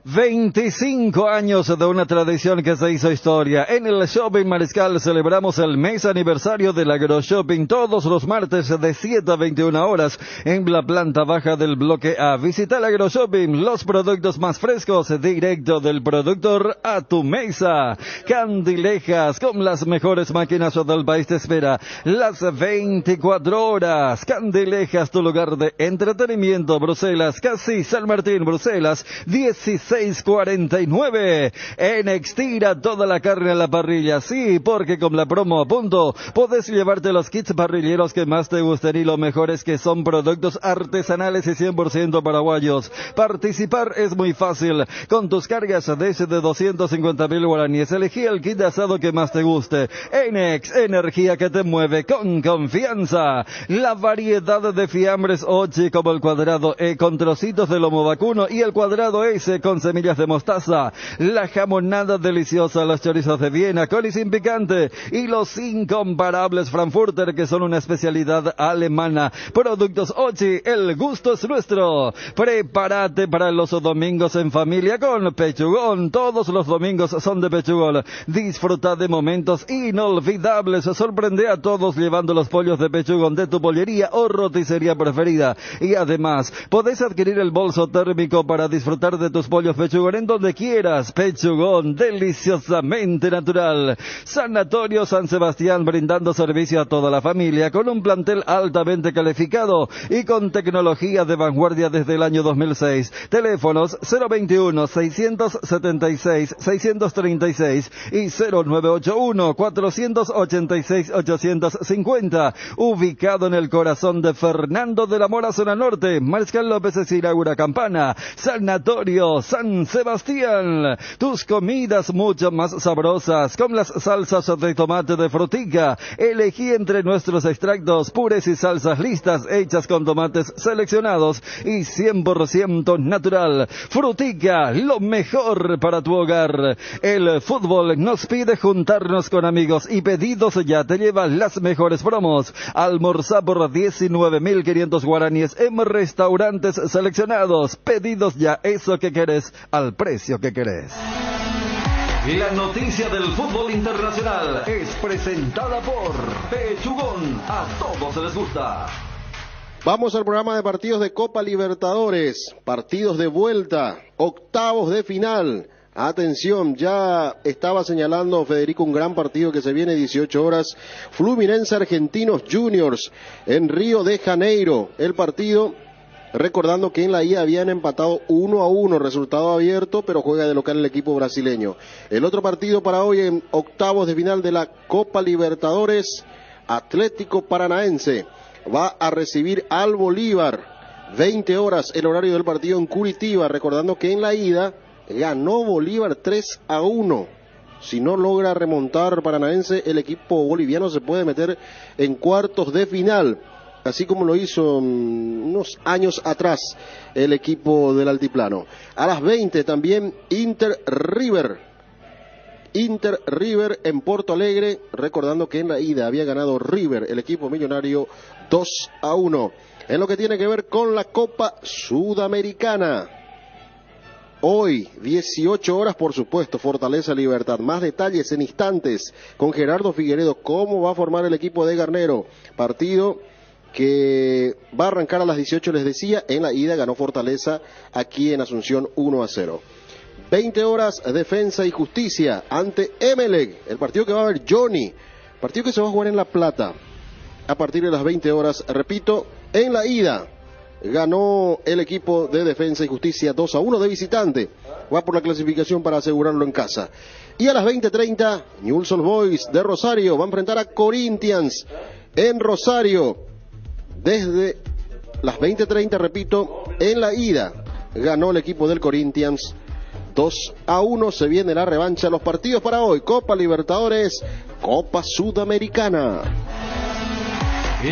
O: 25 años de una tradición que se hizo historia. En el Shopping Mariscal celebramos el mes aniversario del AgroShopping todos los martes de 7 a 21 horas en la planta baja del bloque A. Visita el AgroShopping, los productos más frescos directo del productor a tu mesa. Candilejas con las mejores máquinas del país te espera las 24 horas. Candilejas, tu lugar de entretenimiento. Bruselas, casi San Martín, Bruselas, 16:49. En Extira, toda la carne a la parrilla. Sí, porque con la promo a punto podés llevarte los kits parrilleros que más te gusten, y lo mejor es que son productos artesanales y 100% paraguayos. Participar es muy fácil. Con tus cargas desde 250.000 guaraníes, elegí el kit de asado que más te guste. Enex, energía que te mueve con confianza. La variedad de fiambres Ochi, como el cuadrado E con trocitos de lomo vacuno y el cuadrado S con semillas de mostaza, la jamonada deliciosa, los chorizos de Viena con y sin picante, y los incomparables Frankfurter, que son una especialidad alemana. Productos Ochi, el gusto es nuestro. Prepárate para los domingos en familia con Pechugón. Todos los domingos son de Pechugón. Disfruta de momentos inolvidables. Sorprende a todos llevando los pollos de Pechugón de tu pollería o roticería preferida. Y además, podés adquirir el bolso térmico para disfrutar de tus pollos Pechugón en donde quieras. Pechugón, deliciosamente natural. Sanatorio San Sebastián, brindando servicio a toda la familia con un plantel altamente calificado y con tecnología de vanguardia desde el año 2006. Teléfonos 021-676-636 y 0981-486-850. Ubicado en el corazón de Fernando de la Mora, zona norte. Mariscal López Esiragura Campana. Sanatorio San Sebastián. Tus comidas mucho más sabrosas con las salsas de tomate de Frutica. Elegí entre nuestros extractos, purés y salsas listas hechas con tomates seleccionados y 100% natural. Frutica, lo mejor para tu hogar. El fútbol nos pide juntarnos con amigos y Pedidos Ya te lleva las mejores promos. Almorzá por 19.500 guaraníes en restaurantes seleccionados. Pedidos Ya, eso que querés al precio que querés.
P: La noticia del fútbol internacional es presentada por Pechugón. A todos les gusta.
J: Vamos al programa de partidos de Copa Libertadores, partidos de vuelta, octavos de final. Atención, ya estaba señalando Federico un gran partido que se viene 18 horas. Fluminense Argentinos Juniors en Río de Janeiro. El partido, recordando que en la ida habían empatado 1-1, resultado abierto, pero juega de local el equipo brasileño. El otro partido para hoy en octavos de final de la Copa Libertadores, Atlético Paranaense va a recibir al Bolívar. 20 horas el horario del partido en Curitiba, recordando que en la ida ganó Bolívar 3-1. Si no logra remontar Paranaense, el equipo boliviano se puede meter en cuartos de final, así como lo hizo unos años atrás el equipo del Altiplano. A las 20 también Inter River en Porto Alegre, recordando que en la ida había ganado River, el equipo millonario, 2-1. En lo que tiene que ver con la Copa Sudamericana, hoy, 18 horas, por supuesto, Fortaleza Libertad. Más detalles en instantes con Gerardo Figueredo, cómo va a formar el equipo de Garnero. Partido que va a arrancar a las 18, les decía. En la ida ganó Fortaleza aquí en Asunción 1-0. 20 horas, Defensa y Justicia ante Emelec. El partido que va a haber Johnny. Partido que se va a jugar en La Plata. A partir de las 20 horas, repito, en la ida ganó el equipo de Defensa y Justicia 2-1 de visitante. Va por la clasificación para asegurarlo en casa. Y a las 20:30, Newell's Old Boys de Rosario va a enfrentar a Corinthians en Rosario. Desde las 20:30, repito, en la ida ganó el equipo del Corinthians 2-1. Se viene la revancha. Los partidos para hoy: Copa Libertadores, Copa Sudamericana.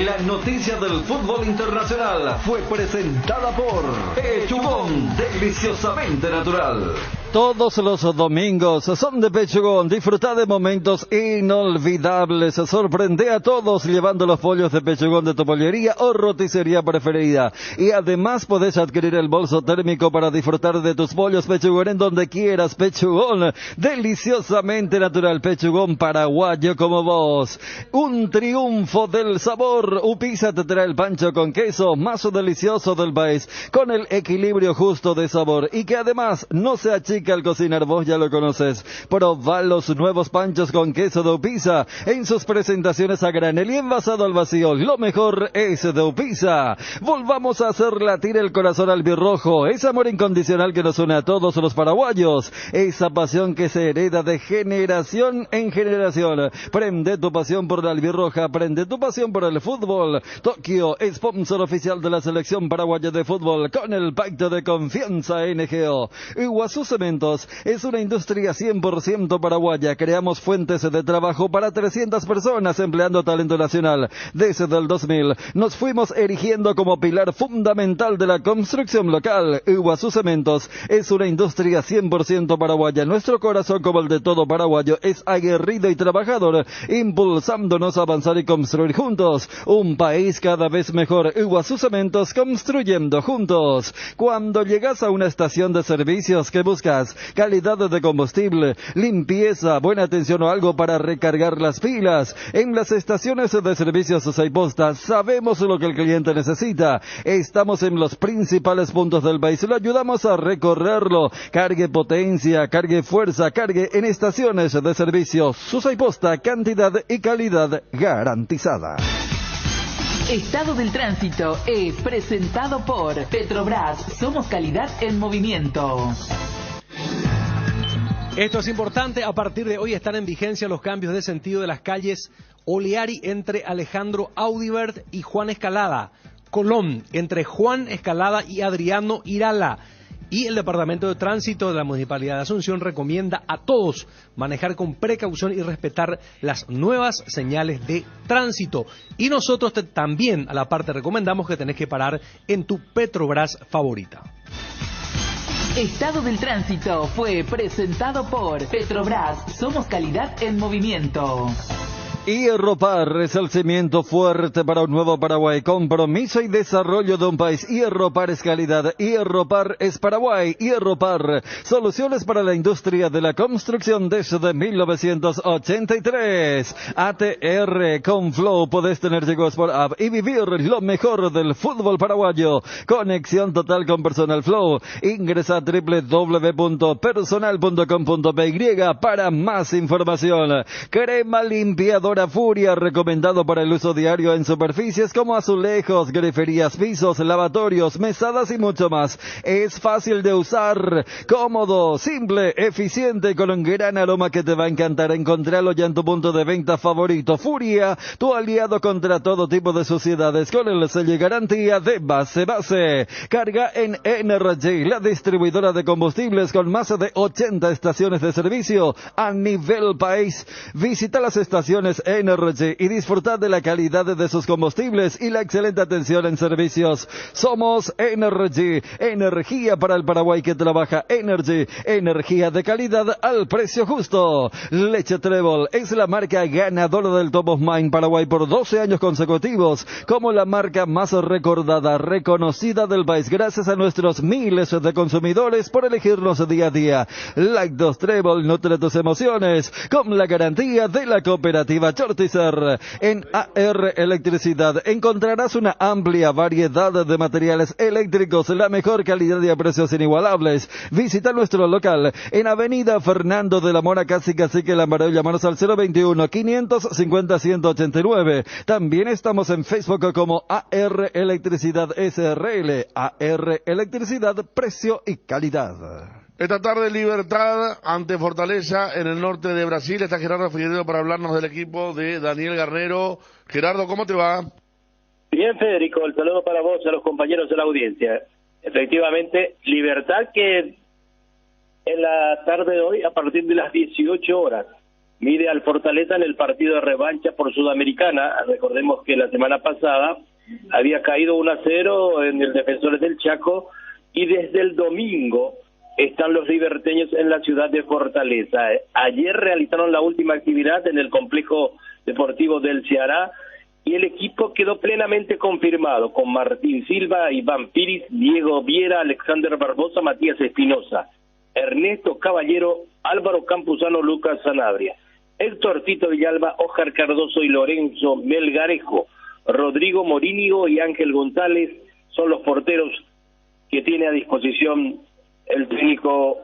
P: La noticia del fútbol internacional fue presentada por Pechugón, deliciosamente natural.
O: Todos los domingos son de Pechugón. Disfruta de momentos inolvidables. Sorprende a todos llevando los pollos de Pechugón de tu pollería o roticería preferida. Y además podés adquirir el bolso térmico para disfrutar de tus pollos Pechugón en donde quieras. Pechugón, deliciosamente natural. Pechugón paraguayo como vos. Un triunfo del sabor. Upisa te trae el pancho con queso más delicioso del país, con el equilibrio justo de sabor y que además no se achica al cocinar, vos ya lo conoces. Probá los nuevos panchos con queso de Upisa en sus presentaciones a granel y envasado al vacío. Lo mejor es de Upisa. Volvamos a hacer latir el corazón albirrojo, ese amor incondicional que nos une a todos los paraguayos, esa pasión que se hereda de generación en generación. Prende tu pasión por la albirroja, prende tu pasión por el fútbol. Tokio, sponsor oficial de la selección paraguaya de fútbol con el pacto de confianza NGO. Iguazú Cementos es una industria 100% paraguaya. Creamos fuentes de trabajo para 300 personas empleando talento nacional. Desde el 2000 nos fuimos erigiendo como pilar fundamental de la construcción local. Iguazú Cementos es una industria 100% paraguaya. Nuestro corazón, como el de todo paraguayo, es aguerrido y trabajador, impulsándonos a avanzar y construir juntos un país cada vez mejor. Iguazú Cementos, construyendo juntos. Cuando llegas a una estación de servicios, ¿qué buscas? Calidad de combustible, limpieza, buena atención o algo para recargar las pilas. En las estaciones de servicios Seiposta sabemos lo que el cliente necesita. Estamos en los principales puntos del país, lo ayudamos a recorrerlo. Cargue potencia, cargue fuerza, cargue en estaciones de servicios Seiposta, cantidad y calidad garantizada.
Q: Estado del Tránsito es presentado por Petrobras. Somos calidad en movimiento.
G: Esto es importante, a partir de hoy están en vigencia los cambios de sentido de las calles Oleari entre Alejandro Audibert y Juan Escalada, Colón entre Juan Escalada y Adriano Irala. Y el Departamento de Tránsito de la Municipalidad de Asunción recomienda a todos manejar con precaución y respetar las nuevas señales de tránsito. Y nosotros también, a la parte, recomendamos que tenés que parar en tu Petrobras favorita.
Q: Estado del Tránsito fue presentado por Petrobras. Somos calidad en movimiento.
O: Hierropar es el cimiento fuerte para un nuevo Paraguay, compromiso y desarrollo de un país. Hierropar es calidad, Hierropar es Paraguay, Hierropar, soluciones para la industria de la construcción desde 1983. ATR con Flow, podés tener llegos por app y vivir lo mejor del fútbol paraguayo. Conexión total con Personal Flow. Ingresa a www.personal.com.py para más información. Crema limpiadora Furia, recomendado para el uso diario en superficies como azulejos, griferías, pisos, lavatorios, mesadas y mucho más. Es fácil de usar, cómodo, simple, eficiente, con un gran aroma que te va a encantar. Encontralo ya en tu punto de venta favorito. Furia, tu aliado contra todo tipo de suciedades, con el sello y garantía de Base. Carga en Energy, la distribuidora de combustibles con más de 80 estaciones de servicio a nivel país. Visita las estaciones Energy y disfrutar de la calidad de sus combustibles y la excelente atención en servicios. Somos Energy, energía para el Paraguay que trabaja. Energy, energía de calidad al precio justo. Leche Trébol es la marca ganadora del Top of Mind Paraguay por 12 años consecutivos, como la marca más recordada, reconocida del país, gracias a nuestros miles de consumidores por elegirnos día a día. Lactos Trébol nutre tus emociones con la garantía de la cooperativa Chortizer. En AR Electricidad encontrarás una amplia variedad de materiales eléctricos, la mejor calidad y a precios inigualables. Visita nuestro local en Avenida Fernando de la Mora, casi Cacique Lambaré. Llámanos al 021-550-189. También estamos en Facebook como AR Electricidad SRL. AR Electricidad, precio y calidad.
H: Esta tarde Libertad ante Fortaleza en el norte de Brasil. Está Gerardo Figueiredo para hablarnos del equipo de Daniel Garnero. Gerardo, ¿cómo te va?
R: Bien, Federico, el saludo para vos y a los compañeros de la audiencia. Efectivamente, Libertad que en la tarde de hoy, a partir de las 18 horas, mide al Fortaleza en el partido de revancha por Sudamericana. Recordemos que la semana pasada había caído 1-0 en el Defensores del Chaco, y desde el domingo están los liberteños en la ciudad de Fortaleza. Ayer realizaron la última actividad en el complejo deportivo del Ceará, y el equipo quedó plenamente confirmado con Martín Silva, Iván Piris, Diego Viera, Alexander Barbosa, Matías Espinosa, Ernesto Caballero, Álvaro Campuzano, Lucas Sanabria, Héctor Tito Villalba, Óscar Cardoso y Lorenzo Melgarejo, Rodrigo Morínigo y Ángel González son los porteros que tiene a disposición el técnico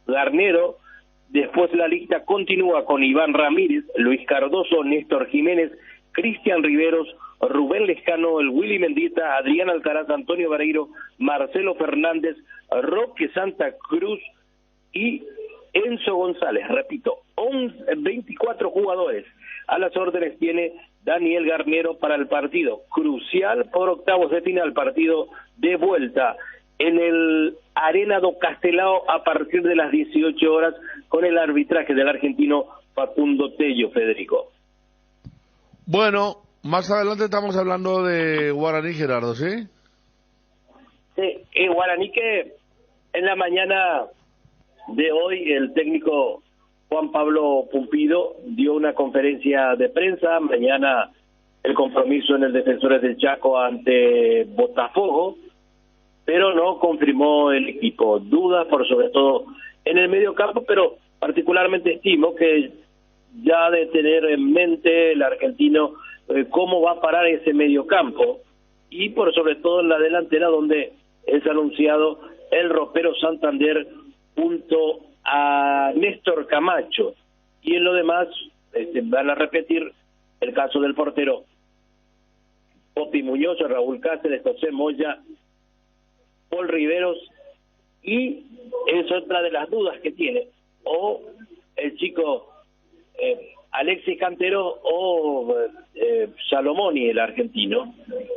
R: Garnero. Después la lista continúa con Iván Ramírez, Luis Cardoso, Néstor Jiménez, Cristian Riveros, Rubén Lescano, el Willy Mendieta, Adrián Alcaraz, Antonio Vareiro, Marcelo Fernández, Roque Santa Cruz y Enzo González. Repito, 24 jugadores a las órdenes tiene Daniel Garnero para el partido crucial por octavos de final, partido de vuelta en el Arena do Castelao a partir de las 18 horas con el arbitraje del argentino Facundo Tello, Federico.
H: Bueno, más adelante estamos hablando de Guaraní, Gerardo, ¿sí?
R: Sí, Guaraní, que en la mañana de hoy el técnico Juan Pablo Pumpido dio una conferencia de prensa. Mañana el compromiso en el Defensores del Chaco ante Botafogo, pero no confirmó el equipo. Dudas por sobre todo en el medio campo, pero particularmente estimo que ya de tener en mente el argentino cómo va a parar ese medio campo, y por sobre todo en la delantera, donde es anunciado el ropero Santander junto a Néstor Camacho, y en lo demás van a repetir el caso del portero Popi Muñoz, Raúl Cáceres, José Moya, Paul Riveros, y es otra de las dudas que tiene, o el chico Alexis Cantero o Salomoni, el argentino.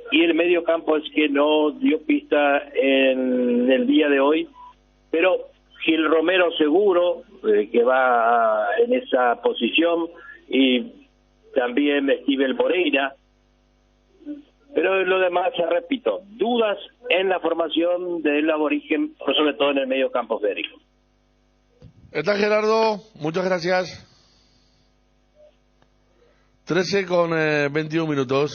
R: Y el medio campo es que no dio pista en el día de hoy, pero Gil Romero seguro que va en esa posición, y también Estíbal Moreira. Pero lo demás, repito, dudas en la formación del aborigen, sobre todo en el medio campo, Federico.
H: Está Gerardo, muchas gracias. 13:21.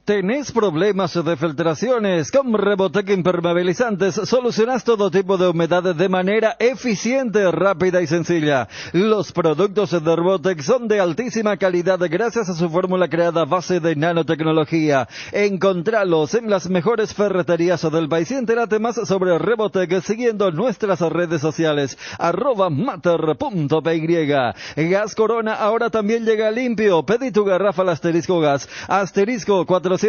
O: ¿Tenés problemas de filtraciones? Con Rebotec Impermeabilizantes solucionás todo tipo de humedad de manera eficiente, rápida y sencilla. Los productos de Rebotec son de altísima calidad gracias a su fórmula creada a base de nanotecnología. Encontralos en las mejores ferreterías del país y entérate más sobre Rebotec siguiendo nuestras redes sociales @mater.py. Gas Corona ahora también llega limpio. Pedí tu garrafa al Asterisco Gas. Asterisco 427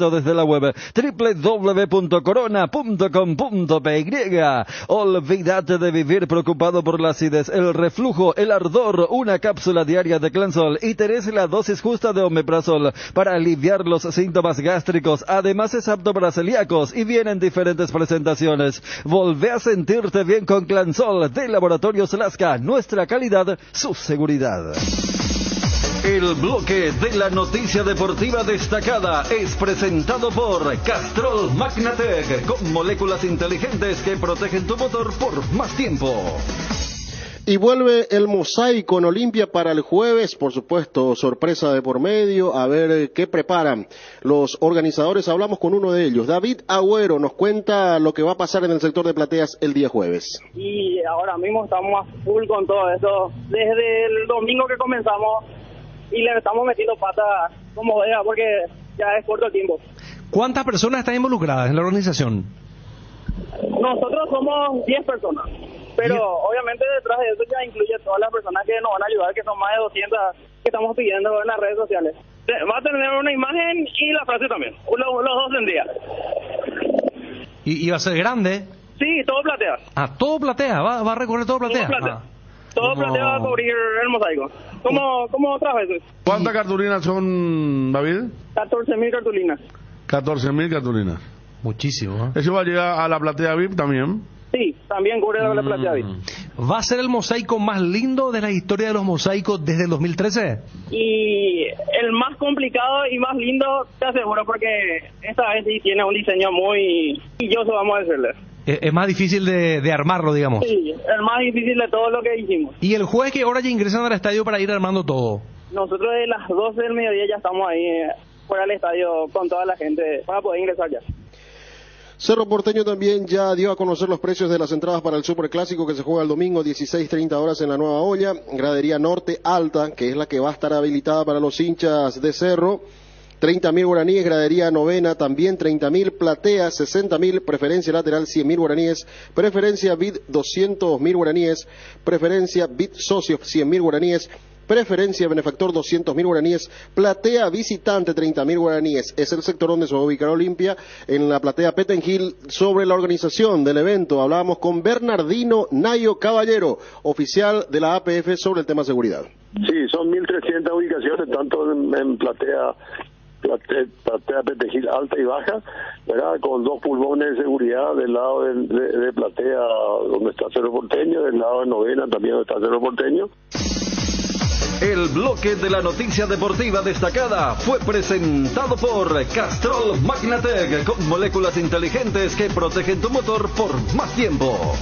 O: desde la web www.corona.com.py. Olvídate de vivir preocupado por la acidez, el reflujo, el ardor. Una cápsula diaria de Clansol y tenés la dosis justa de omeprazol para aliviar los síntomas gástricos. Además es apto para celíacos y viene en diferentes presentaciones. Volvé a sentirte bien con Clansol de Laboratorios Lasca. Nuestra calidad, su seguridad.
P: El bloque de la noticia deportiva destacada es presentado por Castrol Magnatec, con moléculas inteligentes que protegen tu motor por más tiempo.
J: Y vuelve el mosaico en Olimpia para el jueves, por supuesto, sorpresa de por medio, a ver qué preparan los organizadores. Hablamos con uno de ellos, David Agüero, nos cuenta lo que va a pasar en el sector de plateas el día jueves.
L: Y ahora mismo estamos a full con todo esto, desde el domingo que comenzamos, y le estamos metiendo pata como vea, porque ya es corto el tiempo.
G: ¿Cuántas personas están involucradas en la organización?
L: Nosotros somos 10 personas, pero obviamente detrás de eso ya incluye todas las personas que nos van a ayudar, que son más de 200 que estamos pidiendo en las redes sociales. Va a tener una imagen y la frase también, los dos tendría.
G: ¿Y va a ser grande?
L: Sí, todo platea.
G: Ah, todo platea, va a recorrer todo platea.
L: Todo platea. Todo platea va a cubrir el mosaico. ¿Cómo otras veces?
H: ¿Cuántas cartulinas son, David?
L: 14.000 cartulinas.
H: 14.000 cartulinas.
G: Muchísimo, ¿eh?
H: ¿Eso va a llegar a la platea VIP también?
L: Sí, también cubre la platea VIP.
G: ¿Va a ser el mosaico más lindo de la historia de los mosaicos desde el 2013?
L: Y el más complicado y más lindo, te aseguro, porque esta vez sí tiene un diseño muy brilloso, vamos a decirle.
G: Es más difícil de armarlo, digamos.
L: Sí, el más difícil de todo lo que hicimos.
G: ¿Y el jueves qué hora ya ingresan al estadio para ir armando todo?
L: Nosotros de las 12 del mediodía ya estamos ahí fuera del estadio con toda la gente para poder ingresar ya.
J: Cerro Porteño también ya dio a conocer los precios de las entradas para el Superclásico que se juega el domingo 16:30 horas en la Nueva Olla. Gradería Norte Alta, que es la que va a estar habilitada para los hinchas de Cerro, 30.000 guaraníes. Gradería Novena también 30.000. Platea 60.000. Preferencia lateral 100.000 guaraníes. Preferencia VIP 200.000 guaraníes. Preferencia VIP Socio 100.000 guaraníes. Preferencia benefactor 200.000 guaraníes, platea visitante 30.000 guaraníes. Es el sector donde se va a ubicar Olimpia, en la platea Petengil. Sobre la organización del evento hablábamos con Bernardino Nayo Caballero, oficial de la APF, sobre el tema seguridad.
M: Sí, son 1.300 ubicaciones, tanto en platea Petengil alta y baja, ¿verdad? Con 2 pulmones de seguridad del lado de platea donde está Cerro Porteño, del lado de Novena también donde está Cerro Porteño.
P: El bloque de la noticia deportiva destacada fue presentado por Castrol Magnatec, con moléculas inteligentes que protegen tu motor por más tiempo.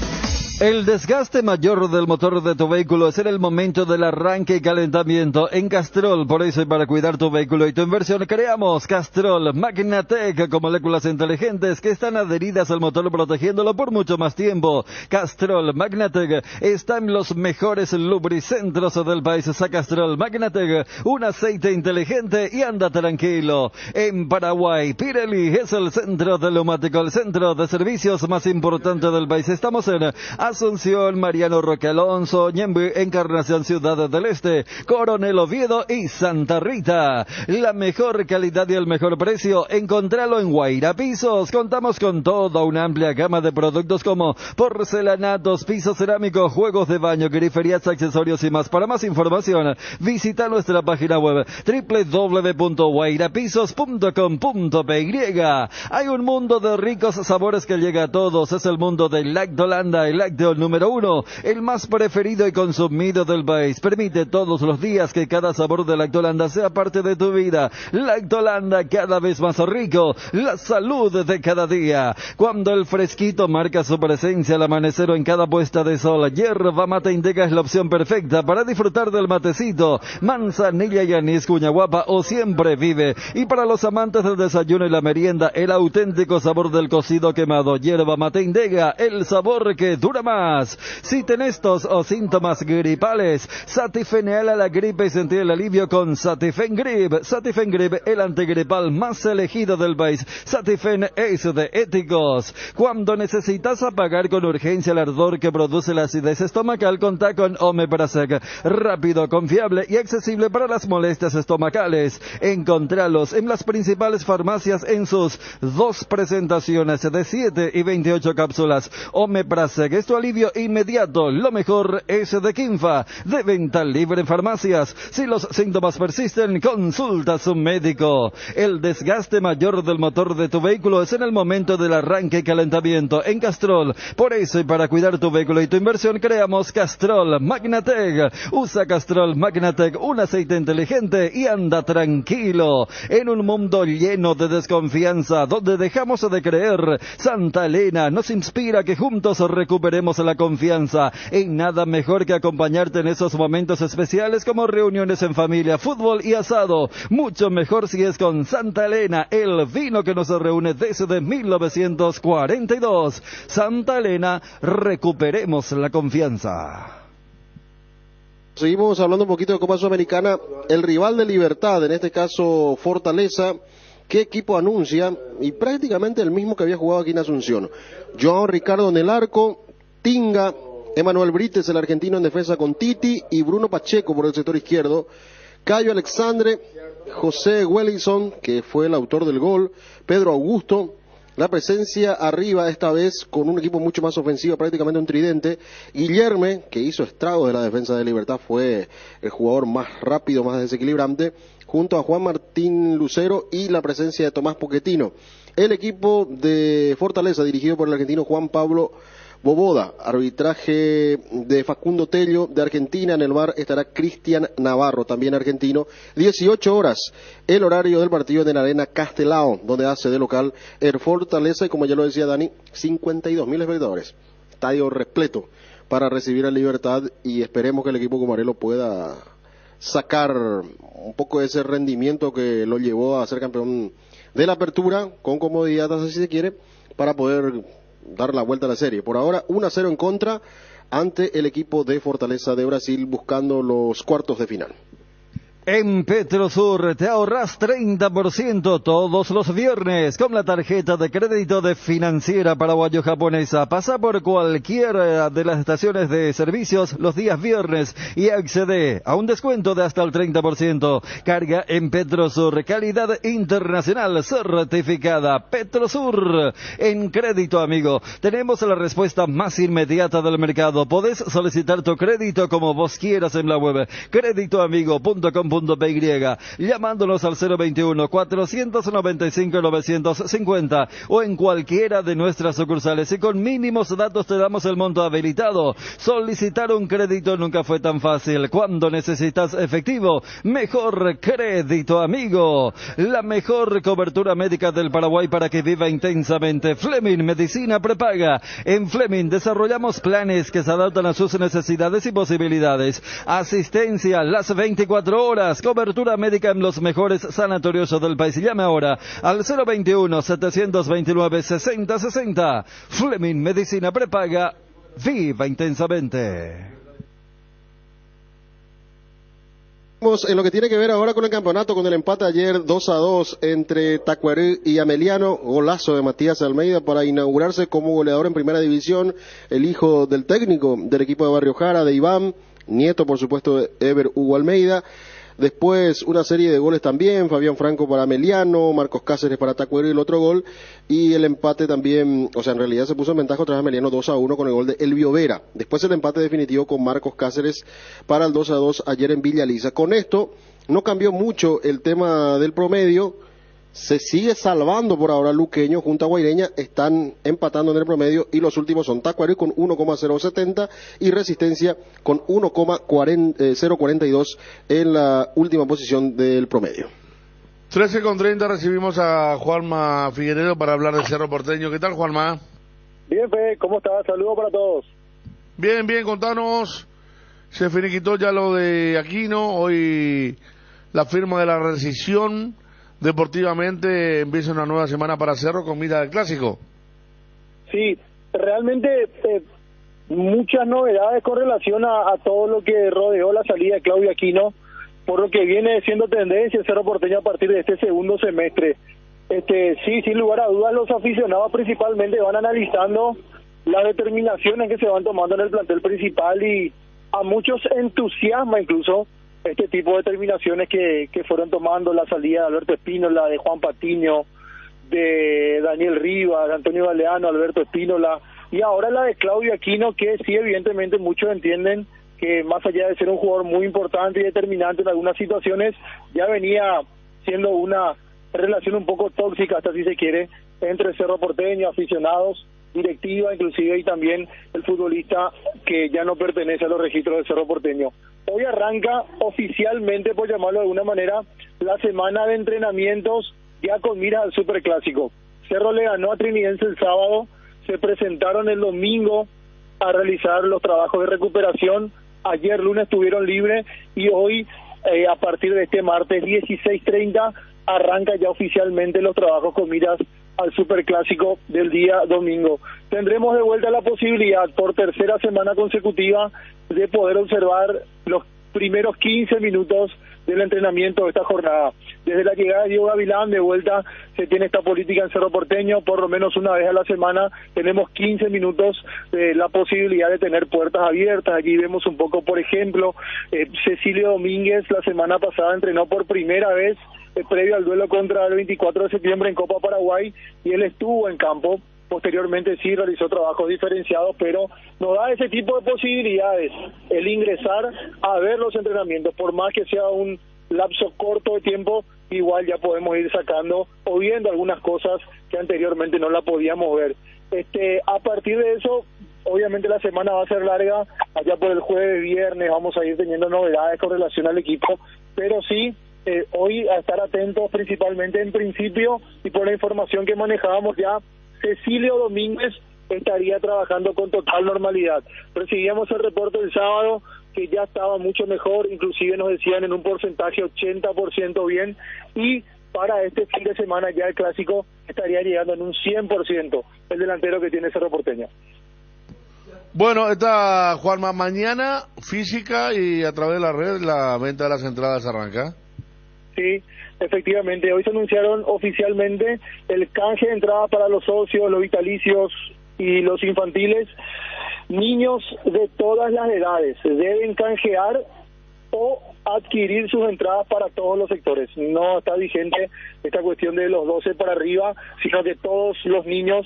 O: El desgaste mayor del motor de tu vehículo es en el momento del arranque y calentamiento. En Castrol, por eso y para cuidar tu vehículo y tu inversión, creamos Castrol Magnatec con moléculas inteligentes que están adheridas al motor protegiéndolo por mucho más tiempo. Castrol Magnatec está en los mejores lubricentros del país. Saca Castrol Magnatec, un aceite inteligente y anda tranquilo. En Paraguay, Pirelli es el centro de neumático, el centro de servicios más importante del país. Estamos en Asunción, Mariano Roque Alonso, Ñemby, Encarnación, Ciudad del Este, Coronel Oviedo y Santa Rita. La mejor calidad y el mejor precio, encontralo en Guaira Pisos. Contamos con toda una amplia gama de productos como porcelanatos, pisos cerámicos, juegos de baño, griferías, accesorios y más. Para más información, visita nuestra página web www.guairapisos.com.py. Hay un mundo de ricos sabores que llega a todos. Es el mundo del Lactolanda, el lácteo número 1, el más preferido y consumido del país. Permite todos los días que cada sabor de Lactolanda sea parte de tu vida. Lactolanda, cada vez más rico, la salud de cada día. Cuando el fresquito marca su presencia al amanecer o en cada puesta de sol, Yerba Mate Integra es la opción perfecta para disfrutar del matecito. Manzanilla y anís, cuña guapa o siempre vive. Y para los amantes del desayuno y la merienda, el auténtico sabor del cocido quemado. Yerba Mate Integra, el sabor que dura más. Si tenés tos o síntomas gripales, Satifeneal a la gripe y sentir el alivio con Satifen Grip. Satifen Grip, el antigripal más elegido del país. Satifen es de éticos. Cuando necesitas apagar con urgencia el ardor que produce la acidez estomacal, contá con Omeprazole. Rápido, confiable y accesible para las molestias estomacales. Encontralos en las principales farmacias en sus 2 presentaciones de 7 y 28 cápsulas. Omeprazole es tu alivio inmediato. Lo mejor es de Quinfa, de venta libre en farmacias. Si los síntomas persisten, consulta a su médico. El desgaste mayor del motor de tu vehículo es en el momento del arranque y calentamiento. En Castrol, por eso y para cuidar tu vehículo y tu inversión, creamos Castrol Magnatec. Usa Castrol Magnatec, un aceite inteligente y anda tranquilo. En un mundo lleno de desconfianza, donde dejamos de creer, Santa Elena nos inspira que juntos recuperemos la confianza. En nada mejor que acompañarte en esos momentos especiales como reuniones en familia, fútbol y asado. Mucho mejor si es con Santa Elena, el vino que nos reúne desde 1942. Santa Elena, recuperemos la confianza.
J: Seguimos hablando un poquito de Copa Sudamericana. El rival de Libertad, en este caso Fortaleza, ¿qué equipo anuncia? Y prácticamente el mismo que había jugado aquí en Asunción. Joao Ricardo en el arco, Tinga, Emanuel Brites, el argentino en defensa con Titi y Bruno Pacheco por el sector izquierdo. Cayo Alexandre, José Wellington, que fue el autor del gol, Pedro Augusto. La presencia arriba esta vez con un equipo mucho más ofensivo, prácticamente un tridente. Guillerme, que hizo estragos de la defensa de Libertad, fue el jugador más rápido, más desequilibrante, junto a Juan Martín Lucero y la presencia de Tomás Pochettino. El equipo de Fortaleza, dirigido por el argentino Juan Pablo Boboda. Arbitraje de Facundo Tello de Argentina. En el VAR estará Cristian Navarro, también argentino. 18 horas, el horario del partido en la Arena Castelao, donde hace de local el Fortaleza, y como ya lo decía Dani, 52.000 espectadores. Estadio repleto para recibir a Libertad, y esperemos que el equipo comarelo pueda sacar un poco de ese rendimiento que lo llevó a ser campeón de la Apertura, con comodidad, así si se quiere, para poder dar la vuelta a la serie. Por ahora, 1-0 en contra ante el equipo de Fortaleza de Brasil, buscando los cuartos de final.
O: En Petrosur te ahorras 30% todos los viernes con la tarjeta de crédito de Financiera Paraguayo-Japonesa. Pasa por cualquiera de las estaciones de servicios los días viernes y accede a un descuento de hasta el 30%. Carga en Petrosur, calidad internacional certificada. Petrosur, en crédito, amigo. Tenemos la respuesta más inmediata del mercado. Podés solicitar tu crédito como vos quieras en la web creditoamigo.com.py, llamándonos al 021-495-950 o en cualquiera de nuestras sucursales, y con mínimos datos te damos el monto habilitado. Solicitar un crédito nunca fue tan fácil. Cuando necesitas efectivo, mejor Crédito Amigo, la mejor cobertura médica del Paraguay para que viva intensamente. Fleming Medicina Prepaga. En Fleming desarrollamos planes que se adaptan a sus necesidades y posibilidades. Asistencia las 24 horas. Cobertura médica en los mejores sanatorios del país. Llame ahora al 021-729-6060. Fleming Medicina Prepaga. Viva intensamente.
J: En lo que tiene que ver ahora con el campeonato, con el empate ayer 2-2 entre Tacuarí y Ameliano, golazo de Matías Almeida para inaugurarse como goleador en primera división, el hijo del técnico del equipo de Barrio Jara, de Iván, nieto por supuesto de Ever Hugo Almeida. Después una serie de goles también, Fabián Franco para Ameliano, Marcos Cáceres para Tacuero y el otro gol, y el empate también, o sea, en realidad se puso en ventaja otra vez Ameliano 2-1 con el gol de Elvio Vera. Después el empate definitivo con Marcos Cáceres para el 2-2 ayer en Villa Lisa. Con esto no cambió mucho el tema del promedio. Se sigue salvando por ahora Luqueño junto a Guaireña, están empatando en el promedio, y los últimos son Tacuarí con 1,070 y Resistencia con 1,042 en la última posición del promedio.
H: 13:30 recibimos a Juanma Figueredo para hablar de Cerro Porteño. ¿Qué tal, Juanma?
S: Bien, Fe, ¿cómo estás? Saludos para todos.
H: Bien, contanos. Se finiquitó ya lo de Aquino, hoy la firma de la rescisión. Deportivamente empieza una nueva semana para Cerro con mira al clásico.
S: Sí, realmente muchas novedades con relación a todo lo que rodeó la salida de Claudio Aquino, por lo que viene siendo tendencia el Cerro Porteño a partir de este segundo semestre. Sí, sin lugar a dudas, los aficionados principalmente van analizando las determinaciones que se van tomando en el plantel principal, y a muchos entusiasma incluso este tipo de determinaciones que fueron tomando, la salida de Alberto Espínola, de Juan Patiño, de Daniel Rivas, de Antonio Galeano, Alberto Espínola, y ahora la de Claudio Aquino, que sí, evidentemente muchos entienden que más allá de ser un jugador muy importante y determinante en algunas situaciones, ya venía siendo una relación un poco tóxica, hasta si se quiere, entre Cerro Porteño, aficionados, directiva inclusive, y también el futbolista que ya no pertenece a los registros del Cerro Porteño. Hoy arranca oficialmente, por llamarlo de alguna manera, la semana de entrenamientos ya con miras al Superclásico. Cerro le ganó a Trinidense el sábado, se presentaron el domingo a realizar los trabajos de recuperación, ayer lunes estuvieron libres, y hoy a partir de este martes 16:30 arranca ya oficialmente los trabajos con miras al Superclásico del día domingo. Tendremos de vuelta la posibilidad por tercera semana consecutiva de poder observar los primeros 15 minutos del entrenamiento de esta jornada. Desde la llegada de Diego Gavilán de vuelta se tiene esta política en Cerro Porteño, por lo menos una vez a la semana tenemos 15 minutos de la posibilidad de tener puertas abiertas. Allí vemos un poco, por ejemplo, Cecilio Domínguez la semana pasada entrenó por primera vez previo al duelo contra el 24 de septiembre en Copa Paraguay, y él estuvo en campo. Posteriormente sí realizó trabajos diferenciados, pero nos da ese tipo de posibilidades el ingresar a ver los entrenamientos, por más que sea un lapso corto de tiempo, igual ya podemos ir sacando o viendo algunas cosas que anteriormente no la podíamos ver. A partir de eso Obviamente la semana va a ser larga, allá por el jueves, viernes vamos a ir teniendo novedades con relación al equipo, pero sí, hoy a estar atentos principalmente en principio y por la información que manejábamos ya, Cecilio Domínguez estaría trabajando con total normalidad. Recibíamos el reporte el sábado que ya estaba mucho mejor, inclusive nos decían en un porcentaje 80% bien, y para este fin de semana ya el clásico estaría llegando en un 100% el delantero que tiene Cerro Porteño.
H: Bueno, está Juanma, mañana física y a través de la red la venta de las entradas arranca.
S: Sí, efectivamente, hoy se anunciaron oficialmente el canje de entradas para los socios, los vitalicios y los infantiles. Niños de todas las edades deben canjear o adquirir sus entradas para todos los sectores. No está vigente esta cuestión de los 12 para arriba, sino que todos los niños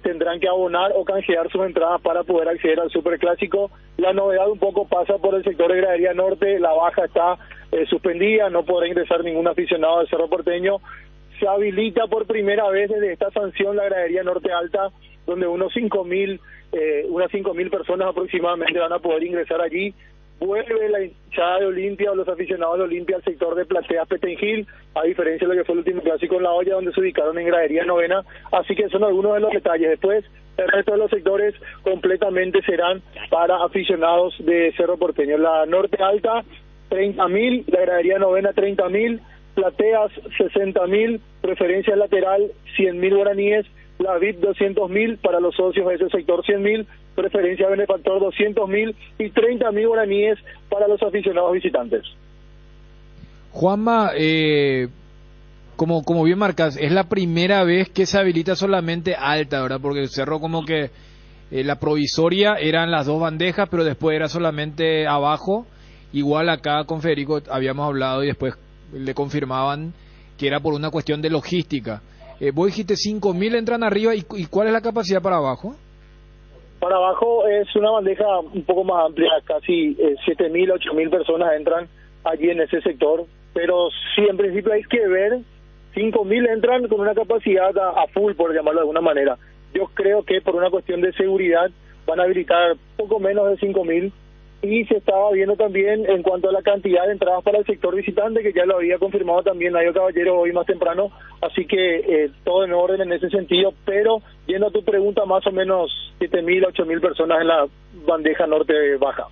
S: tendrán que abonar o canjear sus entradas para poder acceder al Superclásico. La novedad un poco pasa por el sector de Gradería Norte, la baja está suspendida, no podrá ingresar ningún aficionado del Cerro Porteño. Se habilita por primera vez desde esta sanción la Gradería Norte Alta, donde unas 5.000 personas aproximadamente van a poder ingresar allí. Vuelve la hinchada de Olimpia o los aficionados de Olimpia al sector de Plateas Petengil, a diferencia de lo que fue el último clásico en La Hoya, donde se ubicaron en Gradería Novena. Así que son algunos de los detalles. Después, el resto de los sectores completamente serán para aficionados de Cerro Porteño. La Norte Alta, 30.000, la Gradería Novena, 30.000, Plateas, 60.000, preferencia lateral, 100.000 guaraníes, la VIP 200.000, para los socios de ese sector 100.000, preferencia benefactor 200.000 y 30.000 guaraníes para los aficionados visitantes.
I: Juanma, como bien marcas, es la primera vez que se habilita solamente alta, ¿verdad? Porque el Cerro como que la provisoria eran las dos bandejas, pero después era solamente abajo. Igual acá con Federico habíamos hablado y después le confirmaban que era por una cuestión de logística. Vos dijiste 5.000 entran arriba, ¿y cuál es la capacidad para abajo?
S: Para abajo es una bandeja un poco más amplia, casi 7.000, 8.000 personas entran allí en ese sector, pero sí, en principio hay que ver, 5.000 entran con una capacidad a full, por llamarlo de alguna manera. Yo creo que por una cuestión de seguridad van a habilitar poco menos de 5.000, y se estaba viendo también en cuanto a la cantidad de entradas para el sector visitante, que ya lo había confirmado también Nayo Caballero hoy más temprano, así que todo en orden en ese sentido, pero yendo a tu pregunta, más o menos 7.000, 8.000 personas en la bandeja norte baja.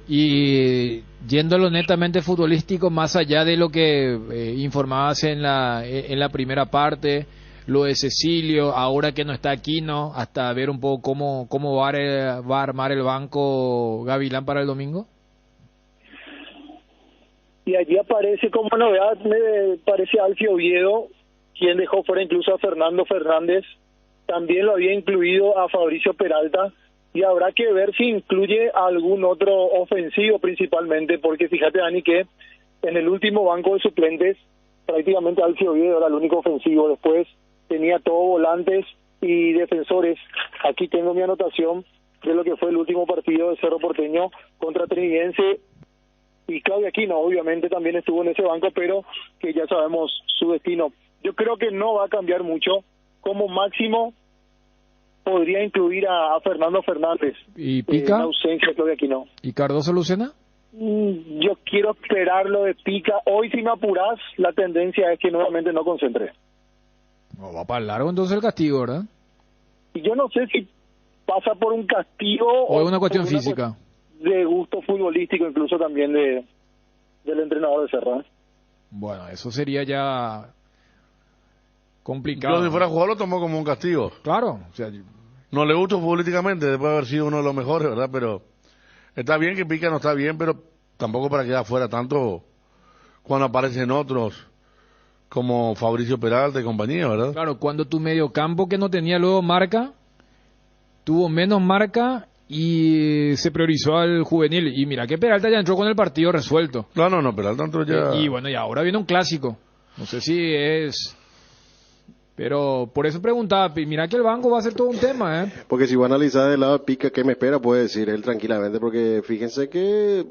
I: Y yéndolo netamente futbolístico, más allá de lo que informabas en la primera parte, lo de Cecilio, ahora que no está Aquino, hasta ver un poco cómo va a armar el banco Gavilán para el domingo.
S: Y allí aparece como novedad, me parece Alfio Oviedo, quien dejó fuera incluso a Fernando Fernández, también lo había incluido a Fabricio Peralta, y habrá que ver si incluye a algún otro ofensivo principalmente, porque fíjate, Dani, que en el último banco de suplentes prácticamente Alfio Oviedo era el único ofensivo, después tenía todos volantes y defensores. Aquí tengo mi anotación de lo que fue el último partido de Cerro Porteño contra Trinidense, y Claudio Aquino obviamente también estuvo en ese banco, pero que ya sabemos su destino. Yo creo que no va a cambiar mucho, como máximo podría incluir a Fernando Fernández.
I: ¿Y Pica?
S: En ausencia de Claudio Aquino.
I: ¿Y Cardoso Lucena?
S: Yo quiero esperar lo de Pica. Hoy, si me apurás, la tendencia es que nuevamente no concentre.
I: No, va para largo entonces el castigo, ¿verdad?
S: Y yo no sé si pasa por un castigo
I: o es una cuestión física,
S: de gusto futbolístico, incluso también del entrenador de Cerro.
I: Bueno, eso sería ya complicado.
H: Yo, si fuera jugador, lo tomó como un castigo.
I: Claro. O sea,
H: no le gustó futbolísticamente, después de haber sido uno de los mejores, ¿verdad? Pero está bien que Pica no está bien, pero tampoco para quedar fuera tanto cuando aparecen otros como Fabricio Peralta y compañía, ¿verdad?
I: Claro, cuando tu mediocampo, que no tenía luego marca, tuvo menos marca y se priorizó al juvenil. Y mira que Peralta ya entró con el partido resuelto.
H: No, Peralta entró ya.
I: Y bueno, y ahora viene un clásico. No sé si es... Pero por eso preguntaba, mira que el banco va a ser todo un tema, ¿eh?
J: Porque si va a analizar del lado de Pica, ¿qué me espera? Puede decir él tranquilamente, porque fíjense que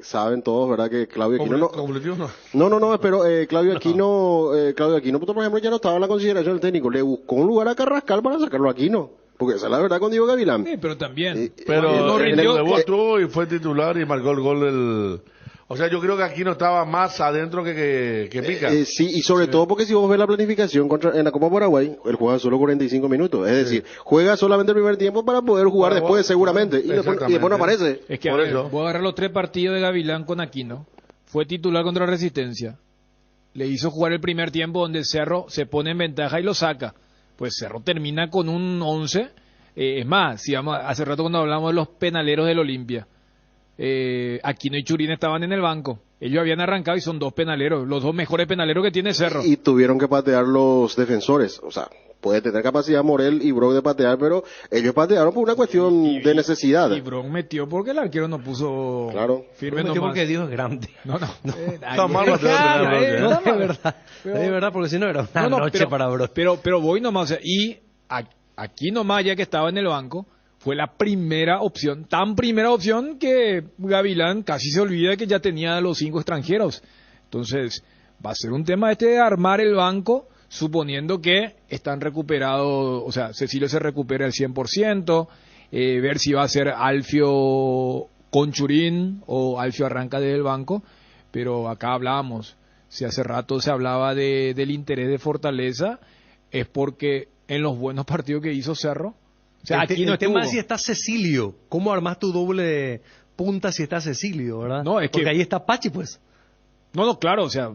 J: saben todos, ¿verdad? Que Claudio Aquino no, pero Claudio Aquino, por ejemplo, ya no estaba en la consideración del técnico. Le buscó un lugar a Carrascal para sacarlo a Aquino. Porque esa es la verdad con Diego Gavilán.
I: Sí, pero también.
H: Pero
I: no
H: en el
I: rindió.
H: debut estuvo y fue titular y marcó el gol del... O sea, yo creo que aquí no estaba más adentro que Pica.
J: Sí, y sobre todo porque si vos ves la planificación en la Copa Paraguay, él juega solo 45 minutos. Es decir, juega solamente el primer tiempo para poder jugar después seguramente. Y después no aparece.
I: Es que voy a agarrar los 3 partidos de Gavilán con Aquino. Fue titular contra Resistencia. Le hizo jugar el primer tiempo donde Cerro se pone en ventaja y lo saca. Pues Cerro termina con un 11. Es más, si vamos, hace rato cuando hablamos de los penaleros del Olimpia, Aquino y Churín estaban en el banco. Ellos habían arrancado y son 2 penaleros, los 2 mejores penaleros que tiene Cerro.
J: Y tuvieron que patear los defensores. O sea, puede tener capacidad Morel y Brock de patear, pero ellos patearon por una cuestión de necesidad.
I: Y Brock metió porque el arquero no puso firme
G: metió
I: nomás.
G: porque Dios es grande.
I: No.
G: Está mal, es verdad. Es verdad, porque si no era una noche para Brock.
I: Pero voy nomás, o sea, y aquí nomás, ya que estaba en el banco, fue la primera opción, tan primera opción que Gavilán casi se olvida que ya tenía los 5 extranjeros. Entonces, va a ser un tema de armar el banco, suponiendo que están recuperados, o sea, Cecilio se recupera al 100%, ver si va a ser Alfio con Churín o Alfio arranca desde el banco, pero acá hablábamos, si hace rato se hablaba del interés de Fortaleza, es porque en los buenos partidos que hizo Cerro, o sea, aquí no
G: el tema es si está Cecilio. ¿Cómo armas tu doble punta si está Cecilio, verdad?
I: No, es
G: porque
I: que
G: ahí está Pachi, pues.
I: No, claro, o sea,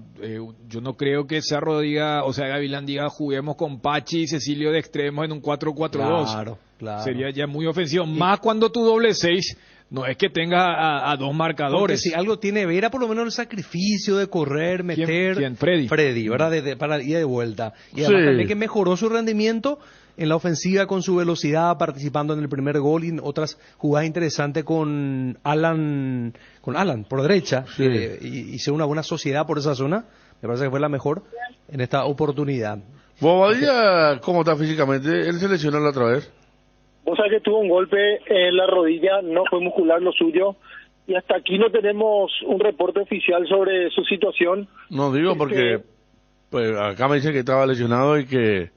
I: yo no creo que Cerro diga, o sea, Gavilán diga, juguemos con Pachi y Cecilio de extremos en un 4-4-2.
G: Claro.
I: Sería ya muy ofensivo. Más cuando tu doble 6 no es que tenga a 2 marcadores.
G: Porque si algo tiene Vera, por lo menos el sacrificio de correr, meter...
I: ¿Quién? Freddy,
G: ¿verdad? Para ir de vuelta. Y además también que mejoró su rendimiento en la ofensiva con su velocidad, participando en el primer gol y en otras jugadas interesantes con Alan por derecha. Hizo una buena sociedad por esa zona. Me parece que fue la mejor en esta oportunidad.
H: Bobadilla, ¿cómo está físicamente? Él se lesionó la otra vez.
S: O sea que tuvo un golpe en la rodilla, no fue muscular lo suyo, y hasta aquí no tenemos un reporte oficial sobre su situación.
H: No digo porque pues, acá me dicen que estaba lesionado y que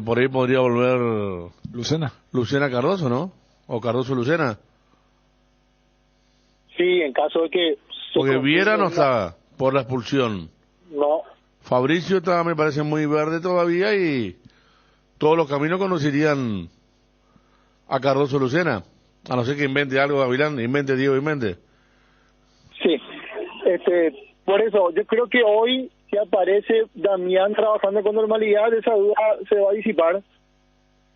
H: por ahí podría volver Lucena Cardoso, ¿no? O Cardoso Lucena.
S: Sí, en caso de que...
H: Porque Viera no está por la expulsión.
S: No.
H: Fabricio está, me parece, muy verde todavía y todos los caminos conducirían a Cardoso Lucena. A no ser que invente algo Gavilán, Diego invente.
S: Sí. Por eso, yo creo que hoy, si aparece Damián trabajando con normalidad, esa duda se va a disipar.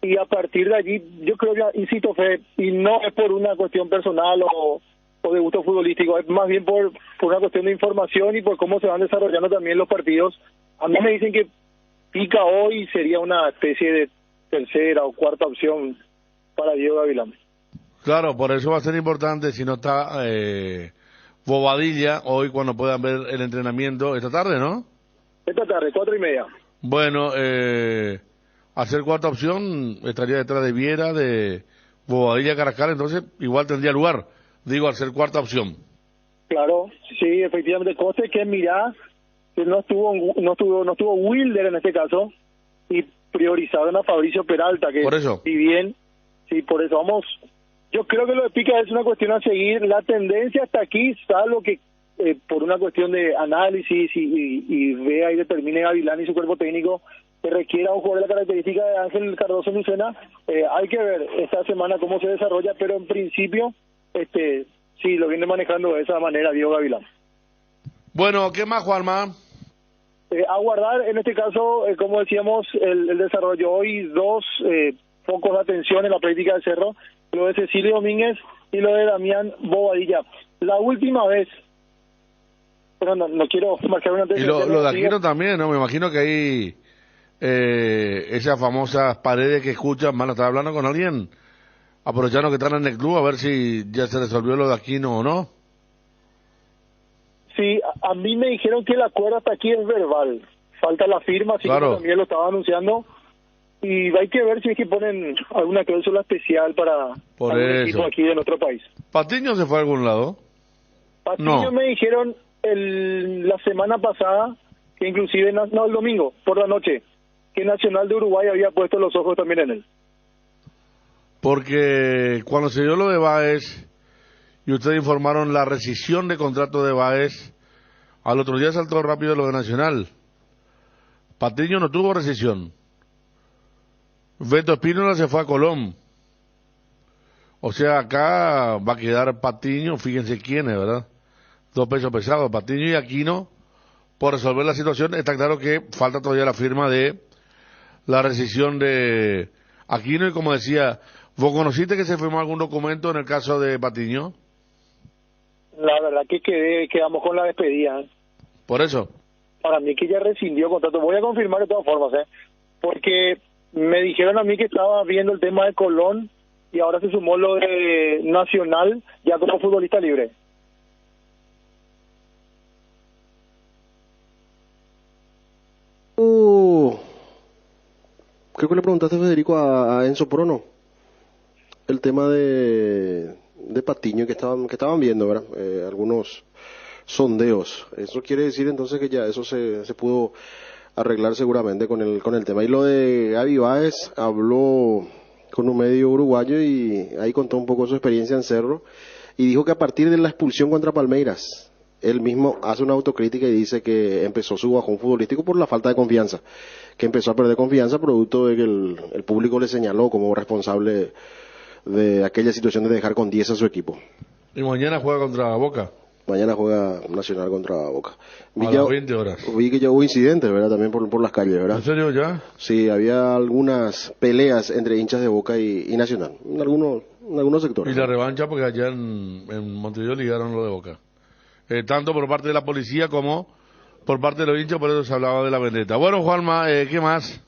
S: Y a partir de allí, yo creo que, insisto, Fede, y no es por una cuestión personal o de gusto futbolístico, es más bien por una cuestión de información y por cómo se van desarrollando también los partidos. A mí me dicen que Pica hoy sería una especie de tercera o cuarta opción para Diego Gavilán.
H: Claro, por eso va a ser importante si no está Bobadilla hoy cuando puedan ver el entrenamiento esta tarde, ¿no?
S: Esta tarde, 4:30.
H: Bueno, hacer cuarta opción estaría detrás de Viera, de Bobadilla, Carrascal, entonces igual tendría lugar, digo, al ser cuarta opción.
S: Claro, sí, efectivamente, cosa que Mirá, que no estuvo Wilder en este caso, y priorizaron a Fabricio Peralta, que
H: por eso.
S: Si bien, sí, por eso vamos, yo creo que lo de Pica es una cuestión a seguir, la tendencia hasta aquí, salvo que por una cuestión de análisis y vea y determine Gavilán y su cuerpo técnico que requiera un jugador de la característica de Ángel Cardoso Lucena, hay que ver esta semana cómo se desarrolla, pero en principio, sí, lo viene manejando de esa manera Diego Gavilán.
H: Bueno, ¿qué más, Juanma?
S: Aguardar, en este caso, como decíamos, el desarrollo hoy, 2 focos de atención en la práctica de Cerro, lo de Cecilio Domínguez y lo de Damián Bobadilla. La última vez, pero no quiero marcar una
H: y lo de Aquino también, ¿no? Me imagino que hay esas famosas paredes que escuchan, van a estar hablando con alguien, aprovechando que están en el club, a ver si ya se resolvió lo de Aquino o no.
S: Sí, a mí me dijeron que el acuerdo hasta aquí es verbal, falta la firma, así
H: claro.
S: Que también lo estaba anunciando, y hay que ver si es que ponen alguna cláusula especial para
H: un
S: equipo aquí de nuestro país.
H: ¿Patiño se fue a algún lado?
S: Patiño
H: no.
S: Me dijeron la semana pasada, que inclusive, el domingo, por la noche, que Nacional de Uruguay había puesto los ojos también en él.
H: Porque cuando se dio lo de Báez, y ustedes informaron la rescisión de contrato de Báez, al otro día saltó rápido lo de Nacional. Patiño no tuvo rescisión. Beto Espínola se fue a Colón. O sea, acá va a quedar Patiño, fíjense quiénes, ¿verdad? 2 pesos pesados, Patiño y Aquino, por resolver la situación. Está claro que falta todavía la firma de la rescisión de Aquino, y como decía, ¿vos conociste que se firmó algún documento en el caso de Patiño?
S: La verdad que quedamos con la despedida.
H: Por eso.
S: Para mí que ya rescindió contrato. Voy a confirmar de todas formas, porque me dijeron a mí que estaba viendo el tema de Colón y ahora se sumó lo de Nacional ya como futbolista libre.
J: Creo que le preguntaste, Federico, a Enzo Prono el tema de Patiño que estaban viendo, ¿verdad? Algunos sondeos. Eso quiere decir entonces que ya eso se pudo arreglar seguramente con el tema. Y lo de Gaby Báez, habló con un medio uruguayo y ahí contó un poco su experiencia en Cerro y dijo que a partir de la expulsión contra Palmeiras, él mismo hace una autocrítica y dice que empezó su bajón futbolístico por la falta de confianza, que empezó a perder confianza producto de que el público le señaló como responsable de aquella situación de dejar con 10 a su equipo.
H: Y mañana juega contra Boca.
J: Mañana juega Nacional contra Boca.
H: A las 20 horas.
J: Vi que ya hubo incidentes, ¿verdad? También por las calles, ¿verdad?
H: ¿En serio ya?
J: Sí, había algunas peleas entre hinchas de Boca y Nacional, en algunos sectores.
H: Y la revancha porque allá en Montevideo ligaron lo de Boca. Tanto por parte de la policía como por parte de los hinchas, por eso se hablaba de la vendetta. Bueno, Juanma, ¿qué más?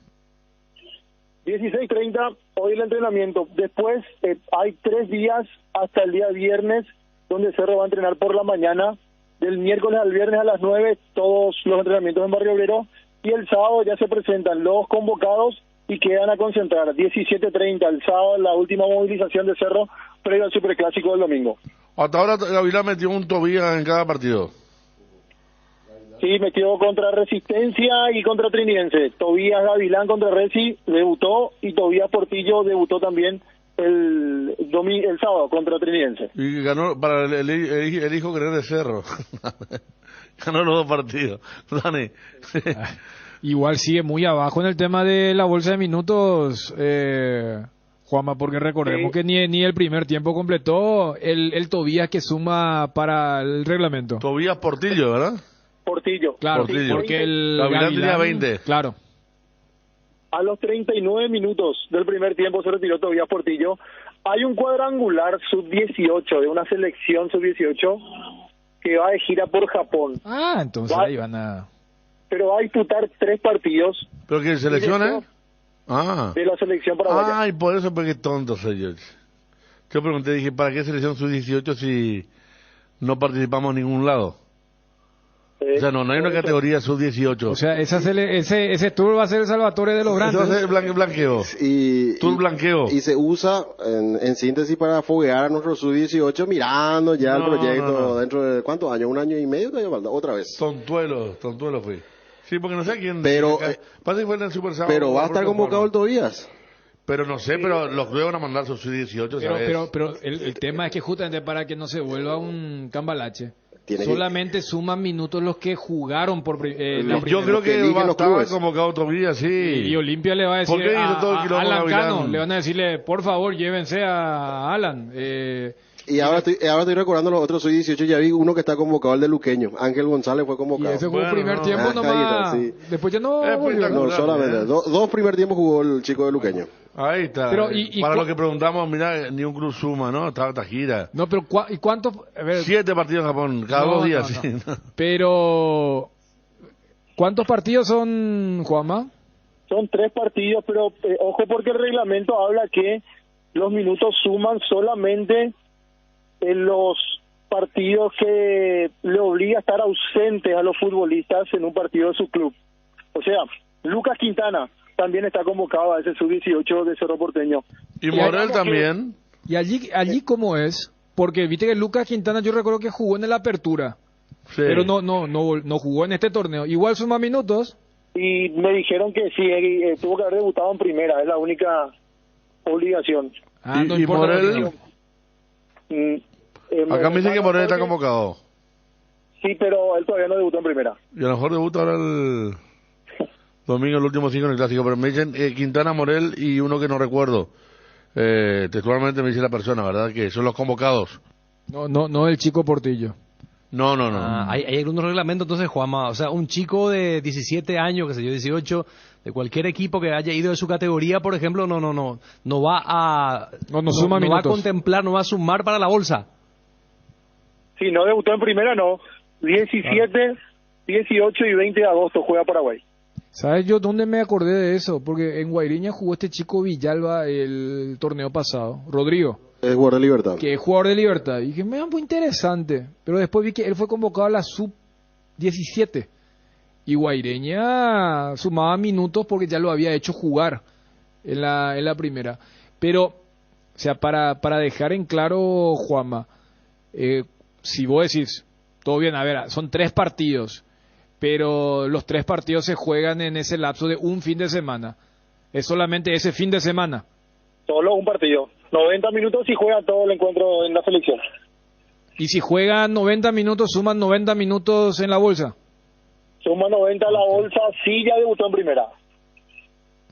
S: 16:30, hoy el entrenamiento. Después hay 3 días hasta el día viernes, donde Cerro va a entrenar por la mañana. Del miércoles al viernes a las 9, todos los entrenamientos en Barrio Obrero. Y el sábado ya se presentan los convocados y quedan a concentrar. 17:30 el sábado, la última movilización de Cerro previo al Superclásico del domingo.
H: Hasta ahora Gavilán metió un Tobías en cada partido.
S: Sí, metió contra Resistencia y contra Trinidense. Tobías Gavilán contra Resi debutó y Tobías Portillo debutó también el sábado contra Trinidense.
H: Y ganó para el hijo querer de Cerro. Ganó los 2 partidos. Dani.
I: Igual sigue muy abajo en el tema de la bolsa de minutos, Juanma, porque recordemos que ni el primer tiempo completó el Tobías que suma para el reglamento.
H: Tobías Portillo, ¿verdad?
S: Portillo.
I: Claro,
H: Portillo.
I: porque el
H: Gavilán tenía 20.
I: Claro.
S: A los 39 minutos del primer tiempo se retiró Tobías Portillo. Hay un cuadrangular sub-18 de una selección sub-18 que va de gira por Japón.
I: Ah, entonces ahí van a...
S: Pero va a disputar 3 partidos.
H: ¿Pero qué selección es?
S: De la selección paraguaya.
H: Ay, por eso porque tonto soy yo. Yo pregunté, dije, ¿para qué selección sub-18 si no participamos en ningún lado? O sea, no hay una categoría sub-18.
I: O sea, ese tour va a ser el Salvatore de los grandes.
H: Eso va a ser blanqueo.
J: Tour
H: blanqueo.
J: Y se usa, en síntesis, para foguear a nuestro sub-18 mirando ya el proyecto dentro de, ¿cuántos años? ¿1 año y medio? Otra vez.
H: Tontuelo fui. Sí, porque no sé quién...
J: Pero
H: va
J: a estar convocado el Tobías.
H: Pero no sé, pero los clubes van a mandar sus sub-18, ¿sabes?
I: Pero el tema es que justamente para que no se vuelva un cambalache, solamente suman minutos los que jugaron por
H: yo creo que estaba convocado Tobías, sí.
I: Y Olimpia le va a decir a Alan Cano, le van a decirle, por favor, llévense a Alan.
J: Y ahora estoy recordando los otros, soy 18, ya vi uno que está convocado, el de Luqueño. Ángel González fue convocado.
I: Y ese jugó primer tiempo nomás. Sí. Después ya no volvió.
J: No, solamente. Dos primer tiempos jugó el chico de Luqueño.
H: Ahí está. Pero, para lo que preguntamos, mira, ni un club suma, ¿no? Estaba Tajira.
I: No, pero ¿y cuántos?
H: 7 partidos en Japón, cada 2 días. Sí.
I: Pero, ¿cuántos partidos son, Juanma?
S: Son 3 partidos, pero ojo porque el reglamento habla que los minutos suman solamente en los partidos que le obliga a estar ausentes a los futbolistas en un partido de su club. O sea, Lucas Quintana también está convocado a ese sub-18 de Cerro Porteño.
H: Y Morel también.
I: ¿Y allí cómo es? Porque viste que Lucas Quintana yo recuerdo que jugó en la apertura, sí, pero no jugó en este torneo. Igual suma minutos.
S: Y me dijeron que sí, tuvo que haber debutado en primera, es la única obligación.
I: No
H: y
I: importa
H: Morel, acá me dicen que Morel está convocado.
S: Sí, pero él todavía no debutó en primera.
H: Y a lo mejor debuta ahora el domingo, el último 5 en el Clásico. Pero me dicen Quintana, Morel y uno que no recuerdo. Textualmente me dice la persona, ¿verdad? Que son los convocados.
I: No el chico Portillo.
H: No.
G: Hay algunos reglamentos, entonces, Juanma. O sea, un chico de 17 años, que sé yo, 18, de cualquier equipo que haya ido de su categoría, por ejemplo, no va a...
I: suma
G: no va a
I: minutos.
G: contemplar, no va a sumar para la bolsa.
S: Sí, no debutó en primera, no. 17, 18 y 20 de agosto juega Paraguay.
I: ¿Sabes yo dónde me acordé de eso? Porque en Guairiña jugó este chico Villalba el torneo pasado, Rodrigo.
J: Es jugador de Libertad.
I: Que es jugador de Libertad. Y dije, muy interesante. Pero después vi que él fue convocado a la sub-17. Y Guaireña sumaba minutos porque ya lo había hecho jugar en la primera. Pero, o sea, para dejar en claro, Juanma, si vos decís, todo bien, a ver, son 3 partidos, pero los 3 partidos se juegan en ese lapso de un fin de semana. Es solamente ese fin de semana.
S: Solo un partido. 90 minutos y juega todo el encuentro en la selección.
I: Y si juegan 90 minutos, suman 90 minutos en la bolsa.
S: Suma 90 a la bolsa, sí ya debutó en primera.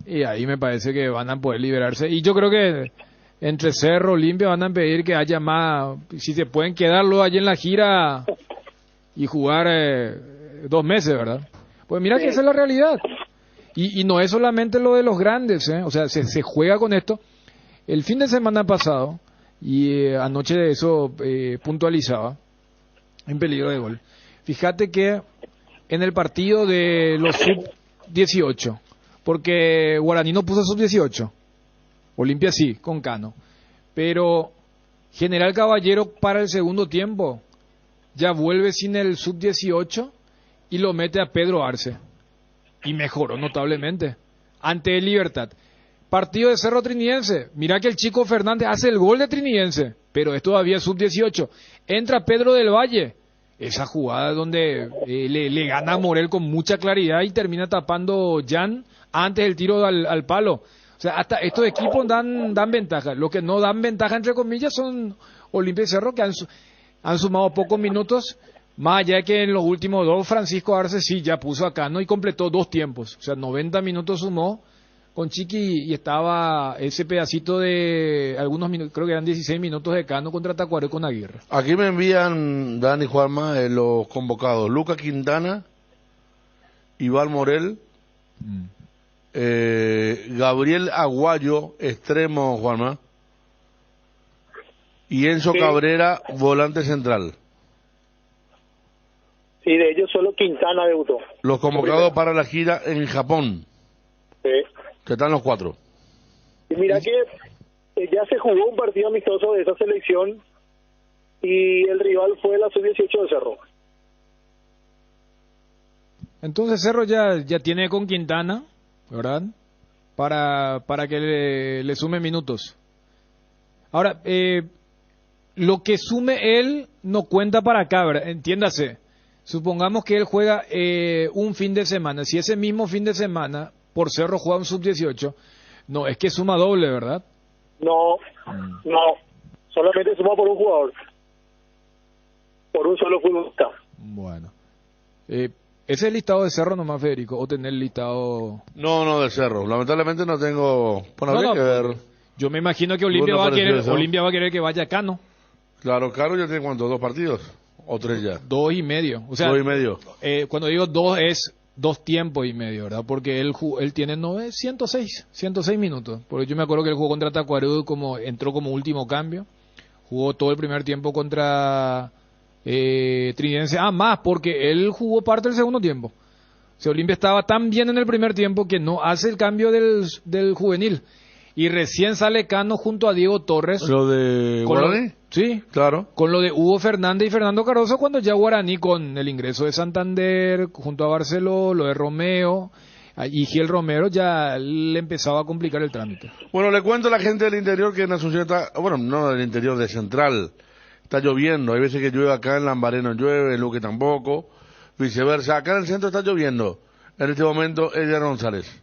I: Y ahí me parece que van a poder liberarse. Y yo creo que entre Cerro, Olimpia van a pedir que haya más, si se pueden quedarlo allí en la gira y jugar 2 meses, ¿verdad? Pues mira que esa es la realidad. Y no es solamente lo de los grandes, o sea, se juega con esto. El fin de semana pasado, y anoche de eso puntualizaba, en peligro de gol. Fíjate que en el partido de los sub-18, porque Guaraní no puso sub-18, Olimpia sí, con Cano, pero General Caballero para el segundo tiempo ya vuelve sin el sub-18 y lo mete a Pedro Arce, y mejoró notablemente ante el Libertad. Partido de Cerro Trinidense, mira que el chico Fernández hace el gol de Trinidense, pero es todavía sub-18. Entra Pedro del Valle, esa jugada donde le gana a Morel con mucha claridad y termina tapando Jan antes del tiro al palo. O sea, hasta estos equipos dan ventaja. Los que no dan ventaja, entre comillas, son Olimpia y Cerro, que han sumado pocos minutos, más allá de que en los últimos 2 Francisco Arce sí ya puso a Cano y completó 2 tiempos. O sea, 90 minutos sumó con Chiqui y estaba ese pedacito de algunos minutos, creo que eran 16 minutos de Cano contra Tacuaré con Aguirre.
H: Aquí me envían, Dani Juanma, los convocados. Lucas Quintana, Iván Morel, Gabriel Aguayo, extremo, Juanma, y Enzo Cabrera, volante central.
S: Sí, de ellos solo Quintana debutó.
H: Los convocados para la gira en Japón.
S: Sí.
H: Que están los 4.
S: Y mira que ya se jugó un partido amistoso de esa selección y el rival fue la sub-18 de Cerro.
I: Entonces Cerro ya tiene con Quintana, ¿verdad? Para que le sume minutos. Ahora, lo que sume él no cuenta para acá, ¿verdad? Entiéndase. Supongamos que él juega un fin de semana. Si ese mismo fin de semana por Cerro juega un sub-18, no, es que suma doble, ¿verdad?
S: No, solamente suma por un jugador. Por un solo futbolista.
I: Bueno. ¿Ese es el listado de Cerro nomás, Federico? ¿O tener el listado...?
H: No, de Cerro. Lamentablemente no tengo... Bueno, habría que ver.
I: Yo me imagino que Olimpia va a querer que vaya Cano.
H: Claro, Cano ya tiene, ¿cuánto? ¿2 partidos? ¿O 3 ya?
I: 2 y medio. O sea,
H: 2 y medio.
I: Cuando digo 2 es 2 tiempos y medio, ¿verdad? Porque él tiene 106 minutos. Porque yo me acuerdo que él jugó contra Tacuarú, entró como último cambio. Jugó todo el primer tiempo contra Trinidense. Más, porque él jugó parte del segundo tiempo. O sea, Olimpia estaba tan bien en el primer tiempo que no hace el cambio del juvenil. Y recién sale Cano junto a Diego Torres.
H: ¿Lo de Guaraní?
I: Sí,
H: claro.
I: Con lo de Hugo Fernández y Fernando Cardoso, cuando ya Guaraní, con el ingreso de Santander, junto a Barceló, lo de Romeo y Giel Romero, ya le empezaba a complicar el trámite.
H: Bueno, le cuento a la gente del interior que en Asunción está, bueno, no del interior, de Central, está lloviendo. Hay veces que llueve acá, en Lambaré no llueve, en Luque tampoco, viceversa. Acá en el centro está lloviendo. En este momento, Edgar González.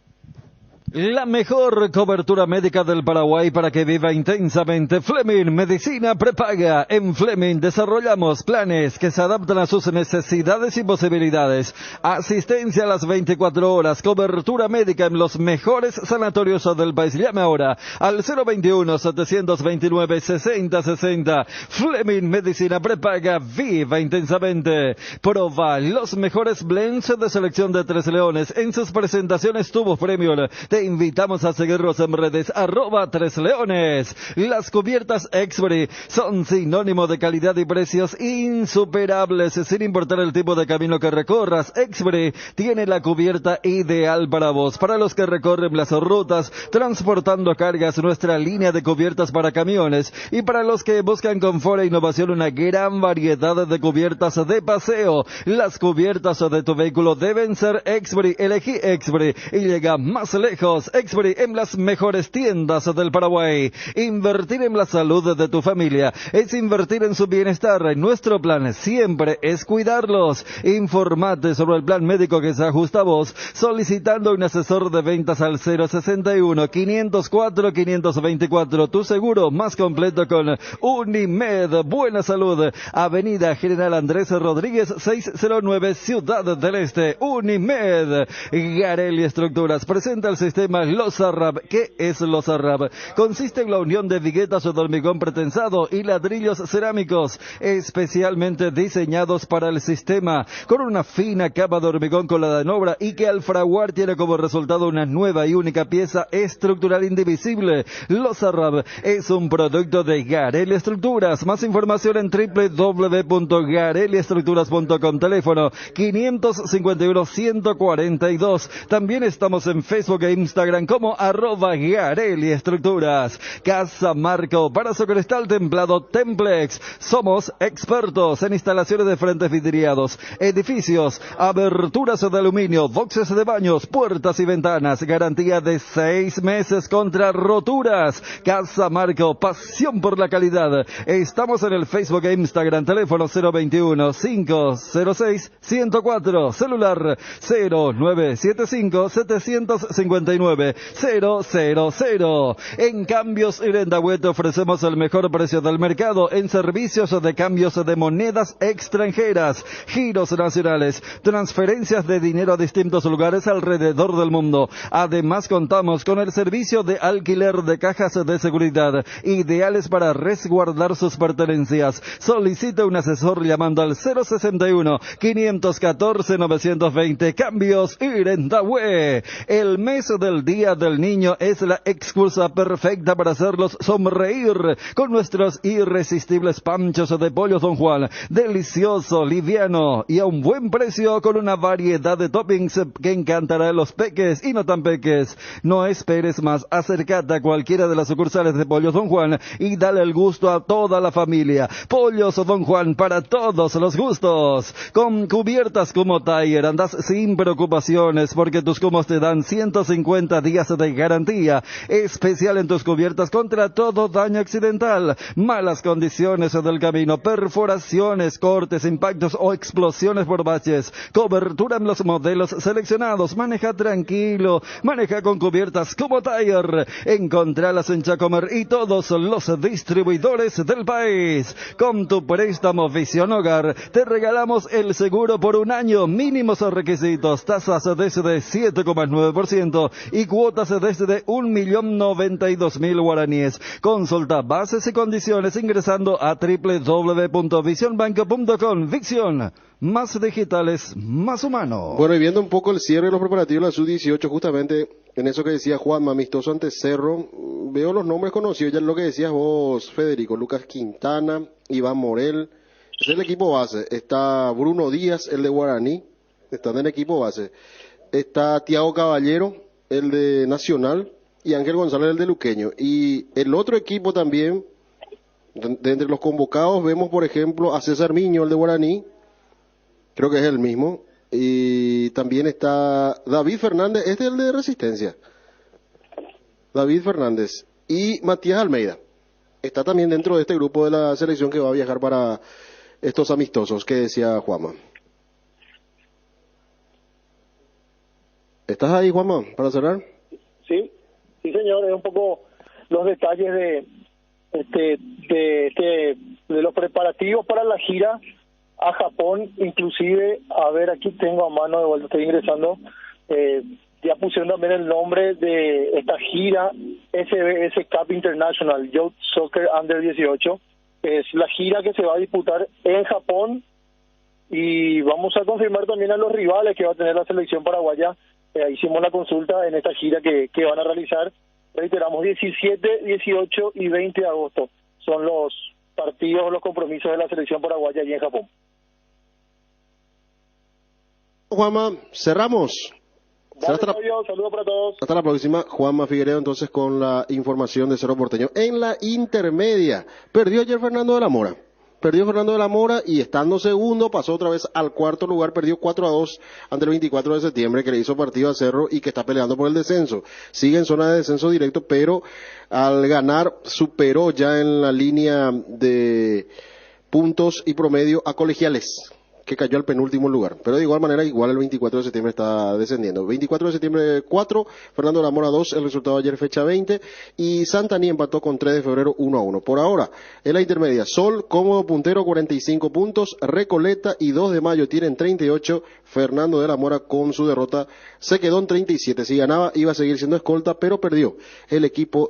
O: La mejor cobertura médica del Paraguay para que viva intensamente. Fleming Medicina Prepaga. En Fleming desarrollamos planes que se adaptan a sus necesidades y posibilidades. Asistencia a las 24 horas. Cobertura médica en los mejores sanatorios del país. Llame ahora al 021-729-6060. Fleming Medicina Prepaga. Viva intensamente. Proba los mejores blends de selección de Tres Leones en sus presentaciones tubos premium. Te invitamos a seguirnos en redes @3leones. Las cubiertas Exbury son sinónimo de calidad y precios insuperables, sin importar el tipo de camino que recorras. Exbury tiene la cubierta ideal para vos. Para los que recorren las rutas transportando cargas, nuestra línea de cubiertas para camiones, y para los que buscan confort e innovación, una gran variedad de cubiertas de paseo. Las cubiertas de tu vehículo deben ser Exbury. Elegí Exbury y llega más lejos. Exbury en las mejores tiendas del Paraguay. Invertir en la salud de tu familia es invertir en su bienestar. Nuestro plan siempre es cuidarlos. Informate sobre el plan médico que se ajusta a vos solicitando un asesor de ventas al 061-504-524. Tu seguro más completo con Unimed. Buena salud. Avenida General Andrés Rodríguez 609, Ciudad del Este. Unimed. Garelli Estructuras presenta el sistema Losarrab. ¿Qué es Losarrab? Consiste en la unión de viguetas de hormigón pretensado y ladrillos cerámicos especialmente diseñados para el sistema, con una fina capa de hormigón colada en obra y que al fraguar tiene como resultado una nueva y única pieza estructural indivisible. Losarrab es un producto de Garelli Estructuras. Más información en www.garelliestructuras.com. Teléfono 551-142. También estamos en Facebook e Instagram como @Garelli Estructuras. Casa Marco para su cristal templado Templex. Somos expertos en instalaciones de frentes vidriados, edificios, aberturas de aluminio, boxes de baños, puertas y ventanas. Garantía de 6 meses contra roturas. Casa Marco, pasión por la calidad. Estamos en el Facebook e Instagram. Teléfono 021-506-104. Celular 0975-759-000. En Cambios Irendahue te ofrecemos el mejor precio del mercado en servicios de cambios de monedas extranjeras, giros nacionales, transferencias de dinero a distintos lugares alrededor del mundo. Además contamos con el servicio de alquiler de cajas de seguridad, ideales para resguardar sus pertenencias. Solicite un asesor llamando al 061-514-920. Cambios Irendahue. El mes del Día del Niño es la excusa perfecta para hacerlos sonreír con nuestros irresistibles panchos de pollo Don Juan. Delicioso, liviano y a un buen precio, con una variedad de toppings que encantará a los peques y no tan peques. No esperes más, acércate a cualquiera de las sucursales de Pollos Don Juan y dale el gusto a toda la familia. Pollos Don Juan, para todos los gustos. Con cubiertas como Tiger andas sin preocupaciones, porque tus cumos te dan 150 días de garantía especial en tus cubiertas contra todo daño accidental, malas condiciones del camino, perforaciones, cortes, impactos o explosiones por baches. Cobertura en los modelos seleccionados. Maneja tranquilo, maneja con cubiertas como Tiger. Encontralas en Chacomer y todos los distribuidores del país. Con tu préstamo Visión Hogar te regalamos el seguro por un año. Mínimos requisitos: tasas desde 7,9% y cuotas desde 1.092.000 guaraníes. Consulta bases y condiciones ingresando a www.visionbanco.com. Visión, más digitales, más humano.
J: Bueno, y viendo un poco el cierre de los preparativos de la Sub-18, justamente en eso que decía Juan, amistoso ante Cerro, veo los nombres conocidos, ya lo que decías vos, Federico: Lucas Quintana, Iván Morel. Es el equipo base. Está Bruno Díaz, el de Guaraní, está en el equipo base. Está Tiago Caballero, el de Nacional, y Ángel González, el de Luqueño. Y el otro equipo también, de entre los convocados, vemos por ejemplo a César Miño, el de Guaraní, creo que es el mismo, y también está David Fernández, este es el de Resistencia, David Fernández, y Matías Almeida, está también dentro de este grupo de la selección que va a viajar para estos amistosos que decía Juanma. ¿Estás ahí, Juanma, para cerrar?
S: Sí, sí señor, es un poco los detalles de los preparativos para la gira a Japón, inclusive, a ver, aquí tengo a mano, de vuelta estoy ingresando, ya pusieron también el nombre de esta gira SBS Cup International Youth Soccer Under 18, es la gira que se va a disputar en Japón, y vamos a confirmar también a los rivales que va a tener la selección paraguaya. Hicimos la consulta en esta gira que van a realizar. Reiteramos, 17, 18 y 20 de agosto son los partidos, los compromisos de la selección paraguaya allí en Japón.
J: Juanma, cerramos.
S: Saludos para todos.
J: Hasta la próxima. Juanma Figueiredo entonces con la información de Cerro Porteño. En la intermedia, perdió ayer Fernando de la Mora. Perdió Fernando de la Mora y estando segundo pasó otra vez al cuarto lugar, perdió 4-2 ante el 24 de septiembre que le hizo partido a Cerro y que está peleando por el descenso. Sigue en zona de descenso directo, pero al ganar superó ya en la línea de puntos y promedio a Colegiales, que cayó al penúltimo lugar. Pero de igual manera, igual el 24 de septiembre está descendiendo. 24 de septiembre 4, Fernando de la Mora 2, el resultado ayer fecha 20, y Santaní empató con 3 de febrero 1-1. Por ahora, en la intermedia, Sol, cómodo puntero, 45 puntos, Recoleta y 2 de Mayo tienen 38, Fernando de la Mora con su derrota se quedó en 37. Si ganaba iba a seguir siendo escolta, pero perdió el equipo